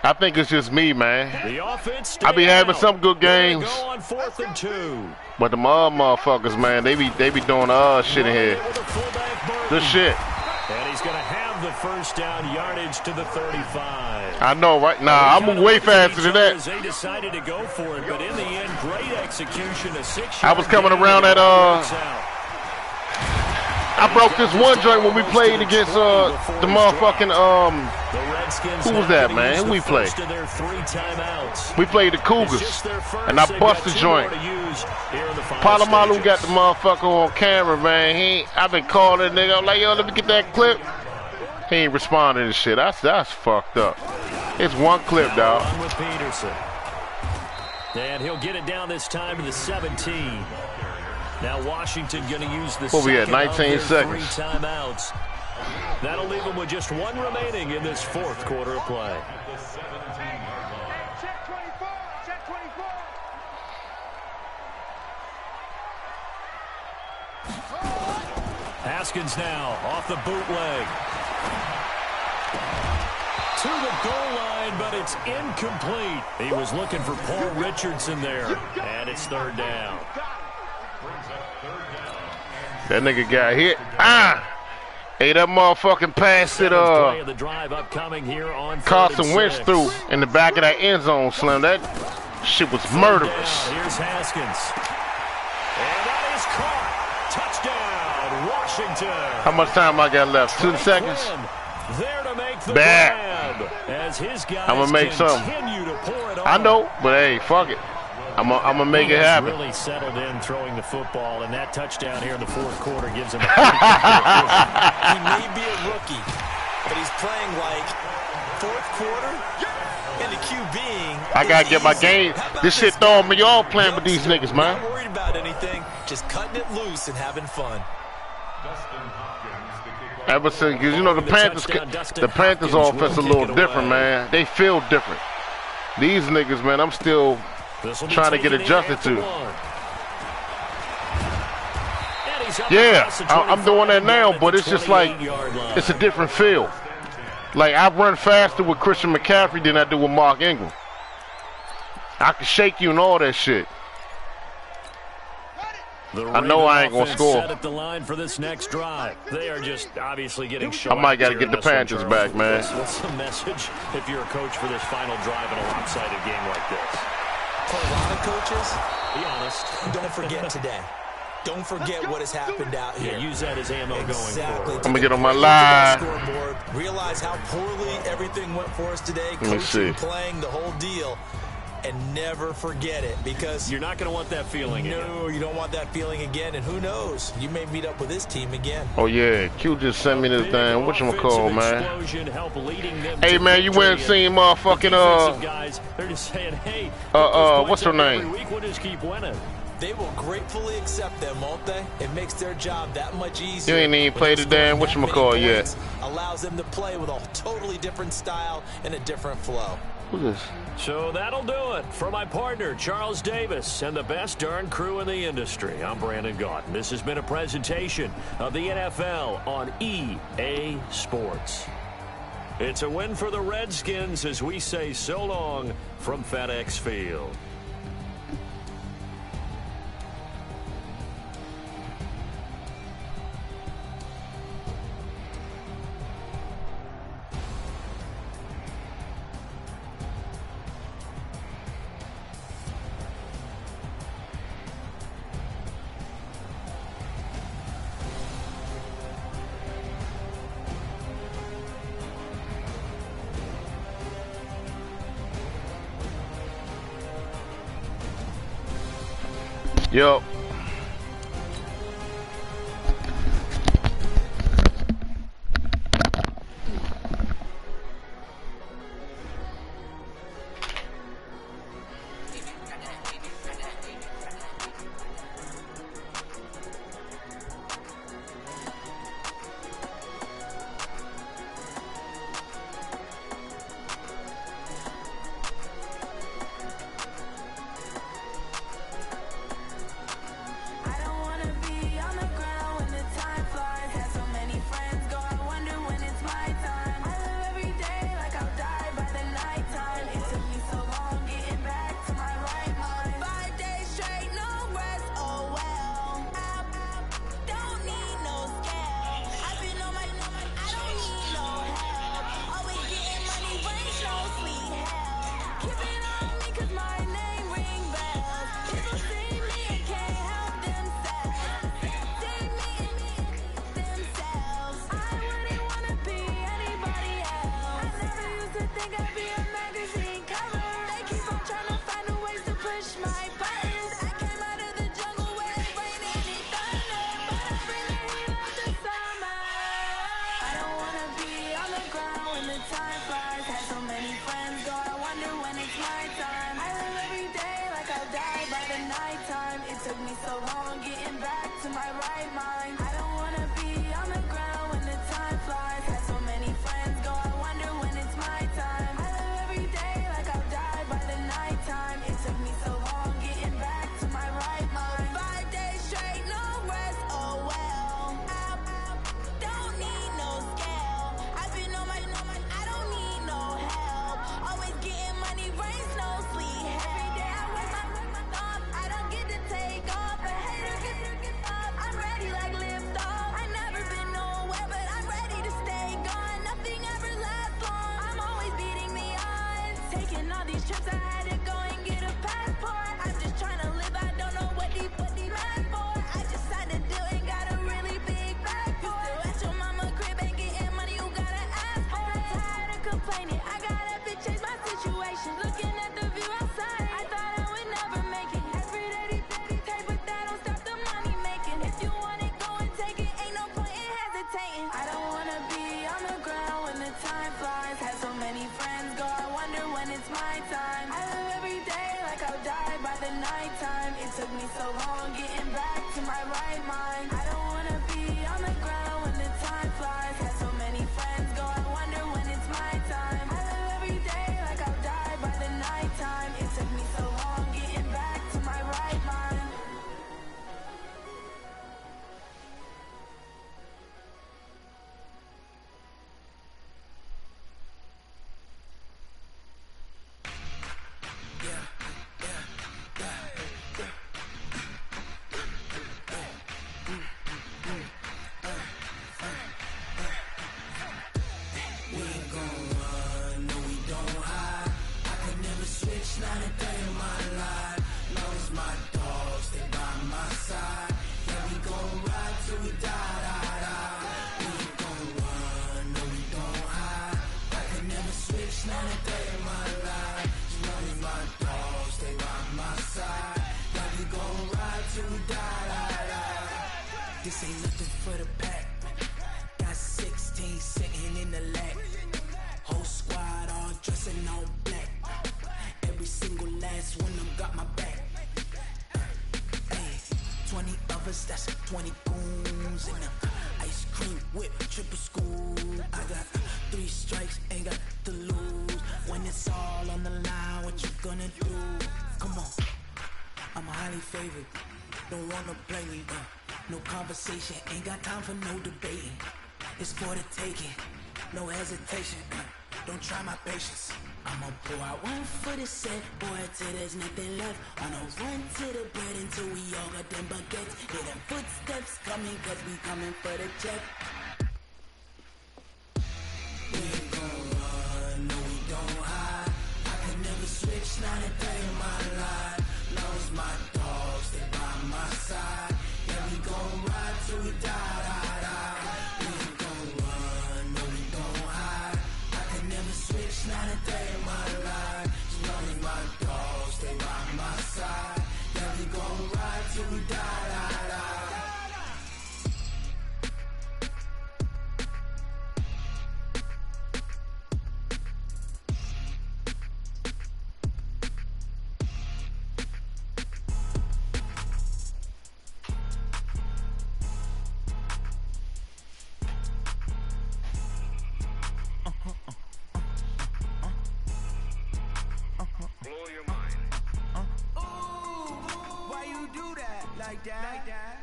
I think it's just me, man. The offense I be having out. some good They're games. gonna go on 4th and 2. But the motherfuckers, man, they be doing shit in here. With a fullback Burton. Good shit. And he's going to have the first down yardage to the 35. I know, right? Nah, I'm way faster than that. They decided to go for it, but in the end, great execution. A 6-yard I was coming gain around and that, it works out. I broke this one joint when we played against the motherfucking who was that, man? Who we played? We played the Cougars, and I bust the joint. Palomalu got the motherfucker on camera, man. I've been calling that nigga. I'm like, yo, let me get that clip. He ain't responding to shit. That's fucked up. It's one clip, dog. With Peterson. And he'll get it down this time to the 17. Now Washington going to use the What we at, second of 19 their seconds. 3 timeouts. That'll leave them with just 1 remaining in this 4th quarter of play. Check 24, check 24. Haskins now off the bootleg. To the goal line, but it's incomplete. He was looking for Paul Richardson there, and it's 3rd down. That nigga got hit. Hey, that motherfucking pass that Carson Wentz threw in the back of that end zone, Slim. That shit was murderous. Here's Haskins. And that is caught. Touchdown, Washington. How much time I got left? 2 seconds? There to make the bad. grab as his guys I'm gonna make something. To pour it on. I know, but hey, fuck it. I'm gonna make it happen. Really settled in throwing the football, and that touchdown here in the fourth quarter gives him a He may be a rookie, but he's playing like fourth quarter, and the QBing. I gotta get my game. This shit throwing me off playing with these niggas, man. Not worried about anything, just cutting it loose and having fun. Ever since, because you know the Panthers offense a little different, man. They feel different. These niggas, man, I'm still trying to get adjusted to. Yeah, I'm doing that now, but it's just like, it's a different feel. Like, I run faster with Christian McCaffrey than I do with Mark Ingram. I can shake you and all that shit. I know I ain't gonna score. Set at the line for this next drive. They are just obviously getting shot. I might gotta get the Panthers back, man. What's the message if you're a coach for this final drive in a lopsided game like this? For a lot of coaches, be honest. Don't forget today. Don't forget what has happened out here. Yeah, use that as ammo going forward. I'm gonna get on my live. Realize how poorly everything went for us today. Let me see. Playing the whole deal. And never forget it, because you're not going to want that feeling again. No, you don't want that feeling again. And who knows? You may meet up with this team again. Oh, yeah. Q just sent me this thing. Whatchamacall, man? Hey, man, you went and seen motherfucking, they're just saying, hey, what's her name? We'll just keep winning. They will gratefully accept them, won't they? It makes their job that much easier. You ain't even played the damn whatchamacall yet. Allows them to play with a totally different style and a different flow. Who's this? So that'll do it for my partner, Charles Davis, and the best darn crew in the industry. I'm Brandon Gaunt. This has been a presentation of the NFL on EA Sports. It's a win for the Redskins as we say so long from FedEx Field. Yo. took me so long getting back to my right mind. I don't wanna be on the ground when the time flies. Got so many friends go, I wonder when it's my time. I live every day like I'll die by the nighttime. It took me so long getting back to my right mind. This ain't nothing for the pack. Got 16 sitting in the lap. Whole squad all dressing all black. Every single last one of them got my back. Hey, 20 of us, that's 20 goons in them. Ice cream whip, triple scoop. I got 3 strikes, ain't got to lose. When it's all on the line, what you gonna do? Come on, I'm highly favored. Don't wanna play me, no conversation, ain't got time for no debating. It's for the taking, no hesitation. Don't try my patience. I'ma pour out one for the set, boy, till there's nothing left. On a run to the bread until we all got them baguettes. Hear them footsteps coming, cause we coming for the check. We ain't gon' run, no we don't hide. I can never switch, not a day in my life. Long as my dogs, they by my side. Yeah, we gon' ride till we die. We ain't gon' run, no we don't hide. I can never switch, not a day in my life. As long as my dogs, they by my side. Yeah, we gon' ride till we die.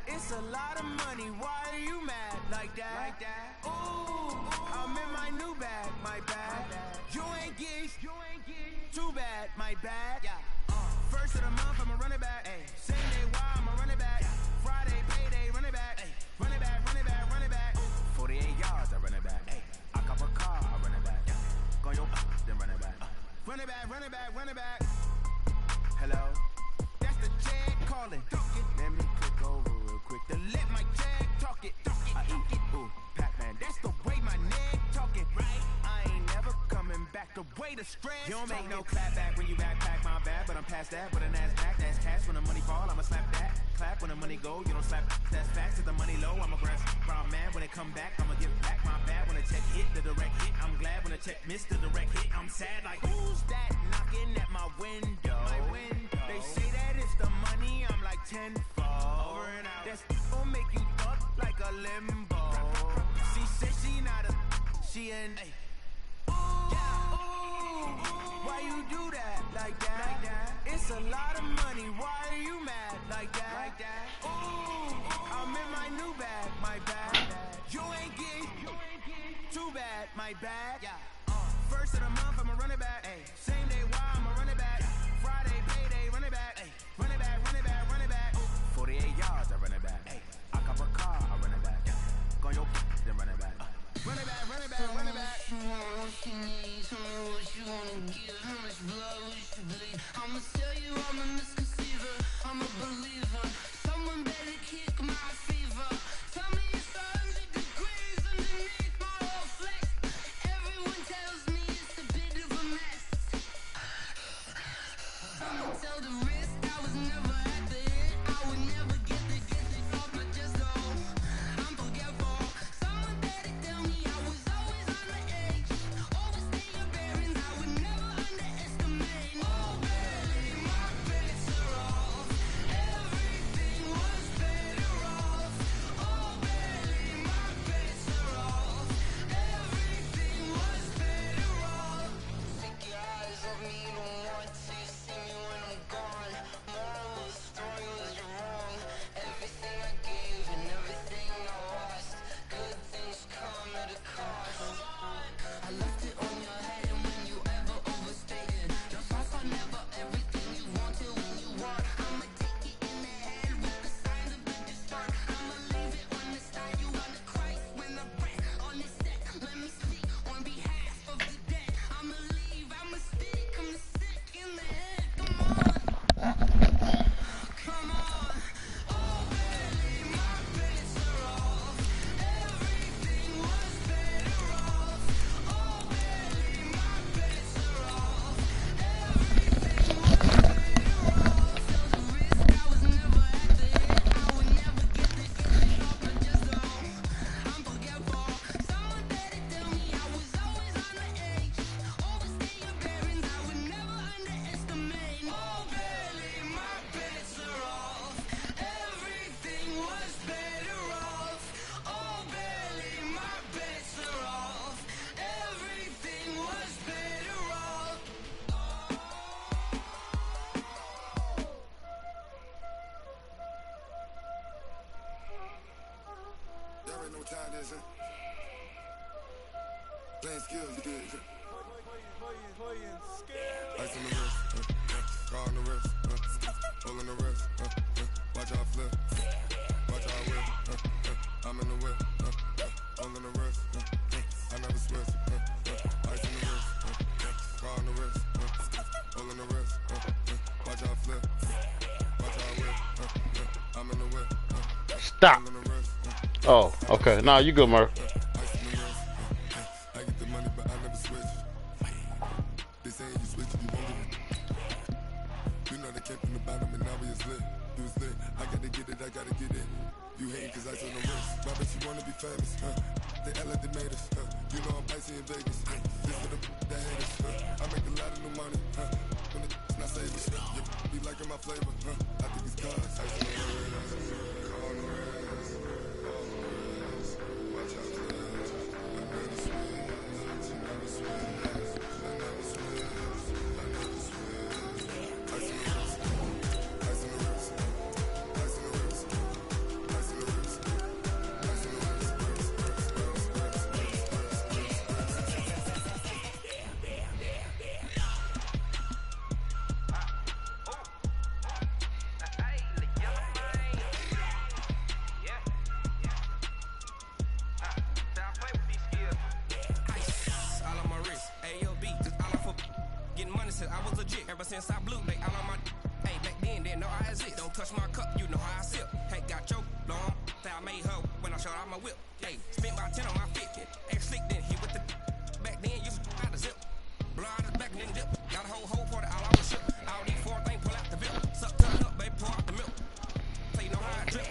It's a lot of money, why are you mad like that? Ooh, I'm in my new bag, my bad. You ain't geeks, too bad, my bad. First of the month, I'ma run it back. Same day, why I'ma run it back. Friday, payday, run it back. Run it back, run it back, run it back. 48 yards, I run it back. I cop a car, I run it back. Go your then run it back. Run it back, run it back, run it back. Hello? That's the check calling. Let me click over real quick to let my check talk it. I eat it, ooh, Pac-Man. That's the way my neck talking, right? I ain't never coming back. The way the stress. You don't make no clap back when you backpack my bad, but I'm past that. But a NASDAQ, that's cash. When the money fall, I'ma slap that. Clap when the money go, you don't slap. That's facts. If the money low, I'ma grab. Brown man when it come back, I'ma give back my bad. When the check hit, the direct hit. I'm glad when the check missed the direct hit. I'm sad like who's that knocking at my window? They say that it's the money, I'm like tenfold. Over and out. That's gon' make you up like a limbo. She said she not a, she an. Ooh, why you do that like that? It's a lot of money, why are you mad like that? Ooh, I'm in my new bag, my bad. You ain't geek, too bad, my bad. First of the month, I'ma run it back. Same day, why I'ma run it back. Friday, payday, run it back. Run it back, run it back, run it back. 48 yards, I run it back. I cop a car, I run it back. Go your then run it back. Run it back, run it back, run it back. What you want, what you need, tell me what you wanna give. How much blood we should bleed. I'ma tell you I'm a misconceiver, I'm a believer. Someone better kick my fever. Tell me it's 100 degrees underneath my whole flesh. Everyone all in the wrist. Watch how I flip. Watch how I whip. I'm in the whip. All in the wrist. I never switch. Ice in the wrist. Car on the wrist. All in the wrist. Watch how I flip. Watch how I whip. I'm in the whip. Stop. Oh, okay. Nah, you good, Murph. I get the money, but I never switch. They say you switch, you won't get it. You know they came from the bottom and now we is lit. You was lit. I gotta get it, I gotta get it. You hating cause I told no risk. Why bet you wanna be famous? They act like they made us. You know I'm icy in Vegas. This for the that haters. I make a lot of new money. When it's not saving. Be liking my flavor. I think it's cause. I was legit ever since I blew. They all on my hey back then didn't know I exist. Don't touch my cup, you know how I sip. Hey, got choked long. I made her when I showed out my whip. Hey, spent about 10 on my fit. Ex slick then hit with the back then used to out the zip. Blow out the back and then dip. Got a whole party all on the ship. All these four things pull out the bill. Suck turn up, baby, pour out the milk. So you know how I drip.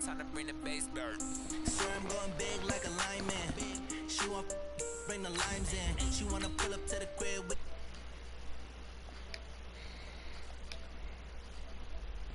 Time to bring the bass bird. So I'm going big like a lineman. She want bring the limes in. She wanna pull up to the crib with